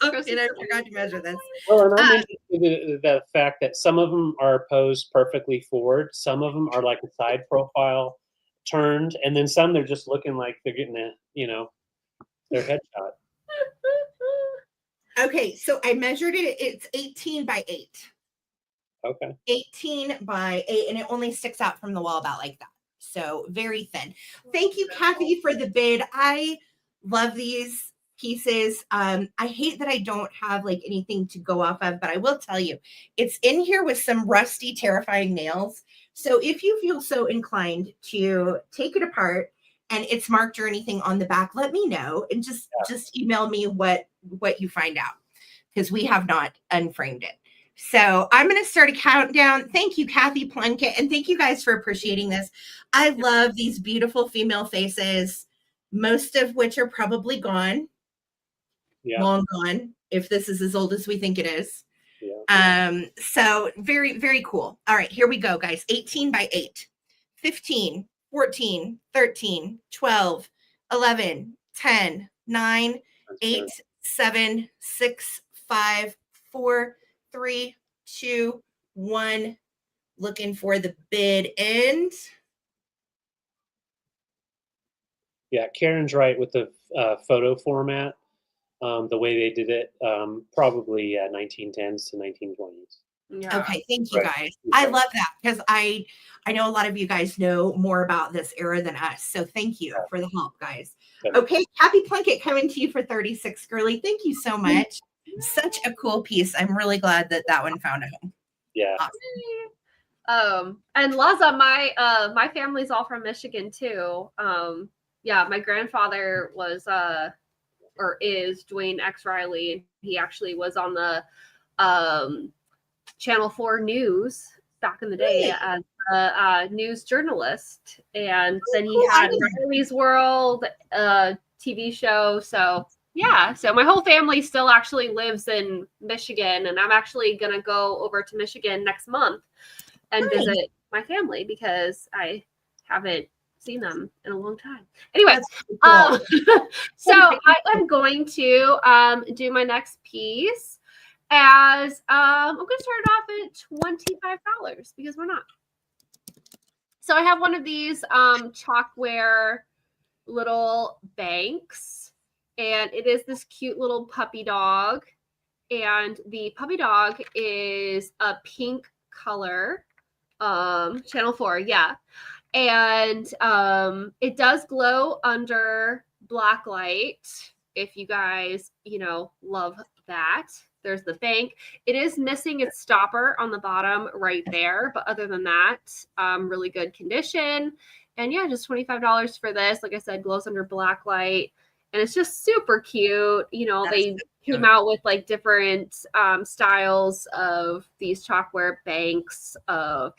and I forgot to measure this. Well, and I'm interested in the fact that some of them are posed perfectly forward. Some of them are like a side profile turned, and then some they're just looking like they're getting their headshot. Okay, so I measured it. It's 18 by 8. Okay. 18 by 8, and it only sticks out from the wall about like that. So very thin. Thank you, Kathy, for the bid. I love these pieces. I hate that I don't have like anything to go off of, but I will tell you, it's in here with some rusty, terrifying nails. So if you feel so inclined to take it apart and it's marked or anything on the back, let me know and just email me what you find out, because we have not unframed it. So I'm going to start a countdown. Thank you, Kathy Plunkett, and thank you guys for appreciating this. I love these beautiful female faces, most of which are probably gone, long gone, if this is as old as we think it is. So very, very cool. All right, here we go, guys. 18 by 8, 15, 14, 13, 12, 11, 10, 9, 8, 7, 6, 5, 4, 3, 2, 1. Looking for the bid end. Yeah, Karen's right with the photo format. The way they did it, probably 1910s to 1920s. Yeah. Okay, thank you Right. guys. I love that because I know a lot of you guys know more about this era than us. So thank you for the help, guys. Okay. Okay, Happy Plunkett coming to you for 36 girly. Thank you so much. Such a cool piece. I'm really glad that that one found a home. Yeah. And Laza, my family's all from Michigan too. Yeah, my grandfather was or is Dwayne X. Riley. He actually was on the Channel 4 News back in the day as a news journalist. And then he had Riley's World TV show. So yeah, so my whole family still actually lives in Michigan, and I'm actually gonna go over to Michigan next month and visit my family because I haven't seen them in a long time. Anyway, so I am going to do my next piece as I'm going to start it off at $25 because we're not. So I have one of these chalkware little banks, and it is this cute little puppy dog, and the puppy dog is a pink color. Channel 4, yeah. And it does glow under black light if you guys, love that. There's the bank. It is missing its stopper on the bottom right there, but other than that, really good condition. And yeah, just $25 for this. Like I said, glows under black light, and it's just super cute. They came out with like different styles of these chalkware banks of,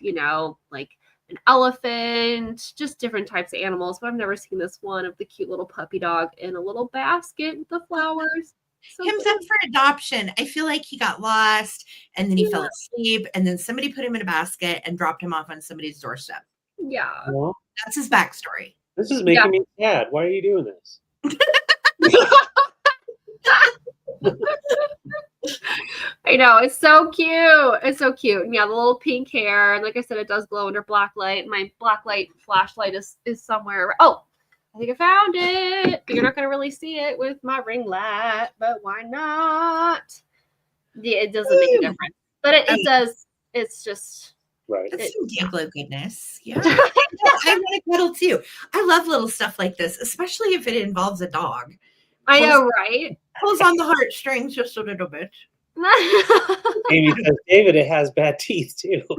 like an elephant, just different types of animals. But I've never seen this one of the cute little puppy dog in a little basket with the flowers. So Him's up for adoption. I feel like he got lost and then he fell asleep and then somebody put him in a basket and dropped him off on somebody's doorstep. Yeah. Well, that's his backstory. This is making me sad. Why are you doing this? I know, it's so cute. It's so cute. And yeah, the little pink hair. And like I said, it does glow under black light. My black light flashlight is somewhere. Oh, I think I found it. You're not going to really see it with my ring light, but why not? Yeah, it doesn't make a difference. But it does. It's just... Right. That's some Diablo goodness. Yeah. I want to cuddle too. I love little stuff like this, especially if it involves a dog. I know, right? Pulls on the heartstrings just a little bit. Amy says, David, it has bad teeth too. Oh,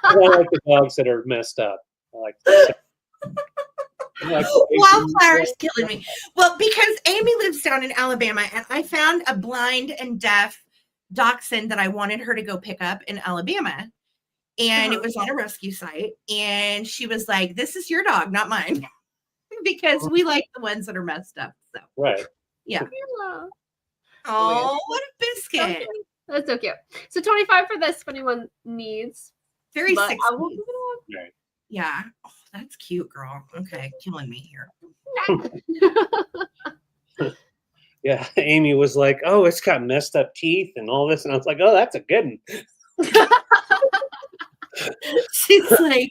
I like the dogs that are messed up. I like Wildflower's killing me. Well, because Amy lives down in Alabama, and I found a blind and deaf dachshund that I wanted her to go pick up in Alabama. And it was on a rescue site. And she was like, this is your dog, not mine. Because we like the ones that are messed up. So right. Yeah. Oh, what a biscuit. That's so cute. So 25 for this if anyone needs. Very but 60s. I will give it Right. Yeah. Oh, that's cute, girl. Okay, killing me here. Yeah, Amy was like, "Oh, it's got messed up teeth and all this," and I was like, "Oh, that's a good one." She's like,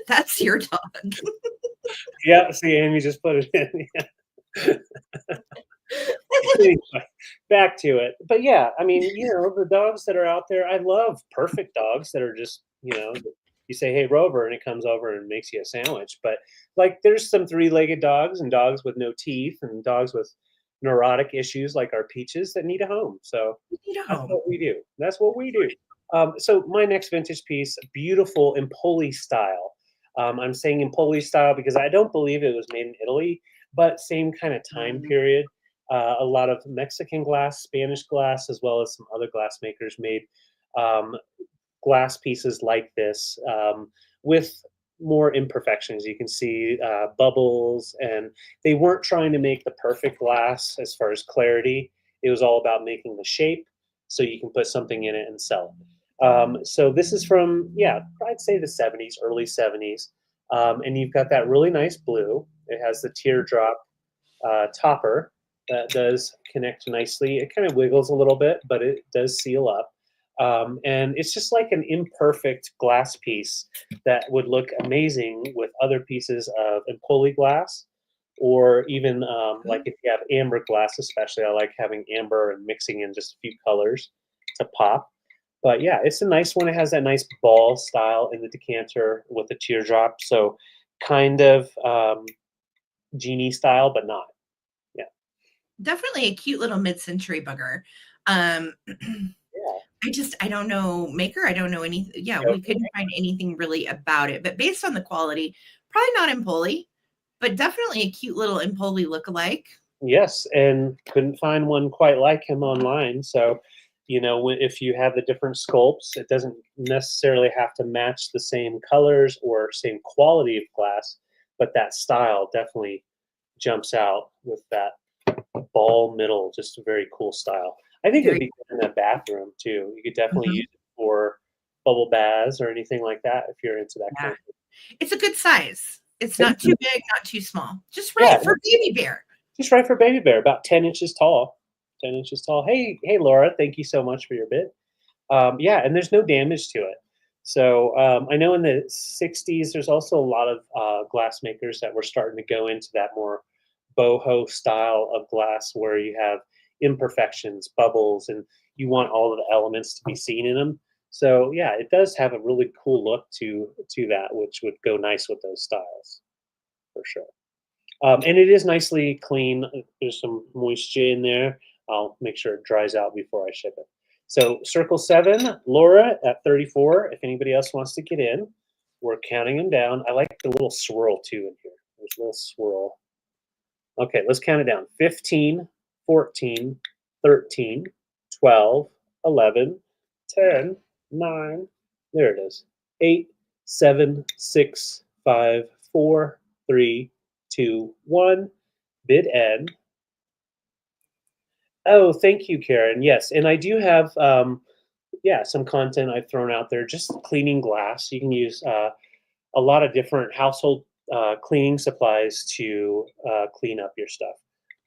"That's your dog." Yeah, see, Amy just put it in. Yeah. Anyway, back to it. But yeah, I mean, the dogs that are out there, I love perfect dogs that are just, you say, "Hey, Rover," and it comes over and makes you a sandwich. But like, there's some three-legged dogs and dogs with no teeth and dogs with neurotic issues like our Peaches that need a home. So that's what we do. That's what we do. So my next vintage piece, beautiful Empoli style. I'm saying Empoli style because I don't believe it was made in Italy, but same kind of time period. A lot of Mexican glass, Spanish glass, as well as some other glass makers made glass pieces like this with more imperfections. You can see bubbles, and they weren't trying to make the perfect glass as far as clarity. It was all about making the shape so you can put something in it and sell it. So this is from, I'd say the 70s, early 70s. And you've got that really nice blue. It has the teardrop topper that does connect nicely. It kind of wiggles a little bit, but it does seal up. And it's just like an imperfect glass piece that would look amazing with other pieces of Empoli glass, or even like if you have amber glass, especially. I like having amber and mixing in just a few colors to pop. But yeah, it's a nice one. It has that nice ball style in the decanter with the teardrop. So kind of genie style, but not. Yeah. Definitely a cute little mid-century bugger. Um, Yeah. I don't know maker. I don't know anything. Yeah, we couldn't find anything really about it. But based on the quality, probably not Empoli, but definitely a cute little Empoli lookalike. Yes, and couldn't find one quite like him online. So, if you have the different sculpts, it doesn't necessarily have to match the same colors or same quality of glass, but that style definitely jumps out with that ball middle. Just a very cool style. I think it'd Very be good in a bathroom too. You could definitely Mhm. use it for bubble baths or anything like that if you're into that kind Yeah. of thing. It's a good size. It's It not too big, not too small. Just Yeah, right for baby bear. just right for baby bear, about 10 inches tall. 10 inches tall. Hey, Laura, thank you so much for your bid. Yeah, and there's no damage to it. So I know in the 60s, there's also a lot of glass makers that were starting to go into that more boho style of glass where you have imperfections, bubbles, and you want all of the elements to be seen in them. So yeah, it does have a really cool look to that, which would go nice with those styles for sure. And it is nicely clean. There's some moisture in there. I'll make sure it dries out before I ship it. So circle 7, Laura at 34. If anybody else wants to get in, we're counting them down. I like the little swirl too in here. There's a little swirl. Okay, let's count it down. 15, 14, 13, 12, 11, 10, 9. There it is. 8, 7, 6, 5, 4, 3, 2, 1. Bid end. Oh, thank you, Karen. Yes, and I do have some content I've thrown out there. Just cleaning glass. You can use a lot of different household cleaning supplies to clean up your stuff.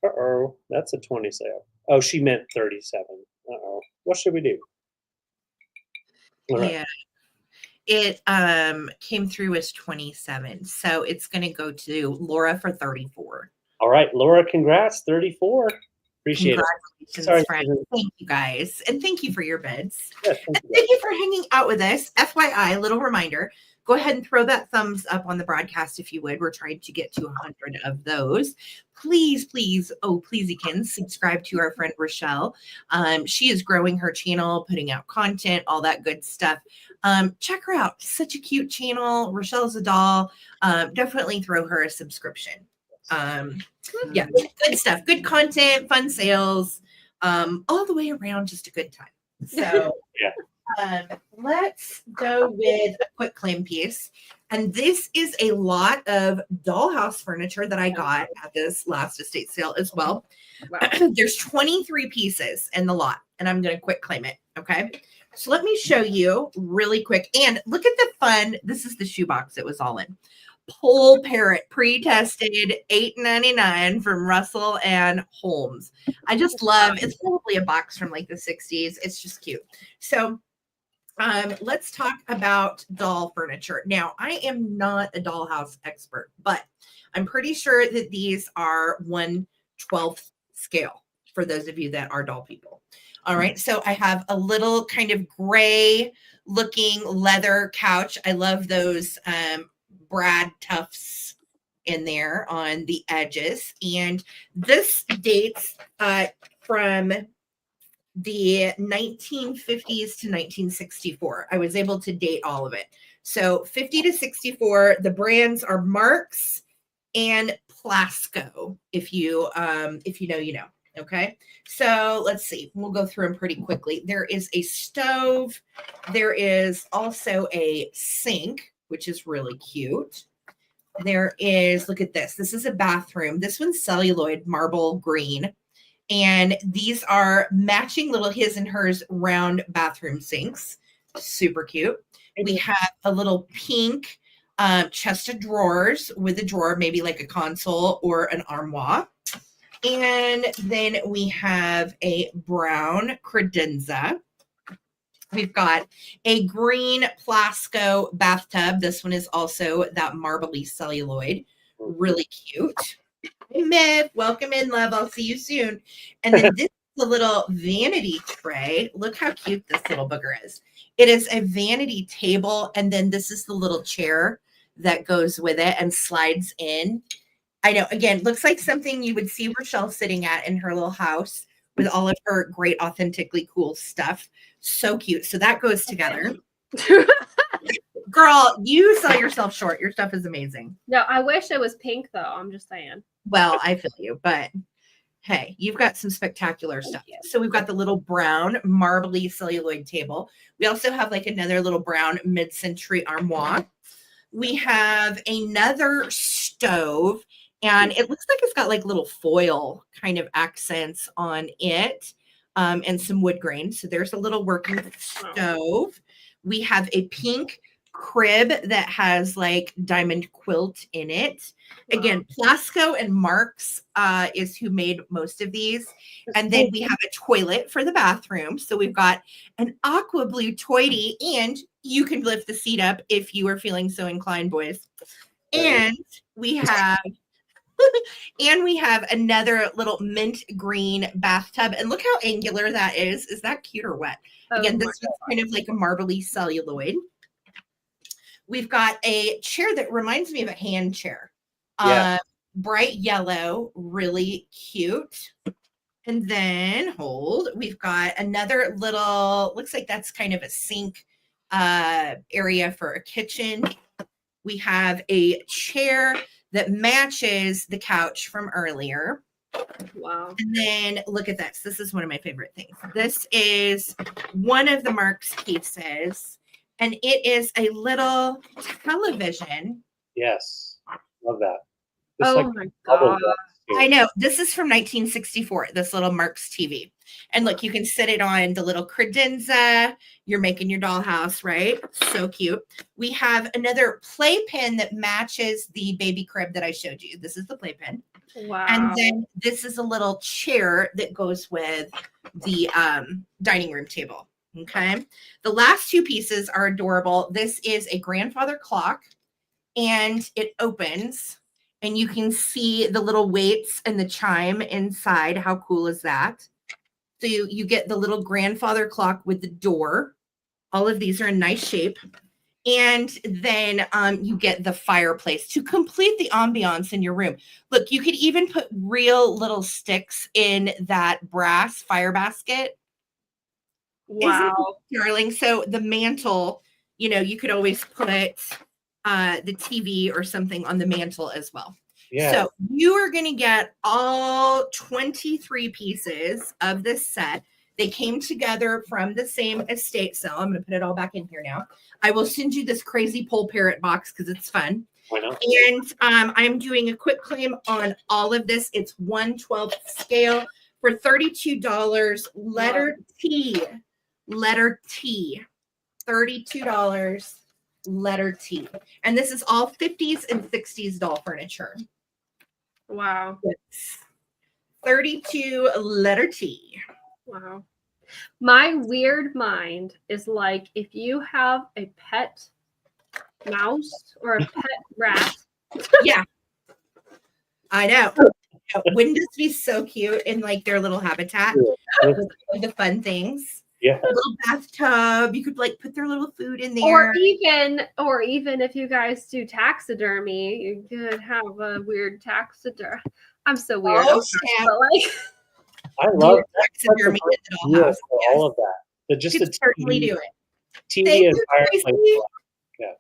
Uh-oh, that's a 20 sale. Oh, she meant 37. Uh-oh. What should we do? All right. Yeah. It came through as 27. So it's gonna go to Laura for 34. All right, Laura, congrats. 34. Appreciate it. Congratulations, Sorry. friend. Thank you guys. And thank you for your bids. Yes, thank And you. thank you for hanging out with us. FYI, little reminder, go ahead and throw that thumbs up on the broadcast if you would. We're trying to get to 100 of those. Please, please, oh, pleasekins, subscribe to our friend Rochelle. She is growing her channel, putting out content, all that good stuff. Check her out. Such a cute channel. Rochelle's a doll. Definitely throw her a subscription. Yeah, good stuff. Good content, fun sales, all the way around, just a good time. So let's go with a quick claim piece. And this is a lot of dollhouse furniture that I got at this last estate sale as well. Wow. There's 23 pieces in the lot, and I'm going to quick claim it. Okay. So let me show you really quick. And look at the fun. This is the shoebox it was all in. Pole Parrot pre-tested $8.99 from Russell and Holmes. I just love it's probably a box from like the 60s. It's just cute. So let's talk about doll furniture. Now, I am not a dollhouse expert, but I'm pretty sure that these are 1/12 scale for those of you that are doll people. All right. So I have a little kind of gray looking leather couch. I love those Brad Tufts in there on the edges. And this dates from the 1950s to 1964. I was able to date all of it. So 50 to 64, the brands are Marks and Plasco. If you know, you know. Okay. So let's see. We'll go through them pretty quickly. There is a stove. There is also a sink, which is really cute. There is, look at this. This is a bathroom. This one's celluloid marble green. And these are matching little his and hers round bathroom sinks. Super cute. We have a little pink chest of drawers with a drawer, maybe like a console or an armoire. And then we have a brown credenza. We've got a green Plasco bathtub. This one is also that marbly celluloid. Really cute. Hey, Miv, welcome in, love. I'll see you soon. And then this is a little vanity tray. Look how cute this little booger is. It is a vanity table, and then this is the little chair that goes with it and slides in. I know, again, looks like something you would see Rochelle sitting at in her little house with all of her great, authentically cool stuff. So cute. So that goes together. Girl, you sell yourself short. Your stuff is amazing. No, I wish it was pink, though. I'm just saying. Well, I feel you, but hey, you've got some spectacular stuff. So we've got the little brown marbly celluloid table. We also have like another little brown mid-century armoire. We have another stove, and it looks like it's got like little foil kind of accents on it, and some wood grain. So there's a little working stove. We have a pink crib that has like diamond quilt in it. Again, Plasco and Marks is who made most of these. And then we have a toilet for the bathroom. So we've got an aqua blue toity, and you can lift the seat up if you are feeling so inclined, boys. And we have another little mint green bathtub. And look how angular that is. Is that cute or what? Again, this is kind of like a marbly celluloid. We've got a chair that reminds me of a hand chair. Bright yellow, really cute. And then we've got another little, looks like that's kind of a sink area for a kitchen. We have a chair that matches the couch from earlier. Wow. And then look at this. This is one of my favorite things. This is one of the Marks pieces, and it is a little television. Yes. Love that. It's like my God. I know. This is from 1964, this little Marks TV. And look, you can sit it on the little credenza. You're making your dollhouse, right? So cute. We have another playpen that matches the baby crib that I showed you. This is the playpen. Wow. And then this is a little chair that goes with the dining room table. Okay. The last two pieces are adorable. This is a grandfather clock, and it opens, and you can see the little weights and the chime inside. How cool is that? So you get the little grandfather clock with the door. All of these are in nice shape. And then you get the fireplace to complete the ambiance in your room. Look, you could even put real little sticks in that brass fire basket. Wow. Darling. So the mantle, you could always put the TV or something on the mantle as well. Yeah. So you are going to get all 23 pieces of this set. They came together from the same estate sale. I'm going to put it all back in here now. I will send you this crazy pole parrot box because it's fun. Why not? And I'm doing a quick claim on all of this. It's 1/12 scale for $32. Letter T. Letter T. $32. Letter T. And this is all 50s and 60s doll furniture. Wow. It's 32 letter T. Wow. My weird mind is like if you have a pet mouse or a pet rat. Yeah. I know. Wouldn't this be so cute in like their little habitat? With the fun things. Yeah. A little bathtub. You could like put their little food in there. Or even if you guys do taxidermy, you could have a weird taxidermy. I'm so weird. Oh, I love taxidermy in the dollhouse. All of that. But just the certainly do it. TV and fireplace. Yeah.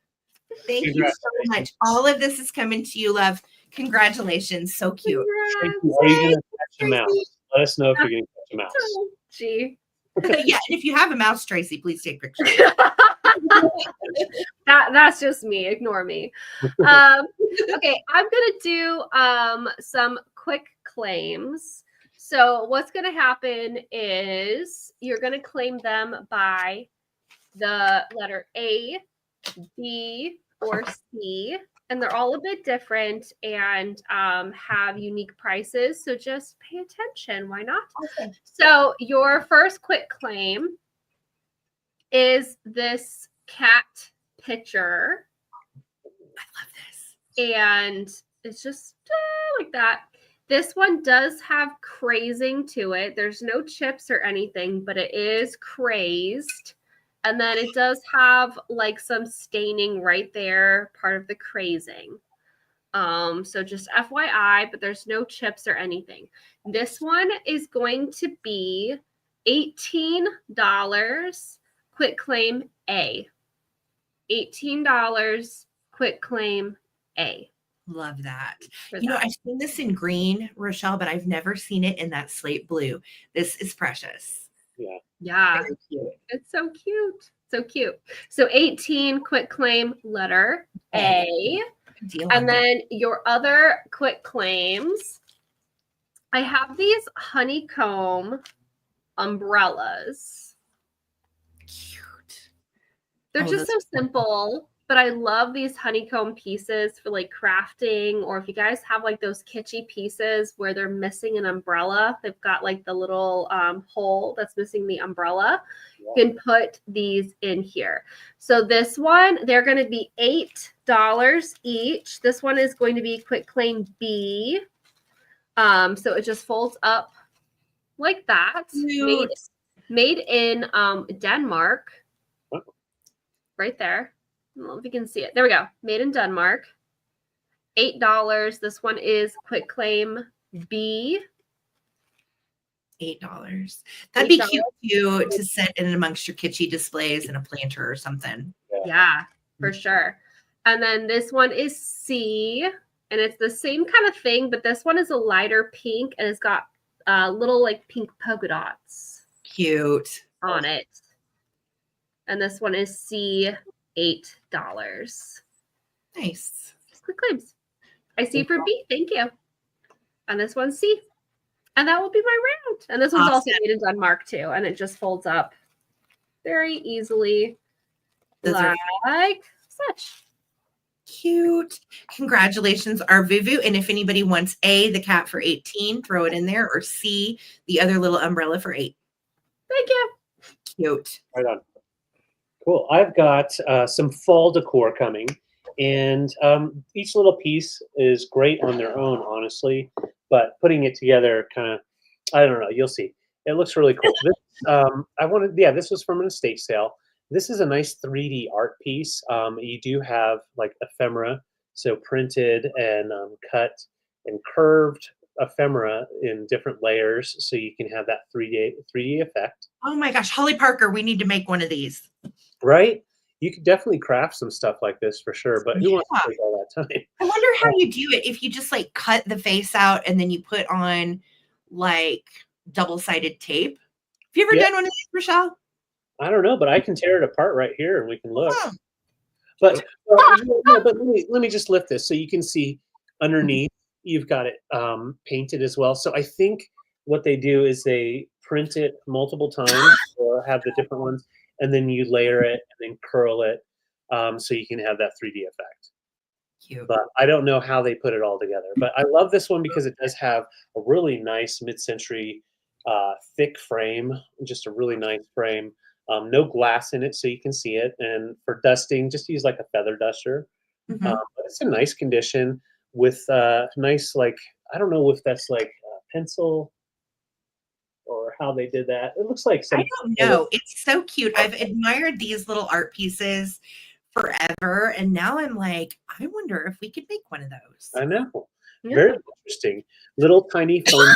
Thank you so much. All of this is coming to you, love. Congratulations. So cute. Thank you. Are you going to catch a mouse? Let us know if you're going to catch a mouse. Oh, gee. Yeah, and if you have a mouse, Tracy, please take pictures. That's just me. Ignore me. Okay, I'm gonna do some quick claims. So what's gonna happen is you're gonna claim them by the letter A, B, or C. and they're all a bit different and have unique prices. So just pay attention. Why not? Okay. So your first quick claim is this cat picture. I love this. And it's just like that. This one does have crazing to it. There's no chips or anything, but it is crazed. And then it does have like some staining right there, part of the crazing. So just FYI, but there's no chips or anything. This one is going to be $18. Quick claim A. $18. Quick claim A. Love that. For You know, that. I've seen this in green, Rochelle, but I've never seen it in that slate blue. This is precious. Yeah, Very cute. it's so cute. So cute. So 18, quick claim letter A. Good deal on And that. then your other quick claims, I have these honeycomb umbrellas. Cute. They're Oh, just so those- simple, but I love these honeycomb pieces for like crafting, or if you guys have like those kitschy pieces where they're missing an umbrella, they've got like the little hole that's missing the umbrella. You can put these in here. So this one, they're going to be $8 each. This one is going to be quick claim B. So it just folds up like that. Cute. Made in Denmark. Right there. I don't know if you can see it. There we go. Made in Denmark. $8. This one is quick claim B. $8. That'd be $8. cute too, to set in amongst your kitschy displays in a planter or something. Yeah, for sure. And then this one is C, and it's the same kind of thing, but this one is a lighter pink, and it's got little like pink polka dots Cute. on it. And this one is C, $8. Nice. Just quick claims. I see for B. Thank you. And this one's C. And that will be my round. And this one's also Awesome. made in Denmark too. And it just folds up very easily Those are like such. cute. Congratulations, our Vuvu. And if anybody wants A, the cat for 18, throw it in there, or C, the other little umbrella for 8. Thank you. Cute. Right on. Cool. I've got some fall decor coming, and each little piece is great on their own, honestly. But putting it together, kind of, I don't know. You'll see. It looks really cool. This was from an estate sale. This is a nice 3D art piece. You do have like ephemera, so printed and cut and curved ephemera in different layers, so you can have that 3D effect. Oh my gosh, Holly Parker, we need to make one of these. Right? You could definitely craft some stuff like this for sure, but who wants Yeah. to take all that time? I wonder how you do it, if you just like cut the face out and then you put on like double-sided tape. Have you ever Yeah. done one of these, Rochelle? I don't know, but I can tear it apart right here and we can look. Oh, But let me just lift this so you can see underneath. You've got it painted as well. So I think what they do is they print it multiple times or have the different ones, and then you layer it and then curl it so you can have that 3D effect. cute. But I don't know how they put it all together. But I love this one because it does have a really nice mid-century thick frame, just a really nice frame. No glass in it, so you can see it. And for dusting, just use like a feather duster. Mhm. But it's in nice condition with nice, like, I don't know if that's like pencil or how they did that. It looks like some. I don't know. It's so cute. I've admired these little art pieces forever, and now I'm like, I wonder if we could make one of those. I know. Yeah. Very interesting. Little tiny foam.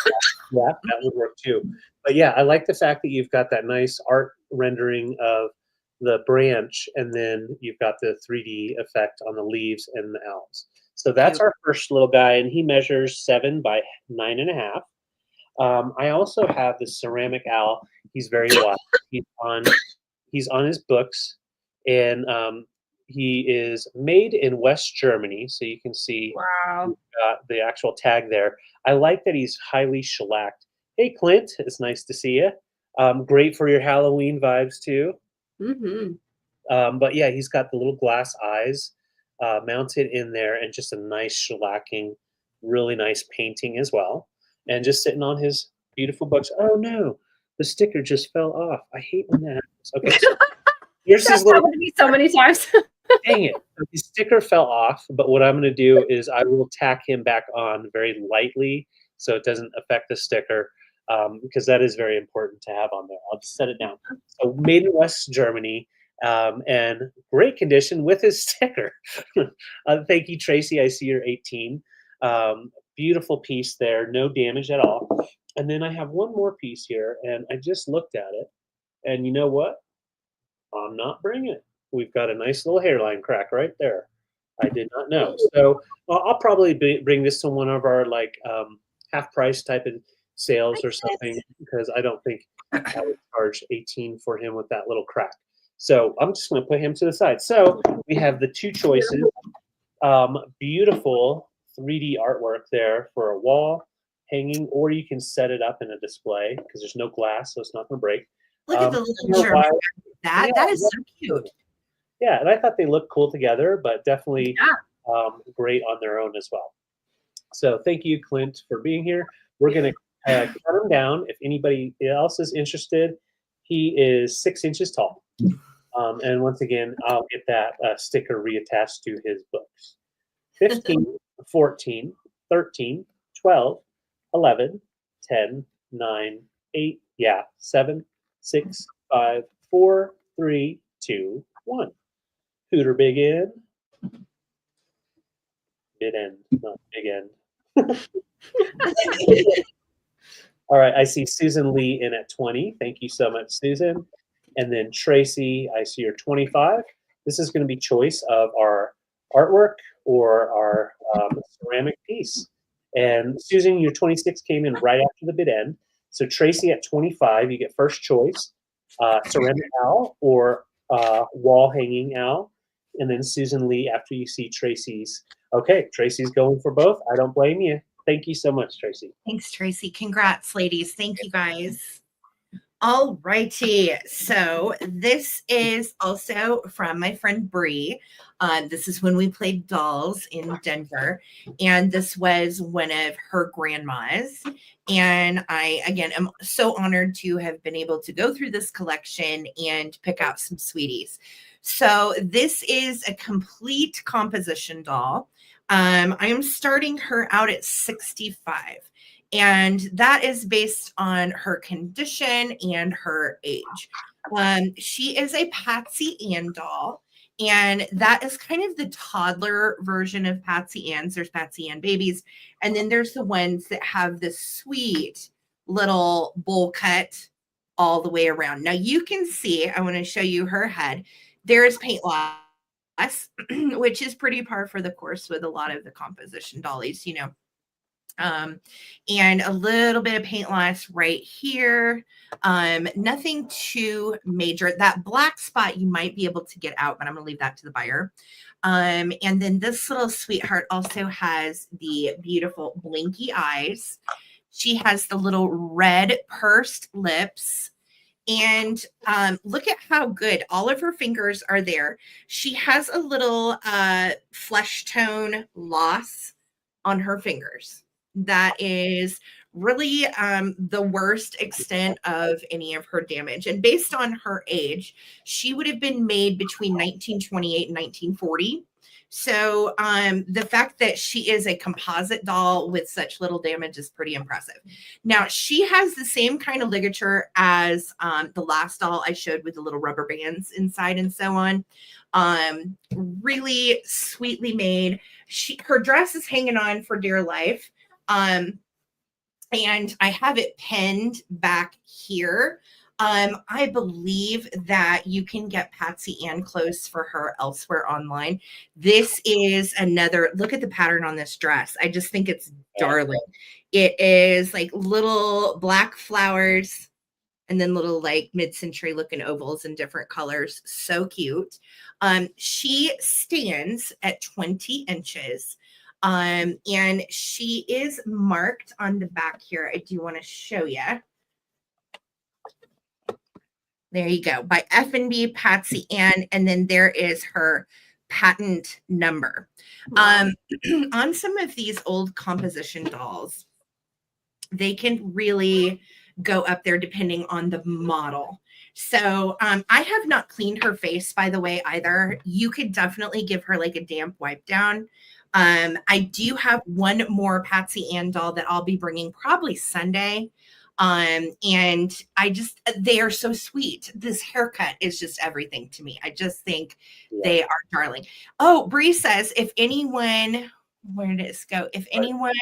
Yeah, that would work too. But yeah, I like the fact that you've got that nice art rendering of the branch, and then you've got the 3D effect on the leaves and the owls. So that's Cute. our first little guy, and he measures 7 by 9.5. I also have the ceramic owl. He's very wise. He's on his books, and he is made in West Germany. So you can see Wow. the actual tag there. I like that he's highly shellacked. Hey, Clint, it's nice to see you. Great for your Halloween vibes too. Mm-hmm. But yeah, he's got the little glass eyes. mounted in there, and just a nice shellacking, really nice painting as well, and just sitting on his beautiful books. Oh no, the sticker just fell off. I hate when that happens. Okay, so here's his That's little. happened to me so many times. Dang it, the sticker fell off. But what I'm going to do is I will tack him back on very lightly so it doesn't affect the sticker, because that is very important to have on there. I'll just set it down. So made in West Germany, and great condition with his sticker. Thank you, Tracy. I see you're 18. Beautiful piece there, no damage at all. And then I have one more piece here, and I just looked at it, and you know what? I'm not bringing it. We've got a nice little hairline crack right there. I did not know. So I'll probably bring this to one of our like half price type of sales or something, because I don't think I would charge 18 for him with that little crack. So I'm just going to put him to the side. So we have the two choices. Beautiful 3D artwork there for a wall hanging, or you can set it up in a display because there's no glass, so it's not going to break. Look at the little German. That is so cute. Yeah, and I thought they looked cool together, but definitely great on their own as well. So thank you, Clint, for being here. We're going to cut him down. If anybody else is interested, he is 6 inches tall. And once again, I'll get that sticker reattached to his books. 15, 14, 13, 12, 11, 10, 9, 8, 7, 6, 5, 4, 3, 2, 1. Hooter big end. Mid end, not big end. All right, I see Susan Lee in at 20. Thank you so much, Susan. And then Tracy, I see you're 25. This is going to be choice of our artwork or our ceramic piece. And Susan, your 26 came in right after the bid end. So Tracy at 25, you get first choice, ceramic owl or wall hanging owl. And then Susan Lee after you see Tracy's. Okay, Tracy's going for both. I don't blame you. Thank you so much, Tracy. Thanks, Tracy. Congrats, ladies. Thank you, guys. All righty. So this is also from my friend Bree. This is when we played dolls in Denver. And this was one of her grandmas. And I, again, am so honored to have been able to go through this collection and pick out some sweeties. So this is a complete composition doll. I am starting her out at 65. And that is based on her condition and her age. She is a Patsy Ann doll. And that is kind of the toddler version of Patsy Ann's. There's Patsy Ann babies. And then there's the ones that have this sweet little bowl cut all the way around. Now you can see, I want to show you her head. There is paint loss, which is pretty par for the course with a lot of the composition dollies, you know. And a little bit of paint loss right here. Nothing too major. That black spot you might be able to get out, but I'm going to leave that to the buyer. And then this little sweetheart also has the beautiful blinky eyes. She has the little red pursed lips. And look at how good all of her fingers are there. She has a little flesh tone loss on her fingers. That is really the worst extent of any of her damage. And based on her age, she would have been made between 1928 and 1940. So the fact that she is a composite doll with such little damage is pretty impressive. Now, she has the same kind of ligature as the last doll I showed with the little rubber bands inside and so on. Really sweetly made. Her dress is hanging on for dear life. And I have it pinned back here. I believe that you can get Patsy Ann clothes for her elsewhere online. This is another, look at the pattern on this dress. I just think it's darling. It is like little black flowers and then little like mid-century looking ovals in different colors. So cute. She stands at 20 inches. And she is marked on the back here. I do want to show you. There you go. By F&B Patsy Ann. And then there is her patent number. Wow. On some of these old composition dolls, they can really go up there depending on the model. So I have not cleaned her face, by the way, either. You could definitely give her like a damp wipe down. I do have one more Patsy Ann doll that I'll be bringing probably Sunday. And they are so sweet. This haircut is just everything to me. I just think they are darling. Oh, Bree says, if anyone, where did it go? If anyone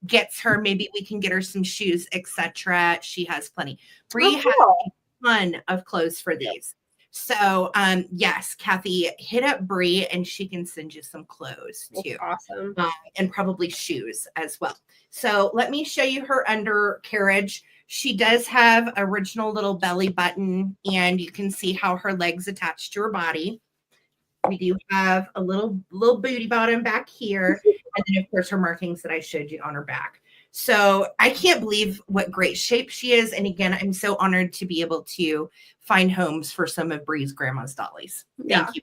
gets her, maybe we can get her some shoes, etc. She has plenty. Bree has a ton of clothes for these. So yes, Kathy, hit up Bree and she can send you some clothes too. That's awesome. And probably shoes as well. So let me show you her undercarriage. She does have original little belly button, and you can see how her legs attach to her body. We do have a little booty bottom back here, and then of course her markings that I showed you on her back. So I can't believe what great shape she is. And again, I'm so honored to be able to find homes for some of Bree's grandma's dollies. Thank you.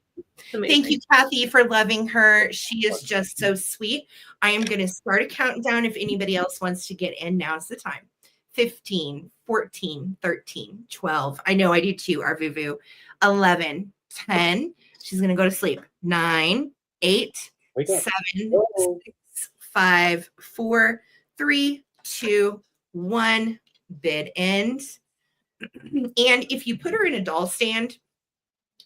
Thank you, Kathy, for loving her. She is just so sweet. I am going to start a countdown. If anybody else wants to get in, now's the time. 15, 14, 13, 12. I know I do too, our Vuvu. 11, 10. She's going to go to sleep. 9, 8, 7, 6, 5, 4, 3, 2, 1. Bid end. And if you put her in a doll stand,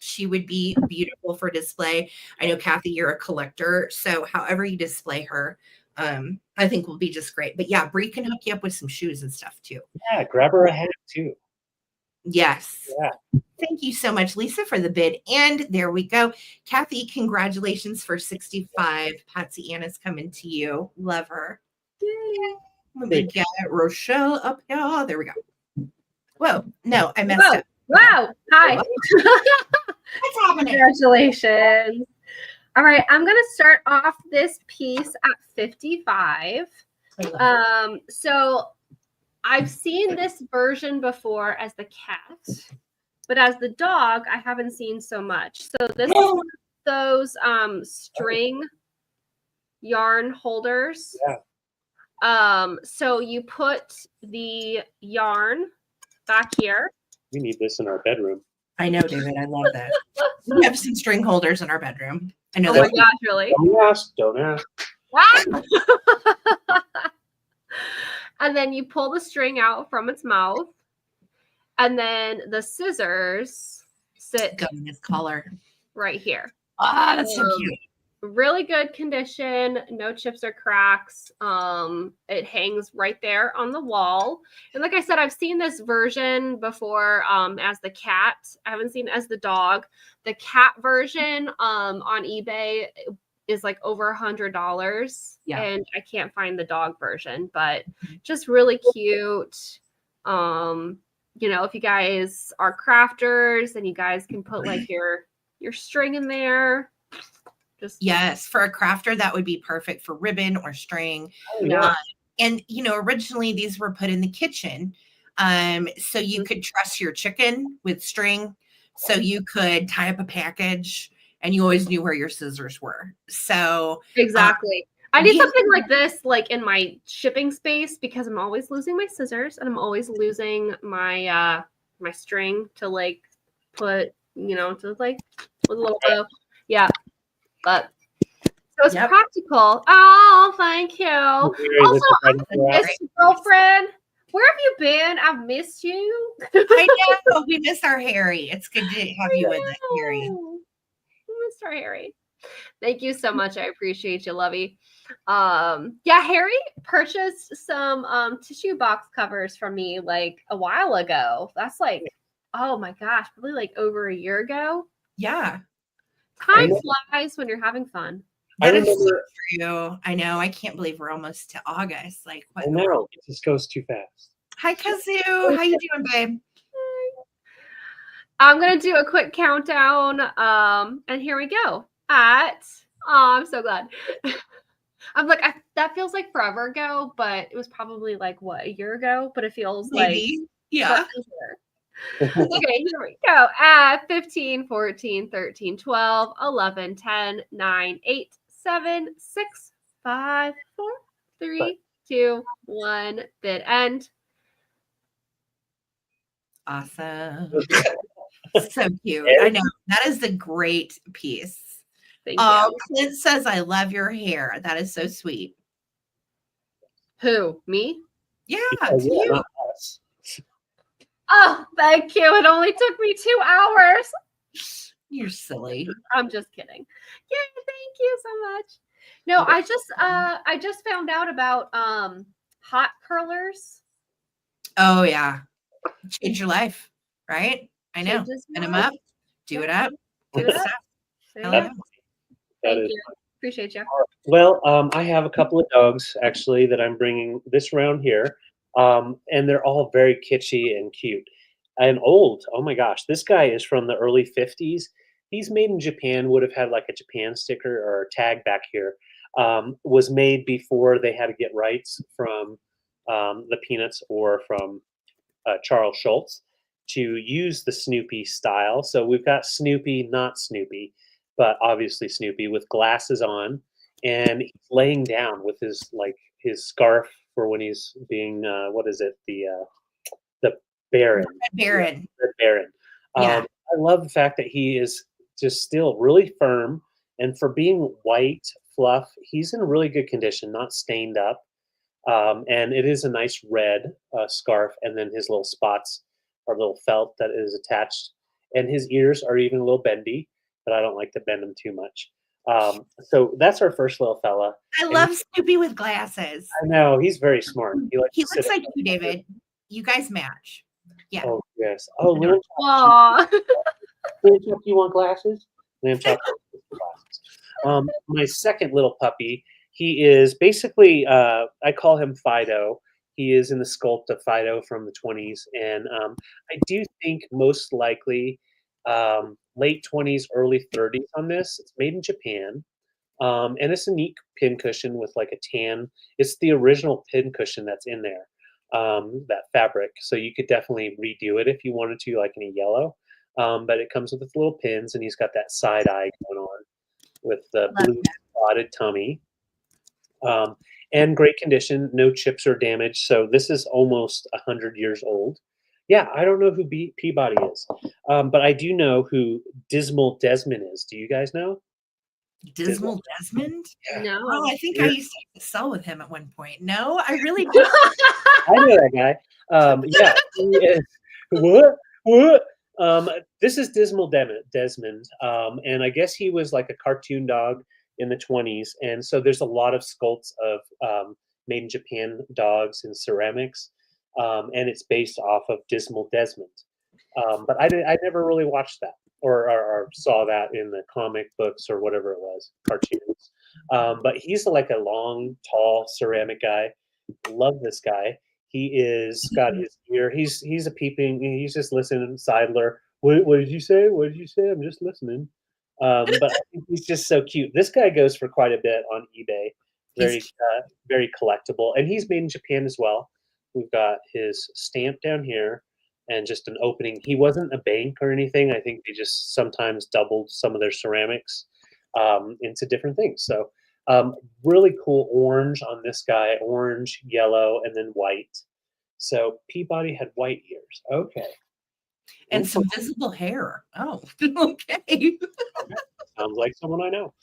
she would be beautiful for display. I know, Kathy, you're a collector, so however you display her, I think will be just great. But yeah, Bree can hook you up with some shoes and stuff too. Yeah, grab her a hat too. Yes. Yeah. Thank you so much, Lisa, for the bid. And there we go. Kathy, congratulations for 65. Patsy Ann is coming to you. Love her. Yay. Let me get Rochelle up here. There we go. Whoa. No, I messed up. Wow. Hi. What's happening? Congratulations. All right. I'm going to start off this piece at 55. So I've seen this version before as the cat, but as the dog, I haven't seen so much. So this is those string yarn holders. Yeah. So you put the yarn back here. We need this in our bedroom. I know, David. I love that. We have some string holders in our bedroom. I know. Oh my gosh, really? Don't ask. And then you pull the string out from its mouth, and then the scissors sit in his collar right here. Ah, that's so cute. Really good condition, no chips or cracks. It hangs right there on the wall. And like I said, I've seen this version before as the cat. I haven't seen it as the dog. The cat version on eBay is like over $100. Yeah. And I can't find the dog version, but just really cute. You know, if you guys are crafters and you guys can put like your string in there. Yes, for a crafter, that would be perfect for ribbon or string. Yeah. And, you know, originally these were put in the kitchen. So you could truss your chicken with string. So you could tie up a package and you always knew where your scissors were. So exactly. I need something like this, like in my shipping space, because I'm always losing my scissors and I'm always losing my my string to like put, you know, to like with a little bow. Yeah. But so it's practical. Oh, thank you. Also, I missed you, girlfriend. Where have you been? I've missed you. I know. We miss our Harry. It's good to have you with us, Harry. We missed our Harry. Thank you so much. I appreciate you, Lovey. Yeah, Harry purchased some tissue box covers from me like a while ago. That's like, oh my gosh, probably like over a year ago. Yeah. Time flies when you're having fun. That is for you. I know. I can't believe we're almost to August. Like, what? I know. It just goes too fast. Hi, Kazoo. How you doing, babe? I'm gonna do a quick countdown. And here we go. I'm so glad. I'm like, that feels like forever ago, but it was probably like what, a year ago? But it feels maybe, like yeah. forever. Okay, here we go. 15, 14, 13, 12, 11, 10, 9, 8, 7, 6, 5, 4, 3, 2, 1. Bid end. Awesome. So cute. I know. That is the great piece. Thank you. Clint says, I love your hair. That is so sweet. Who? Me? Yeah, Yeah, to you. not us. Oh, thank you. It only took me 2 hours. You're silly. I'm just kidding. Yay, thank you so much. No, I just found out about hot curlers. Oh yeah. Change your life, right? I know. Changes Pin them my up, do it up. Do Good it up. stuff. There Hell you yeah. go. That Thank is you. Appreciate you. Well, I have a couple of dogs actually that I'm bringing this round here, and they're all very kitschy and cute and old. Oh my gosh, this guy is from the early 50s. He's made in Japan, would have had like a Japan sticker or a tag back here. Was made before they had to get rights from the Peanuts or from Charles Schultz to use the Snoopy style. So we've got Snoopy, not Snoopy, but obviously Snoopy with glasses on, and he's laying down with his scarf for when he's being what is it, the Baron. Baron. The Baron. Yeah. I love the fact that he is just still really firm, and for being white fluff, he's in really good condition, not stained up. And it is a nice red scarf, and then his little spots are little felt that is attached, and his ears are even a little bendy, but I don't like to bend them too much. So that's our first little fella. I love Snoopy with glasses. I know he's very smart. He looks like you, David. You guys match. Yeah. Oh yes. Oh, Lamb Aw. Chop, you want glasses? Lamb Chop glasses. My second little puppy. He is basically, I call him Fido. He is in the sculpt of Fido from the 20s. And I do think most likely late 20s, early 30s on this. It's made in Japan. And it's a neat pin cushion with like a tan. It's the original pin cushion that's in there, that fabric. So you could definitely redo it if you wanted to, like in a yellow. But it comes with its little pins, and he's got that side eye going on with the blue spotted tummy. And great condition, no chips or damage. So this is almost 100 years old. Yeah, I don't know who Peabody is, but I do know who Dismal Desmond is. Do you guys know? Dismal Desmond? No. Oh, I think I used to sell with him at one point. No, I really do. I know that guy. Yeah. He is, what? This is Dismal Desmond, and I guess he was like a cartoon dog in the 20s, and so there's a lot of sculpts of made in Japan dogs and ceramics, and it's based off of Dismal Desmond. But I never really watched that or saw that in the comic books or whatever it was, cartoons. But he's like a long, tall ceramic guy. Love this guy. He is got his ear. He's a peeping. He's just listening. Seidler. What did you say? What did you say? I'm just listening. But I think he's just so cute. This guy goes for quite a bit on eBay. Very collectible, and he's made in Japan as well. We've got his stamp down here, and just an opening. He wasn't a bank or anything. I think they just sometimes doubled some of their ceramics into different things. So really cool orange on this guy, orange, yellow, and then white. So Peabody had white ears. Okay. And some visible hair. Oh, okay. Sounds like someone I know.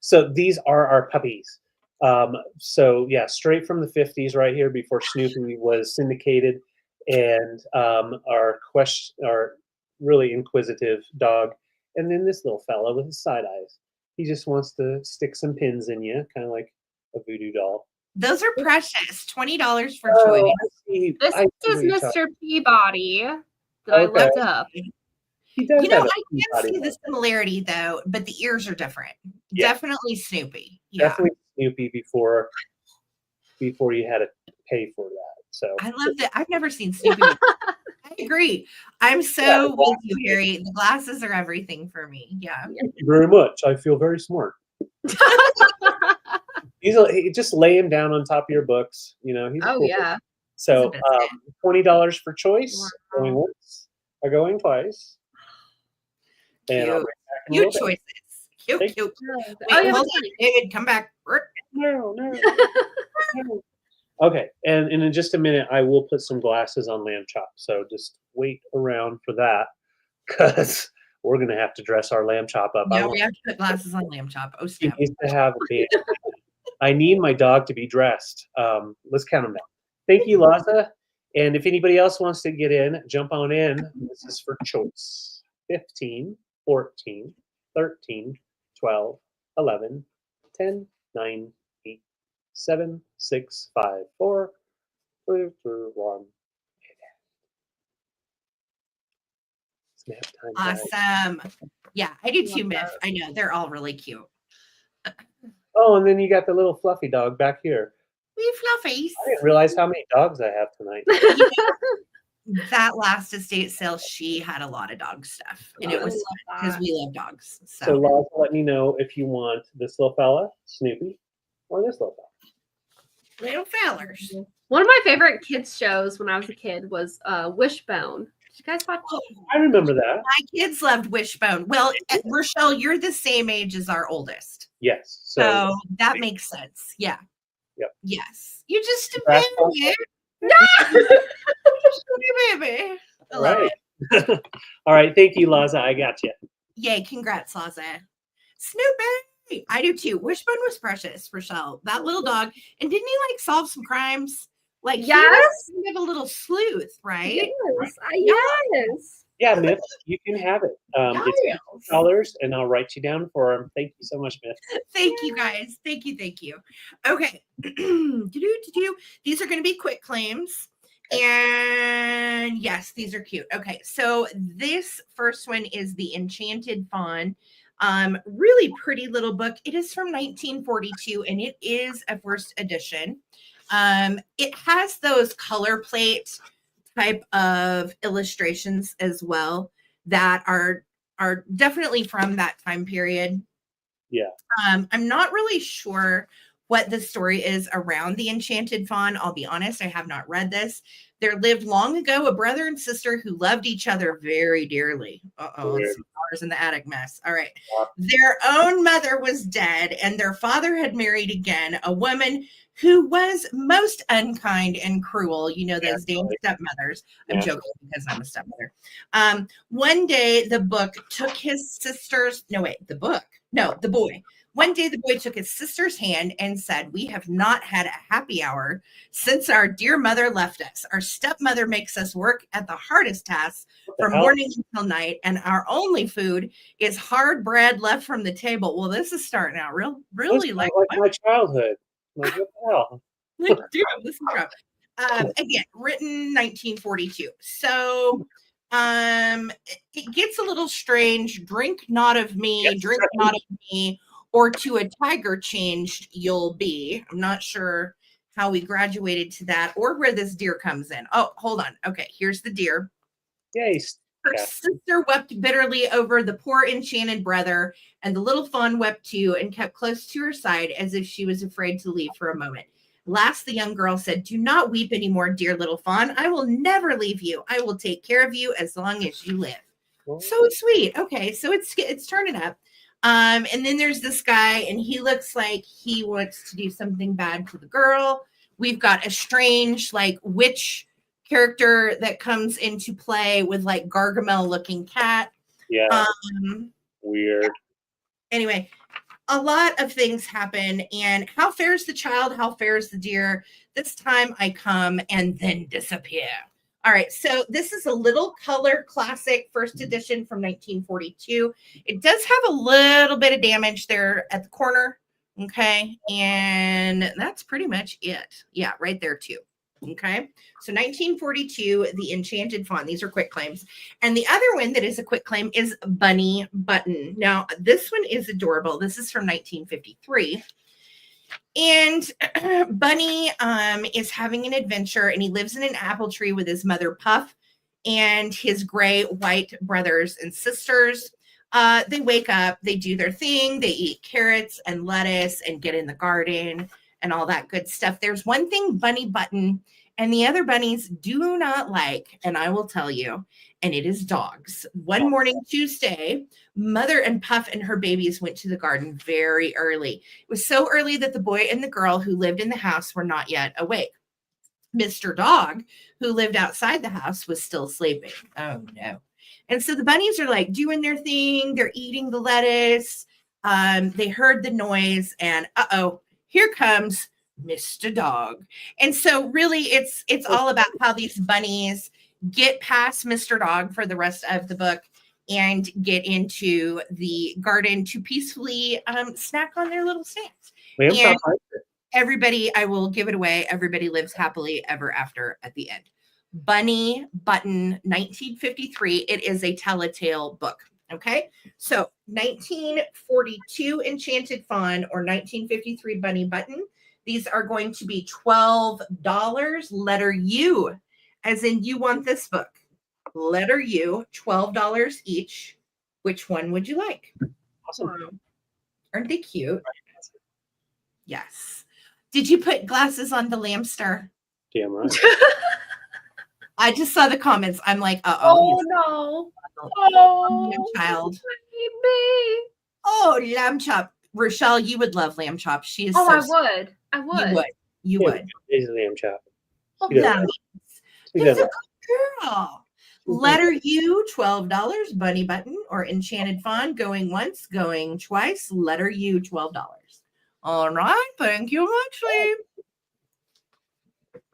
So these are our puppies. So yeah, straight from the 50s right here before Snoopy was syndicated. And our really inquisitive dog. And then this little fella with his side eyes. He just wants to stick some pins in you, kind of like a voodoo doll. Those are precious. $20 for choice. This is Mr. Peabody that I looked up. He does I can see the similarity though, but the ears are different. Yeah. Definitely Snoopy. Yeah. Definitely Snoopy before you had to pay for that. So I love that. I've never seen Snoopy. I agree. I'm so with you, Harry. The glasses are everything for me. Yeah. Thank you very much. I feel very smart. He just lay him down on top of your books. He's cool. Yeah. So biscuit. $20 for choice, Wow. going once or going twice. And I'll Cute. bring it back in a Cute little bit. choices. Cute, Thank cute. Oh, Wait, yeah, hold that's on. funny. David, come back. No. No. Okay, and in just a minute, I will put some glasses on lamb chop. So just wait around for that, because we're gonna have to dress our lamb chop up. Yeah, we have to put glasses on lamb chop. Oh, He snap. needs to have a band. I need my dog to be dressed. Let's count them down. Thank you, Laza. And if anybody else wants to get in, jump on in. This is for choice. 15, 14, 13, 12, 11, 10, 9, 8, 7, 6, 5, 4, 3, 2, 1. It's nap time, guys. Awesome. Yeah, I do too, Love Miff. that. I know. They're all really cute. Oh, and then you got the little fluffy dog back here. We fluffies. I didn't realize how many dogs I have tonight. That last estate sale, she had a lot of dog stuff. And it I was love because that. we love dogs. So, So Laza, let me know if you want this little fella, Snoopy, or this little fella. little fellers. One of my favorite kids shows when I was a kid was Wishbone. Did you guys watch? Oh, I remember that. my kids loved Wishbone. Well, Rochelle, you're the same age as our oldest. Yes. So that makes sense. Yeah. Yep. Yes. You just a That's baby. Yeah. Just a baby. I All love right. it. All right. Thank you, Laza. I got you. Yay. Congrats, Laza. Snoopy. I do too. Wishbone was precious, Rochelle. That little dog. And didn't he like solve some crimes? Like, he Yes. was kind of a little sleuth, right? Yes. Yes. Yeah, Myth, you can have it. It's Yes. $8, and I'll write you down for him. Thank you so much, Myth. Thank you, guys. Thank you. Thank you. Okay. These are going to be quick claims. And yes, these are cute. Okay. So this first one is The Enchanted Fawn. Really pretty little book. It is from 1942 and it is a first edition. It has those color plate type of illustrations as well that are definitely from that time period. Yeah. I'm not really sure what the story is around the Enchanted Fawn. I'll be honest, I have not read this. There lived long ago a brother and sister who loved each other very dearly. Weird. Some flowers in the attic mess. All right. Yeah. Their own mother was dead, and their father had married again a woman who was most unkind and cruel. You know, those damn stepmothers. I'm Yeah. joking because I'm a stepmother. One day the boy. One day the boy took his sister's hand and said, "We have not had a happy hour since our dear mother left us. Our stepmother makes us work at the hardest tasks from hell? morning until night, and our only food is hard bread left from the table." Well, this is starting out really That's like my childhood. Like, what the hell? like, dude, this is rough. Again, written 1942. So it gets a little strange. Drink not of me, Yes. drink not of me, or to a tiger changed you'll be. I'm not sure how we graduated to that or where this deer comes in. Oh, hold on. Okay, here's the deer. Yay. Her sister wept bitterly over the poor enchanted brother, and the little fawn wept too and kept close to her side as if she was afraid to leave for a moment. Last, the young girl said, "Do not weep anymore, dear little fawn. I will never leave you. I will take care of you as long as you live." So sweet. Okay, so it's turning up. And then there's this guy, and he looks like he wants to do something bad to the girl. We've got a strange, like, witch character that comes into play with like Gargamel looking cat. Yeah. Weird. Anyway, a lot of things happen. And how fares the child? How fares the deer? This time I come and then disappear. All right, so this is a little color classic first edition from 1942. It does have a little bit of damage there at the corner. Okay, and that's pretty much it. Yeah, right there too. Okay, so 1942, The Enchanted Fawn. These are quick claims. And the other one that is a quick claim is Bunny Button. Now, this one is adorable. This is from 1953. And Bunny is having an adventure, and he lives in an apple tree with his mother, Puff, and his gray white brothers and sisters. They wake up, they do their thing, they eat carrots and lettuce and get in the garden and all that good stuff. There's one thing Bunny Button and the other bunnies do not like, and I will tell you, and it is dogs. One morning, Tuesday, Mother and Puff and her babies went to the garden very early. It was so early that the boy and the girl who lived in the house were not yet awake. Mr. Dog, who lived outside the house, was still sleeping. Oh, no. And so the bunnies are like doing their thing. They're eating the lettuce. They heard the noise, and here comes Mr. Dog. And so really it's all about how these bunnies get past Mr. Dog for the rest of the book and get into the garden to peacefully snack on their little snacks. And everybody, I will give it away. Everybody lives happily ever after at the end. Bunny Button, 1953. It is a telltale book. Okay. So 1942 Enchanted Fawn or 1953 Bunny Button. These are going to be $12. Letter U, as in you want this book. Letter U, $12 each. Which one would you like? Awesome. Aren't they cute? Yes. Did you put glasses on the Lamster? Damn right. I just saw the comments. I'm like, Oh no. Lamb child. Me. Oh, Lamb Chop. Rochelle, you would love Lamb Chop. She is Oh, so I sweet. would. I would. You would. He's a Lamb Chop. Oh, She does nice. She That's does a good girl. Letter U, $12. Bunny Button or Enchanted Fawn, going once, going twice. Letter U, $12. All right. Thank you much, Lee.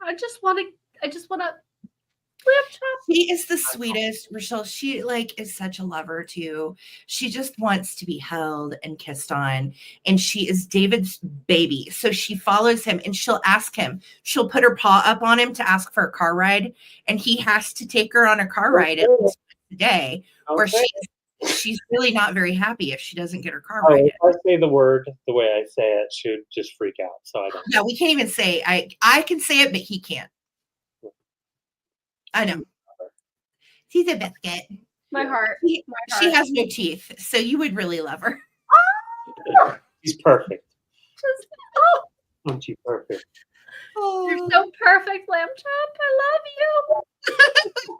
I just want to Lamb Chop. She is the sweetest, Rochelle. She is such a lover too. She just wants to be held and kissed on. And she is David's baby. So she follows him and she'll ask him, she'll put her paw up on him to ask for a car ride. And he has to take her on a car ride at least a day. Or she's really not very happy if she doesn't get her car ride. If I say the word the way I say it, she'd just freak out. So I don't. Yeah, we can't even say I can say it, but he can't. I know. She's a biscuit. My heart. She has no teeth, so you would really love her. She's perfect. Oh, Aren't you perfect? you're so perfect, Lamb Chop. I love you.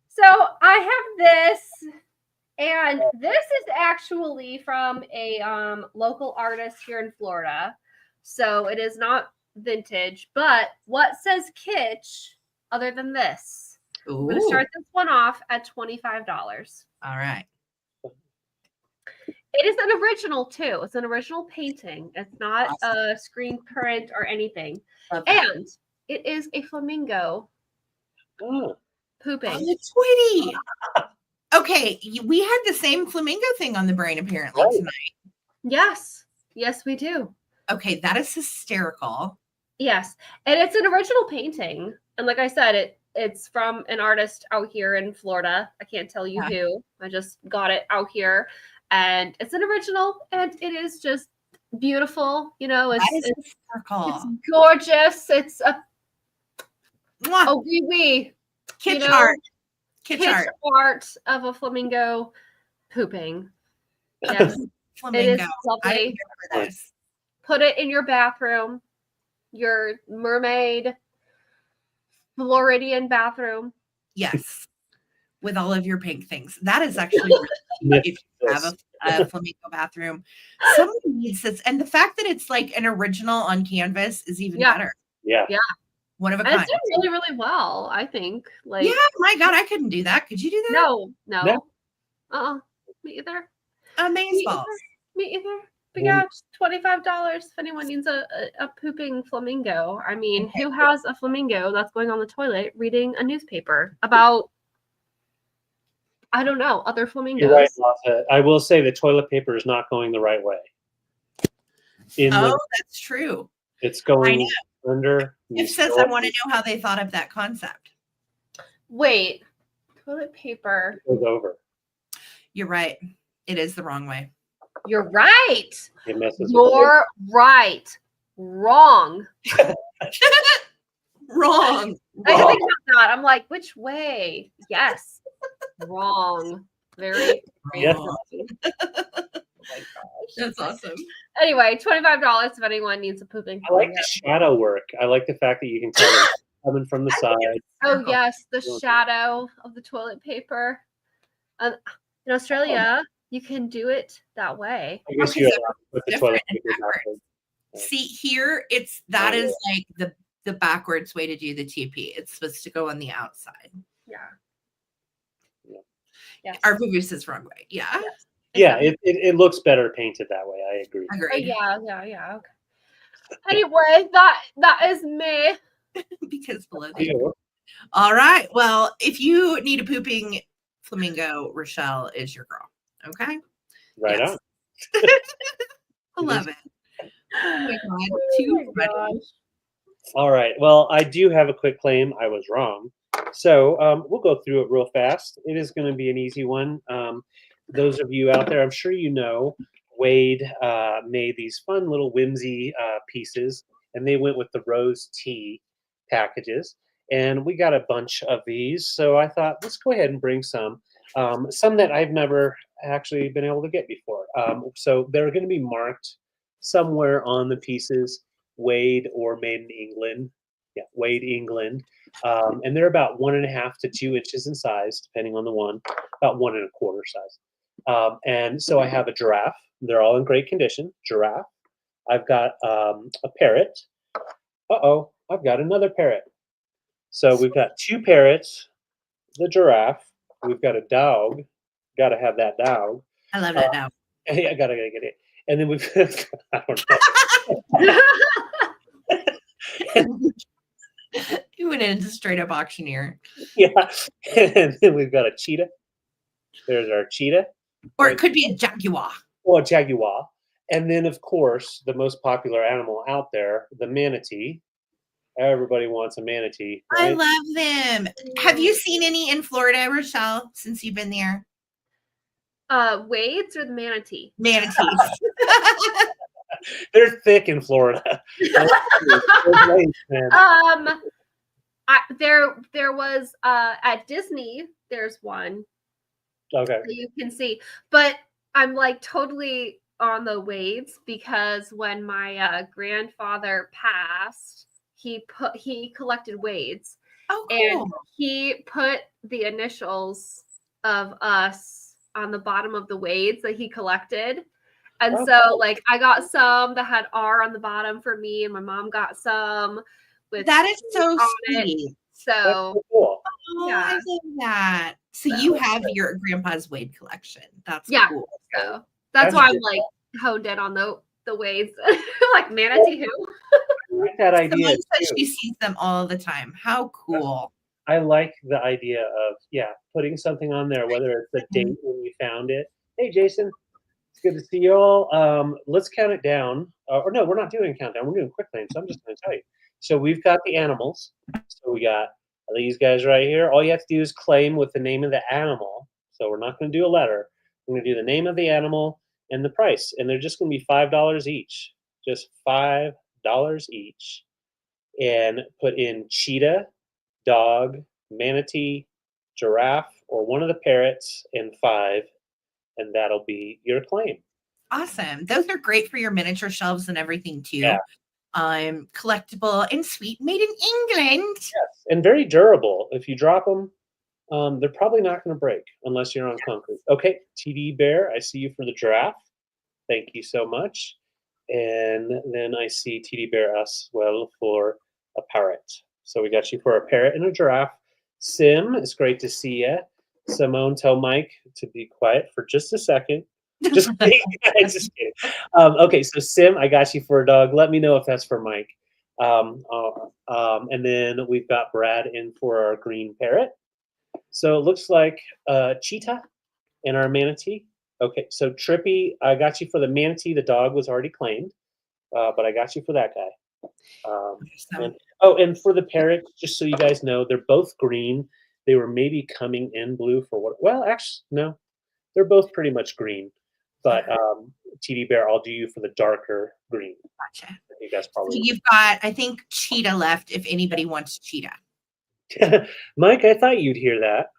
So I have this, and this is actually from a local artist here in Florida. So it is not vintage, but what says kitsch other than this? I'm going to start this one off at $25. All right. It is an original too. It's an original painting. It's not a screen print or anything. And it is a flamingo pooping. Oh, Tweety. Okay, we had the same flamingo thing on the brain apparently tonight. Yes. Yes, we do. Okay, that is hysterical. Yes. And it's an original painting. And like I said, it's from an artist out here in Florida. I can't tell you who. I just got it out here. And it's an original. And it is just beautiful. You know, it's gorgeous. It's a wee. Kitsch art. Kitsch art of a flamingo pooping. Yes. Flamingo. It is lovely. Put it in your bathroom. Your mermaid Floridian bathroom. Yes. With all of your pink things. That is actually really if you have a flamingo bathroom. Somebody needs this. And the fact that it's like an original on canvas is even better. Yeah. One of a kind. kind. It's doing really, really well, I think. Yeah, my God, I couldn't do that. Could you do that? No. Me either. Amazeballs. Me either. But yeah, it's $25 if anyone needs a pooping flamingo. I mean, who has a flamingo that's going on the toilet reading a newspaper about, I don't know, other flamingos? You're right, Lata. I will say the toilet paper is not going the right way. That's true. It's going under. It says I want to know how they thought of that concept. Wait, toilet paper. It goes over. You're right. It is the wrong way. You're right. It messes You're right. Wrong. Wrong. I can think about that. I'm like, which way? Yes. Wrong. Very wrong. Oh my gosh. That's awesome. Anyway, $25 if anyone needs a pooping. I like the shadow work. I like the fact that you can tell coming from the side. Oh yes, the shadow of the toilet paper. In Australia, you can do it that way. I guess Okay, you're so allowed to put the different toilet and paper backwards. backwards. See, here it's that is like the backwards way to do the TP. It's supposed to go on the outside. Yeah. Yeah. Yes. Our Boogoose is wrong way. Yeah. Yes. Yeah, it looks better painted that way. I agree. Agreed. Yeah. Okay. Anyway, that is me. Because below the You. All right. Well, if you need a pooping flamingo, Rochelle is your girl. Okay. Right Yes. on. I love it. Oh my God. Oh Too my funny. gosh. All right. Well, I do have a quick claim. I was wrong. So we'll go through it real fast. It is going to be an easy one. Those of you out there, I'm sure you know, Wade made these fun little whimsy pieces, and they went with the rose tea packages. And we got a bunch of these. So I thought, let's go ahead and bring some that I've never actually been able to get before. So they're going to be marked somewhere on the pieces. Wade or Made in England. Yeah, Wade, England. And they're about 1.5 to 2 inches in size, depending on the one, about 1.25 size. And so I have a giraffe. They're all in great condition. Giraffe. I've got a parrot. Uh-oh, I've got another parrot. So we've got 2 parrots, the giraffe. We've got a dog. Got to have that dog. I love that now. I gotta get it. And then we've I don't know. You went into straight up auctioneer. Yeah. And then we've got a cheetah. There's our cheetah. Or it could be a jaguar. Or a jaguar. And then, of course, the most popular animal out there, the manatee. Everybody wants a manatee. I Right? love them. Have you seen any in Florida, Rochelle, since you've been there? Wade's or the manatee? Manatees. They're thick in Florida. There was at Disney. There's one Okay. that you can see, but I'm like totally on the Wades because when my grandfather passed, he collected Wades. Oh, cool. And he put the initials of us on the bottom of the Wades that he collected. And so, like, I got some that had R on the bottom for me, and my mom got some with that is so on sweet. it. So Cool. Oh, yeah. I love that. So you have your grandpa's Wade collection. That's cool. So that's why I'm like honed in on the Wades. Like manatee who? I like that idea. Someone says she sees them all the time. How cool. I like the idea of putting something on there, whether it's the date when you found it. Hey, Jason, it's good to see you all. Let's count it down. Or no, we're not doing a countdown. We're doing quick claim. So I'm just going to tell you. So we've got the animals. So we got these guys right here. All you have to do is claim with the name of the animal. So we're not going to do a letter. We're going to do the name of the animal and the price. And they're just going to be $5 each. Just $5 each. And put in cheetah, dog, manatee, giraffe, or one of the parrots, and 5, and that'll be your claim. Awesome. Those are great for your miniature shelves and everything too. Yeah. Collectible and sweet, made in England. Yes, and very durable. If you drop them, they're probably not going to break unless you're on concrete. Okay, TD Bear, I see you for the giraffe. Thank you so much. And then I see TD Bear as well for a parrot. So we got you for a parrot and a giraffe. Sim, it's great to see you. Simone, tell Mike to be quiet for just a second. Just kidding. Just kidding. Okay, so Sim, I got you for a dog. Let me know if that's for Mike. And then we've got Brad in for our green parrot. So it looks like cheetah and our manatee. Okay, so Trippy, I got you for the manatee. The dog was already claimed, but I got you for that guy. And for the parrot, just so you guys know, they're both green. They were maybe coming in blue for what? Well, actually, no, they're both pretty much green. But TD Bear, I'll do you for the darker green. Gotcha. You guys probably. So you've got, I think, cheetah left. If anybody wants cheetah, Mike, I thought you'd hear that.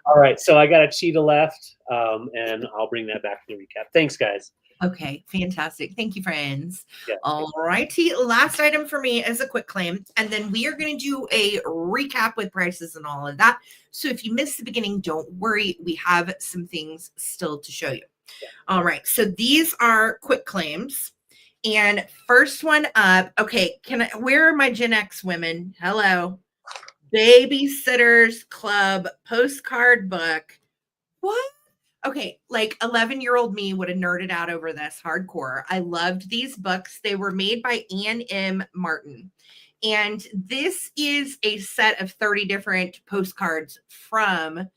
All right, so I got a cheetah left, and I'll bring that back to the recap. Thanks, guys. Okay, fantastic. Thank you, friends. Yeah. All righty. Last item for me is a quick claim. And then we are going to do a recap with prices and all of that. So if you missed the beginning, don't worry. We have some things still to show you. All right. So these are quick claims. And first one up. Okay. Where are my Gen X women? Hello. Babysitters Club postcard book. What? Okay, like 11-year-old me would have nerded out over this hardcore. I loved these books. They were made by Ann M. Martin. And this is a set of 30 different postcards from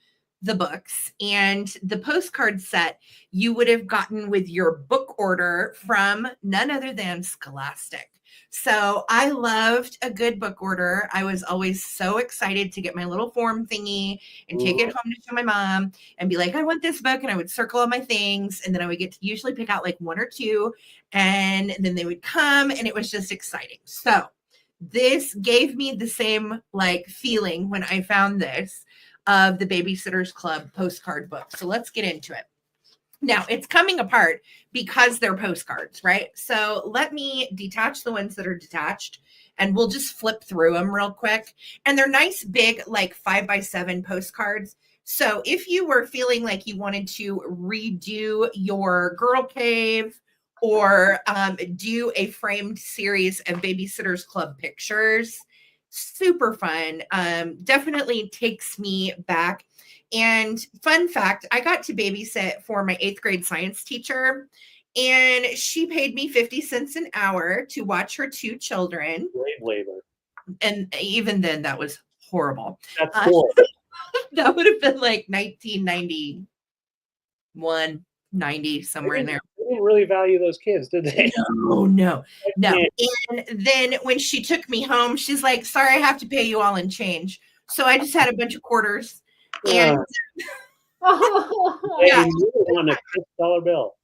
the books. And the postcard set you would have gotten with your book order from none other than Scholastic. So I loved a good book order. I was always so excited to get my little form thingy and take it home to show my mom and be like, I want this book. And I would circle all my things. And then I would get to usually pick out like one or two. And then they would come and it was just exciting. So this gave me the same like feeling when I found this of the Babysitters Club postcard book. So let's get into it. Now it's coming apart because they're postcards, right? So let me detach the ones that are detached and we'll just flip through them real quick. And they're nice, big, like 5x7 postcards. So if you were feeling like you wanted to redo your girl cave or do a framed series of Babysitters Club pictures, super fun. Definitely takes me back. And fun fact, I got to babysit for my 8th grade science teacher, and she paid me 50 cents an hour to watch her 2 children. Slave labor. And even then, that was horrible. That's cool. That would have been like 1991, 90, somewhere in there. They didn't really value those kids, did they? No. And then when she took me home, she's like, sorry, I have to pay you all in change. So I just had a bunch of quarters. And Yeah, you want a $6 bill.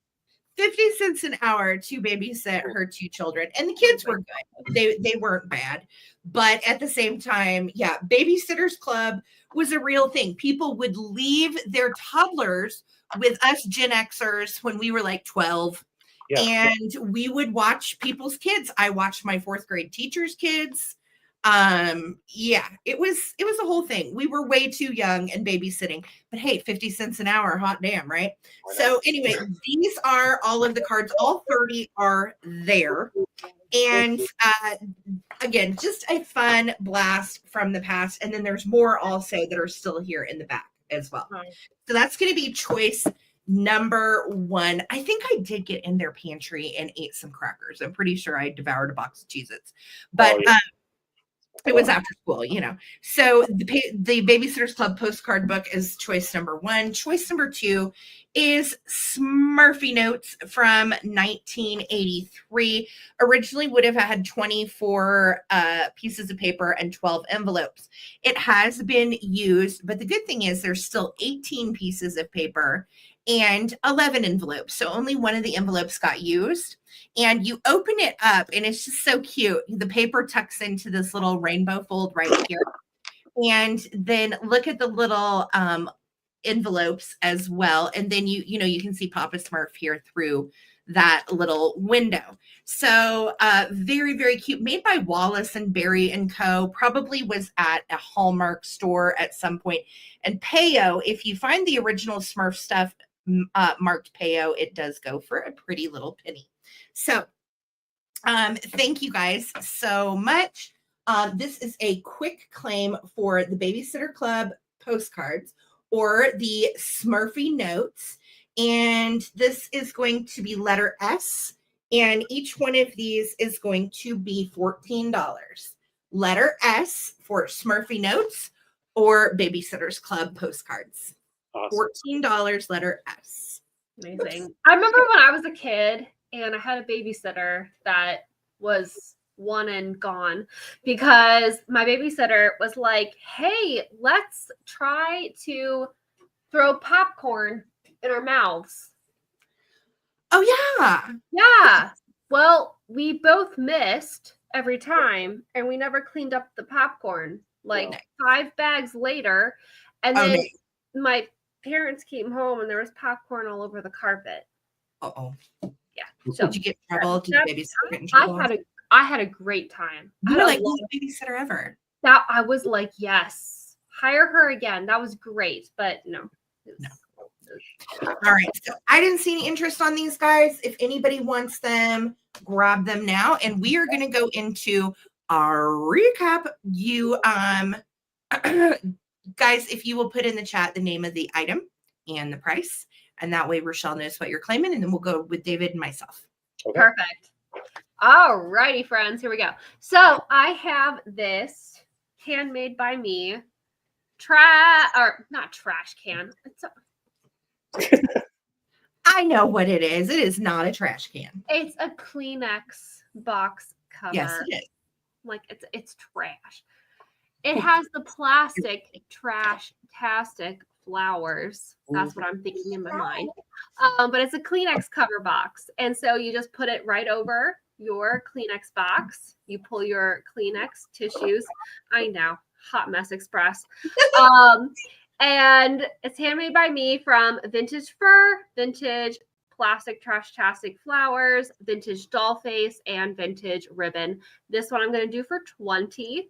50 cents an hour to babysit her 2 children. And the kids were good. They weren't bad. But at the same time, yeah, Babysitters Club was a real thing. People would leave their toddlers with us Gen Xers when we were like 12. Yeah. And we would watch people's kids. I watched my 4th grade teacher's kids. Yeah, it was a whole thing. We were way too young and babysitting, but hey, 50 cents an hour, hot damn, right? So anyway, these are all of the cards. All 30 are there. And again, just a fun blast from the past. And then there's more also that are still here in the back as well. So that's going to be choice number 1. I think I did get in their pantry and ate some crackers. I'm pretty sure I devoured a box of Cheez-Its. But it was after school, you know. So the Babysitters Club postcard book is choice number 1. Choice number 2 is Smurfy Notes from 1983. Originally would have had 24 pieces of paper and 12 envelopes. It has been used, but the good thing is there's still 18 pieces of paper and 11 envelopes. So only one of the envelopes got used. And you open it up and it's just so cute. The paper tucks into this little rainbow fold right here. And then look at the little envelopes as well. And then you can see Papa Smurf here through that little window. So very, very cute. Made by Wallace and Berry and Co. Probably was at a Hallmark store at some point. And Payo, if you find the original Smurf stuff marked Payo, it does go for a pretty little penny. So thank you guys so much. This is a quick claim for the Babysitter Club postcards or the Smurfy Notes. And this is going to be letter S. And each one of these is going to be $14. Letter S for Smurfy Notes or Babysitter's Club postcards. Awesome. $14, letter S. Amazing. Oops. I remember when I was a kid and I had a babysitter that was one and gone because my babysitter was like, hey, let's try to throw popcorn in our mouths. Oh, yeah. Yeah. Well, we both missed every time and we never cleaned up the popcorn. Like 5 bags later. And then my parents came home and there was popcorn all over the carpet. Uh-oh. Yeah. So Did you get in trouble? Did that- the babysitter get in trouble? I had a great time. You were like, best babysitter ever. That I was like, yes, hire her again. That was great, but no. All right. So I didn't see any interest on these guys. If anybody wants them, grab them now. And we are going to go into our recap. You guys, if you will put in the chat the name of the item and the price, and that way Rochelle knows what you're claiming, and then we'll go with David and myself. Okay. Perfect. All righty, friends. Here we go. So I have this handmade by me not trash can. I know what it is. It is not a trash can. It's a Kleenex box cover. Yes, it is. Like it's trash. It has the plastic trash-tastic flowers. That's what I'm thinking in my mind. But it's a Kleenex cover box. And so you just put it right over your Kleenex box. You pull your Kleenex tissues. I know, hot mess express. And it's handmade by me from vintage fur, vintage plastic trash-tastic flowers, vintage doll face, and vintage ribbon. This one I'm going to do for $20.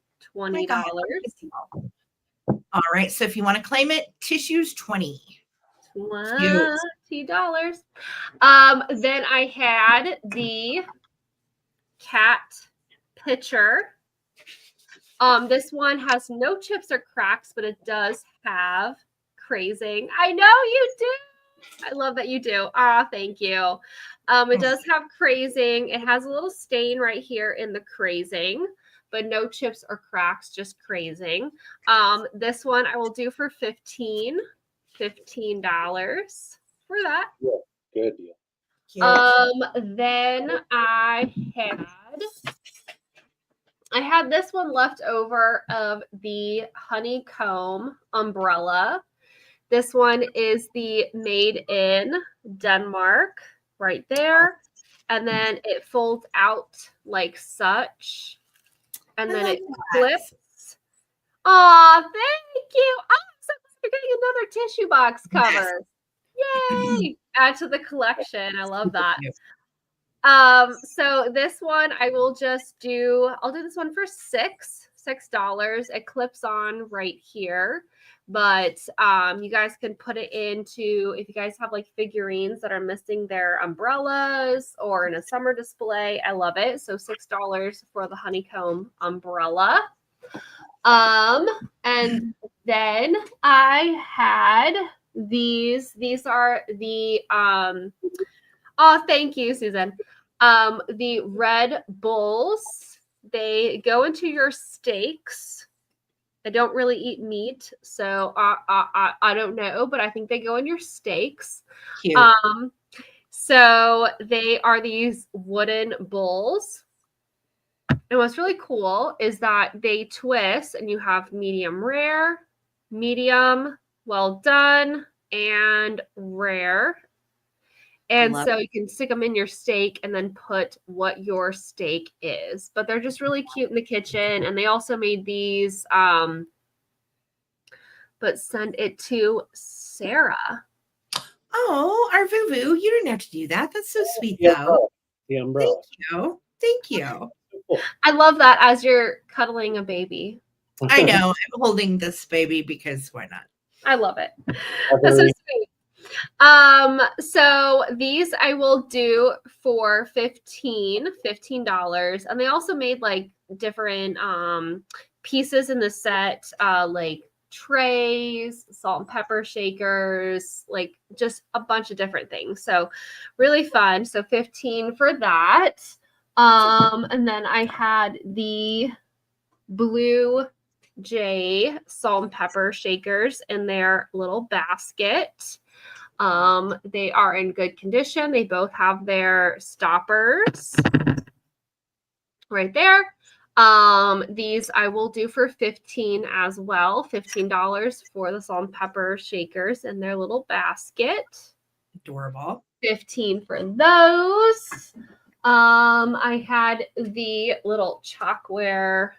All right. So if you want to claim it, tissues $20. $20. Then I had the cat pitcher. This one has no chips or cracks, but it does have crazing. I know you do. I love that you do. Thank you. It does have crazing. It has a little stain right here in the crazing, but no chips or cracks, just crazing. This one I will do for $15 for that. Yeah, good deal. Then I had this one left over of the honeycomb umbrella. This one is the made in Denmark right there. And then it folds out like such. And then it clips. Aw, thank you. Oh, so you're getting another tissue box cover. Yay. Add to the collection. I love that. So this one I'll do this one for $6. It clips on right here, but you guys can put it into, if you guys have like figurines that are missing their umbrellas or in a summer display, I love it. So $6 for the honeycomb umbrella. And then I had these are the oh, thank you, Susan. The Red Bulls, they go into your steaks. I don't really eat meat, so I don't know, but I think they go in your steaks. Cute. So they are these wooden bowls. And what's really cool is that they twist and you have medium rare, medium, well done, and rare. And so you can stick them in your steak and then put what your steak is. But they're just really cute in the kitchen. And they also made these, but send it to Sarah. Oh, our Vuvu, you didn't have to do that. That's so sweet, though. The umbrella. Thank you. I love that as you're cuddling a baby. I know. I'm holding this baby because why not? I love it. That's so sweet. So these I will do for $15. And they also made like different pieces in the set, like trays, salt and pepper shakers, like just a bunch of different things. So really fun. So $15 for that. And then I had the Blue Jay salt and pepper shakers in their little basket. They are in good condition. They both have their stoppers right there. These I will do for $15 as well. $15 for the salt and pepper shakers in their little basket. Adorable. $15 for those. I had the little chalkware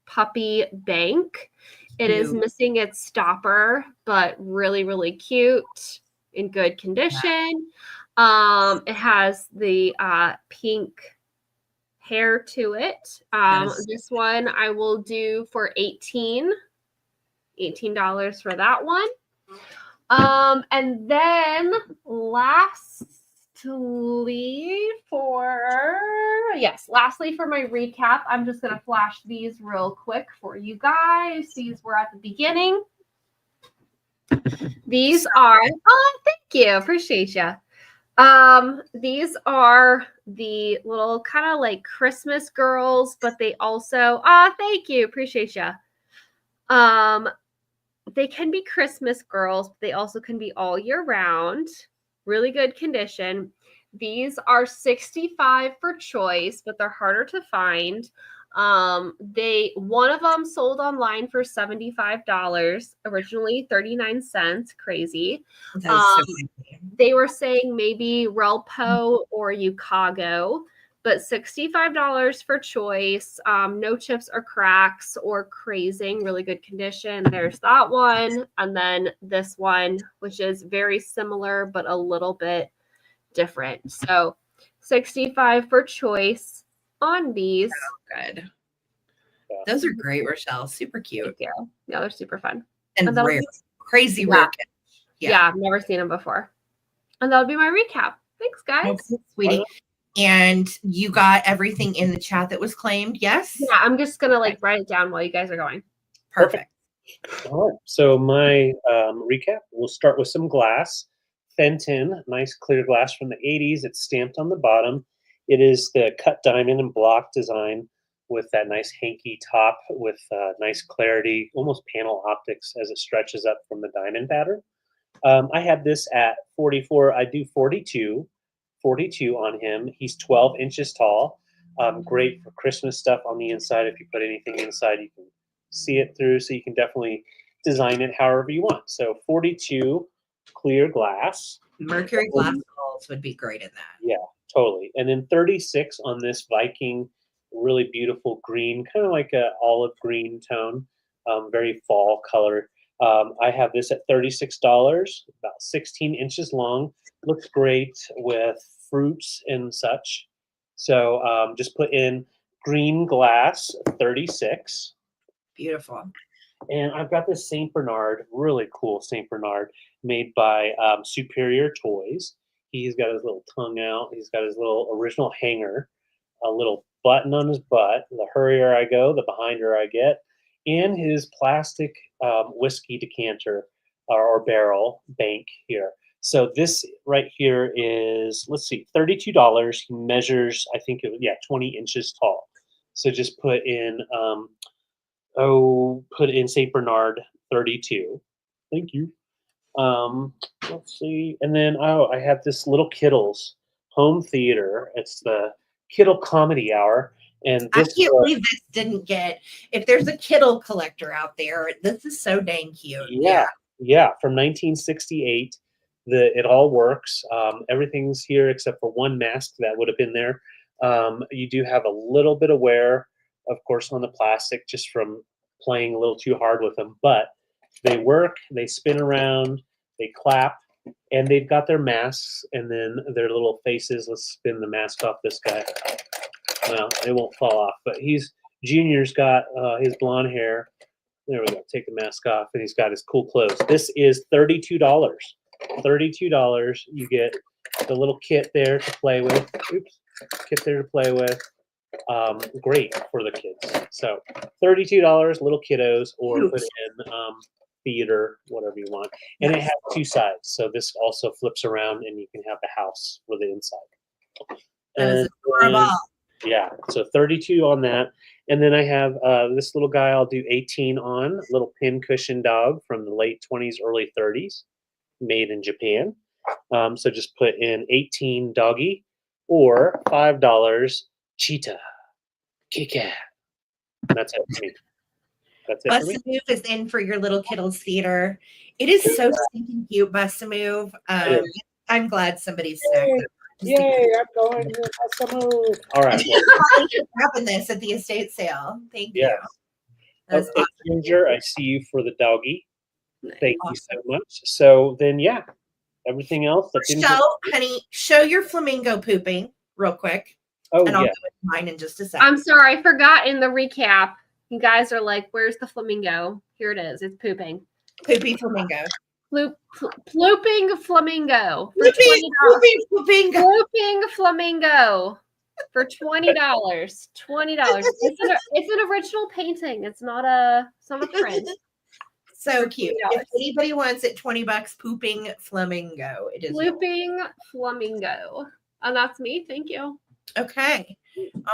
puppy bank. It is missing its stopper, but really, really cute, in good condition. It has the pink hair to it. Yes. This one I will do for $18 for that one. And then lastly for my recap, I'm just going to flash these real quick for you guys. These were at the beginning. These are, thank you. Appreciate you. These are the little kind of like Christmas girls, but they also, thank you. Appreciate you. They can be Christmas girls, but they also can be all year round. Really good condition. These are $65 for choice, but they're harder to find. One of them sold online for $75, originally 39 cents. Crazy. They were saying maybe Relpo or Ucago, but $65 for choice. No chips or cracks or crazing. Really good condition. There's that one. And then this one, which is very similar, but a little bit different. So $65 for choice on these. Oh, good. Those are great, Rochelle. Super cute. Yeah, they're super fun. And rare. Crazy rare. Yeah, I've never seen them before. And that would be my recap. Thanks, guys. Okay, sweetie. And you got everything in the chat that was claimed, yes? Yeah, I'm just going to write it down while you guys are going. Perfect. All right. So my recap, we'll start with some glass. Fenton, nice clear glass from the 80s. It's stamped on the bottom. It is the cut diamond and block design with that nice hanky top with nice clarity, almost panel optics as it stretches up from the diamond pattern. I have this at 44. I do 42 on him. He's 12 inches tall. Great for Christmas stuff on the inside. If you put anything inside, you can see it through, so you can definitely design it however you want. So 42 clear glass. Mercury glass balls would be great in that. Yeah, totally. And then 36 on this Viking, really beautiful green, kind of like a olive green tone, very fall color. I have this at $36, about 16 inches long. Looks great with fruits and such. So just put in green glass, 36. Beautiful. And I've got this St. Bernard, really cool St. Bernard, made by Superior Toys. He's got his little tongue out. He's got his little original hanger, a little button on his butt. The hurrier I go, the behinder I get. And his plastic whiskey decanter or barrel bank here. So this right here is, let's see, $32. He measures, I think, 20 inches tall. So just put in St. Bernard 32. Thank you. Let's see. And then, I have this little Kittles home theater. It's the Kittle Comedy Hour. And I can't believe this didn't get, if there's a Kittle collector out there, this is so dang cute. Yeah. From 1968. It all works. Everything's here except for one mask that would have been there. You do have a little bit of wear, of course, on the plastic just from playing a little too hard with them, but they work, they spin around, they clap, and they've got their masks and then their little faces. Let's spin the mask off this guy. Well, it won't fall off, but Junior's got his blonde hair. There we go. Take the mask off, and he's got his cool clothes. This is $32. $32. You get the little kit there to play with. Kit there to play with. Great for the kids. So $32, little kiddos, or put in theater, whatever you want. And it has two sides. So this also flips around, and you can have the house for the inside. That is adorable. Yeah, so 32 on that. And then I have this little guy I'll do 18 on, little pin cushion dog from the late 20s, early 30s, made in Japan. So just put in 18 doggy or $5 cheetah. Kitty. That's it for me. That's it Bust for me. a Move is in for your little Kittles theater. It is so stinking cute, Bust a Move. I'm glad somebody's snagged it. Yay, I'm going to Bust a Move. All right. Wrapping this at the estate sale. Thank you. That's awesome. Ginger, I see you for the doggy. Thank you so much. So then, Everything else that didn't. Rochelle, honey, show your flamingo pooping real quick. Oh, and I'll yeah. go with mine in just a second. I'm sorry, I forgot in the recap. You guys are like, where's the flamingo? Here it is. It's pooping. Poopy flamingo. Plooping flamingo for $20. Pooping. Plooping flamingo for $20. $20. It's an original painting. It's not a print. So cute. If anybody wants it, $20, pooping flamingo. It is Plooping flamingo. And that's me. Thank you. okay.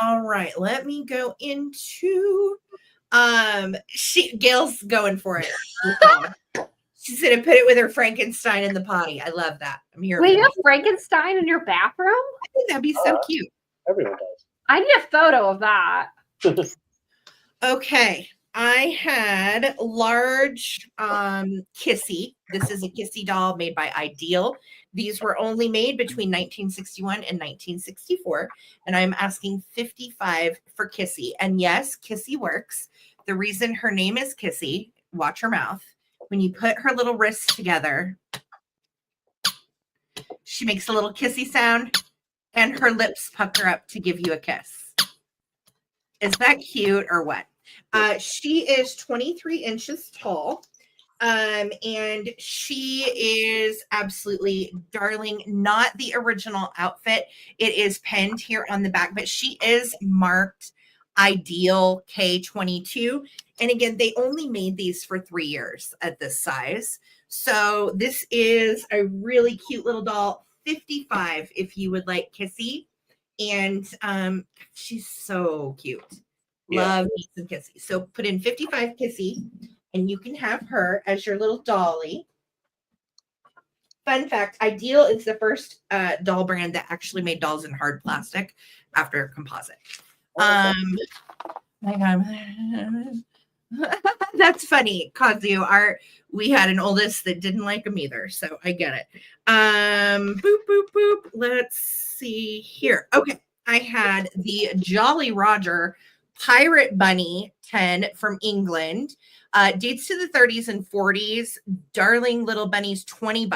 All right. Let me go into Gail's going for it. She's gonna put it with her Frankenstein in the potty. I love that. I'm here. Wait, you have Frankenstein in your bathroom? I think that'd be so cute. Everyone does. I need a photo of that. Okay. I had large Kissy. This is a Kissy doll made by Ideal. These were only made between 1961 and 1964. And I'm asking $55 for Kissy. And yes, Kissy works. The reason her name is Kissy, watch her mouth. When you put her little wrists together, she makes a little kissy sound and her lips pucker up to give you a kiss. Is that cute or what? She is 23 inches tall. And she is absolutely darling. Not the original outfit. It is pinned here on the back, but she is marked Ideal K22. And again, they only made these for 3 years at this size. So this is a really cute little doll. $55 if you would like Kissy. And she's so cute. Love me some Kissy. So put in $55 Kissy, and you can have her as your little dolly. Fun fact, Ideal is the first doll brand that actually made dolls in hard plastic after composite. My God. That's funny, Kazu. We had an oldest that didn't like them either, so I get it. Boop, boop, boop. Let's see here. Okay, I had the Jolly Roger Pirate Bunny 10 from England. Dates to the 30s and 40s. Darling little bunnies, $20.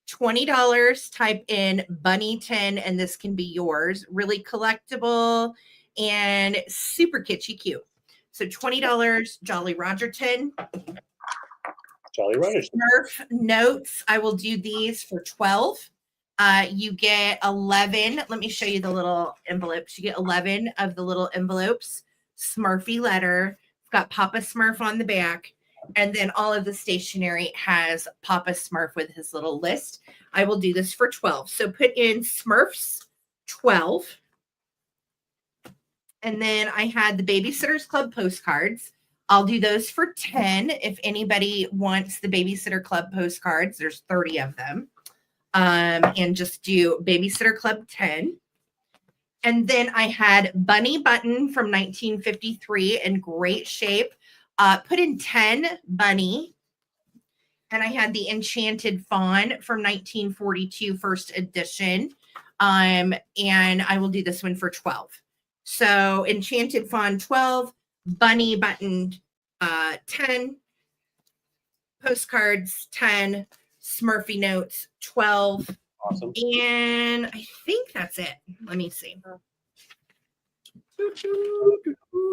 $20. Type in Bunny 10, and this can be yours. Really collectible and super kitschy cute. So $20, Jolly Roger 10. Jolly Roger. Smurf notes. I will do these for $12. You get 11. Let me show you the little envelopes. You get 11 of the little envelopes. Smurfy letter. It's got Papa Smurf on the back. And then all of the stationery has Papa Smurf with his little list. I will do this for $12. So put in Smurfs 12. And then I had the Babysitters Club postcards. I'll do those for $10. If anybody wants the Babysitter Club postcards, there's 30 of them. And just do Babysitter Club 10. And then I had Bunny Button from 1953 in great shape. Put in 10 Bunny. And I had the Enchanted Fawn from 1942 first edition. And I will do this one for $12. So Enchanted Fawn 12, Bunny Button 10, postcards 10, Smurfy notes 12. Awesome. And I think that's it. Let me see.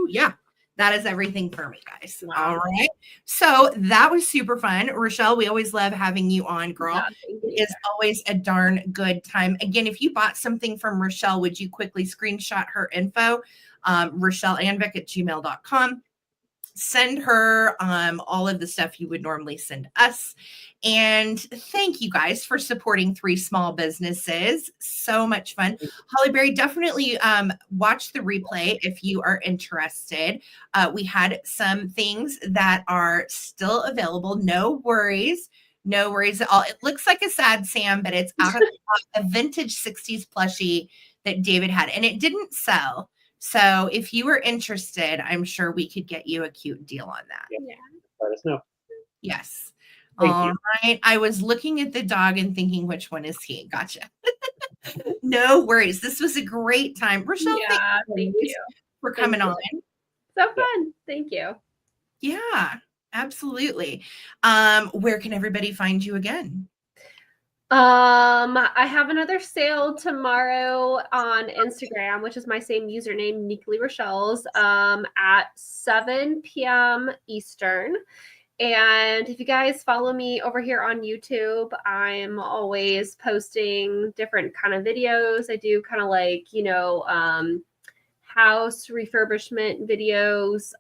Yeah, that is everything for me, guys. Wow. All right. So that was super fun. Rochelle, we always love having you on, girl. Yeah, It's always a darn good time. Again, if you bought something from Rochelle, would you quickly screenshot her info? RochelleAnvic@gmail.com. Send her all of the stuff you would normally send us. And thank you guys for supporting 3 small businesses. So much fun. Holly Berry, definitely watch the replay if you are interested. We had some things that are still available. No worries. No worries at all. It looks like a sad Sam, but it's out of a vintage 60s plushie that David had, and it didn't sell. So if you were interested, I'm sure we could get you a cute deal on that. Yeah. Let us know. Yes. Thank All you. right. I was looking at the dog and thinking, which one is he? Gotcha. No worries. This was a great time. Rochelle, Yeah, thank you for coming on. So fun. Thank you. Yeah, absolutely. Where can everybody find you again? I have another sale tomorrow on Instagram, which is my same username, Uniquely Rochelle's, at 7 p.m. Eastern. And if you guys follow me over here on YouTube, I'm always posting different kind of videos. I do kind of like, house refurbishment videos,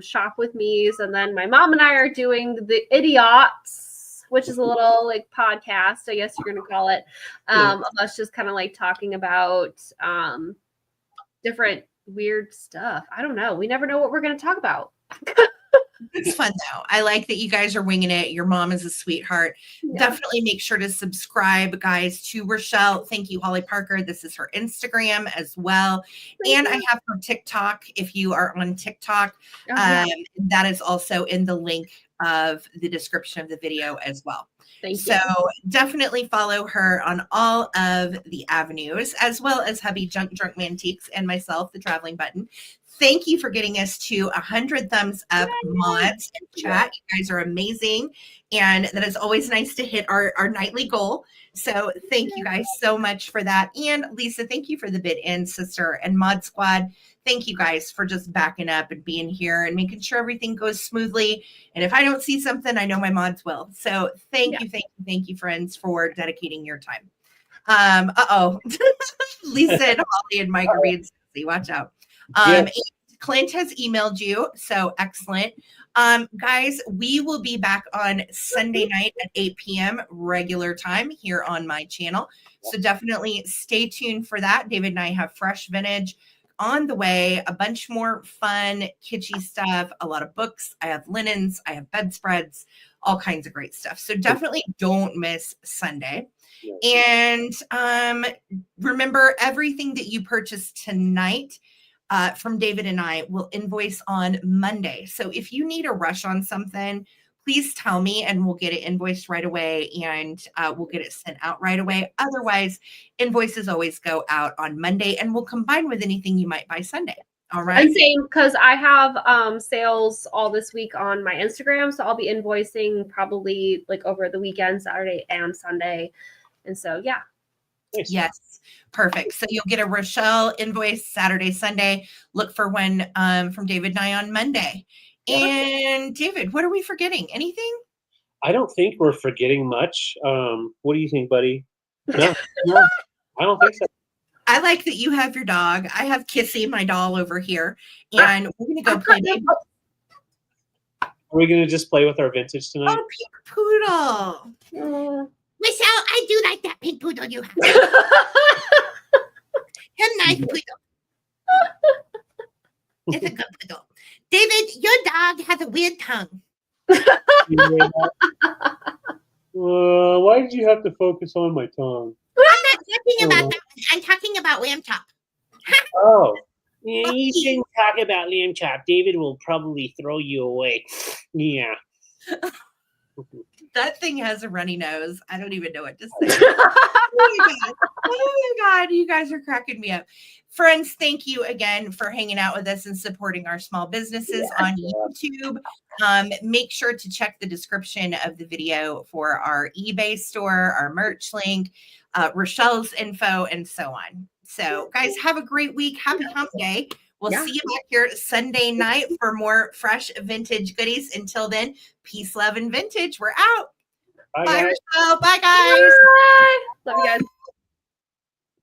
shop with me's, and then my mom and I are doing the Idiots, which is a little like podcast, I guess you're gonna call it, of us just kind of like talking about different weird stuff. I don't know. We never know what we're gonna talk about. It's fun though. I like that you guys are winging it. Your mom is a sweetheart. Yeah. Definitely make sure to subscribe, guys, to Rochelle. Thank you, Holly Parker. This is her Instagram as well. And I have her TikTok. If you are on TikTok, that is also in the link of the description of the video as well. Thank you. So definitely follow her on all of the avenues, as well as hubby Drunk Mantiques and myself, the Traveling Button. Thank you for getting us to 100 thumbs up, mods and chat. You guys are amazing. And that is always nice to hit our nightly goal. So thank you guys so much for that. And Lisa, thank you for the bid in, sister, and Mod Squad. Thank you guys for just backing up and being here and making sure everything goes smoothly. And if I don't see something, I know my mods will. So thank you, friends, for dedicating your time. Lisa and Holly and Mike are being sassy. Watch out. Clint has emailed you, so excellent. Guys, we will be back on Sunday night at 8 p.m. regular time here on my channel. So definitely stay tuned for that. David and I have fresh vintage on the way, a bunch more fun, kitschy stuff, a lot of books. I have linens, I have bedspreads, all kinds of great stuff. So definitely don't miss Sunday. And remember, everything that you purchase tonight from David and I will invoice on Monday. So if you need a rush on something, please tell me and we'll get it invoiced right away and we'll get it sent out right away. Otherwise, invoices always go out on Monday and we'll combine with anything you might buy Sunday. All right. And same, because I have sales all this week on my Instagram. So I'll be invoicing probably like over the weekend, Saturday and Sunday. And so, yeah. Yes, perfect. So you'll get a Rochelle invoice Saturday, Sunday. Look for one from David and I on Monday. And David, what are we forgetting? Anything? I don't think we're forgetting much. What do you think, buddy? No, I don't think so. I like that you have your dog. I have Kissy, my doll, over here, and we're gonna go play. Are we gonna just play with our vintage tonight? Oh, pink poodle. Michelle, I do like that pink poodle you have. Him nice poodle. It's a good poodle. David, your dog has a weird tongue. Why did you have to focus on my tongue? I'm not talking about that. I'm talking about lamb chop. Oh. Yeah, you shouldn't talk about lamb chop. David will probably throw you away. Yeah. That thing has a runny nose. I don't even know what to say. Oh my God. You guys are cracking me up. Friends, thank you again for hanging out with us and supporting our small businesses on YouTube. Make sure to check the description of the video for our eBay store, our merch link, Rochelle's info, and so on. So, guys, have a great week. Happy Hump Day. We'll see you back here Sunday night for more fresh vintage goodies. Until then, peace, love, and vintage. We're out. Bye, Rochelle. Bye, guys. Bye. Love you guys.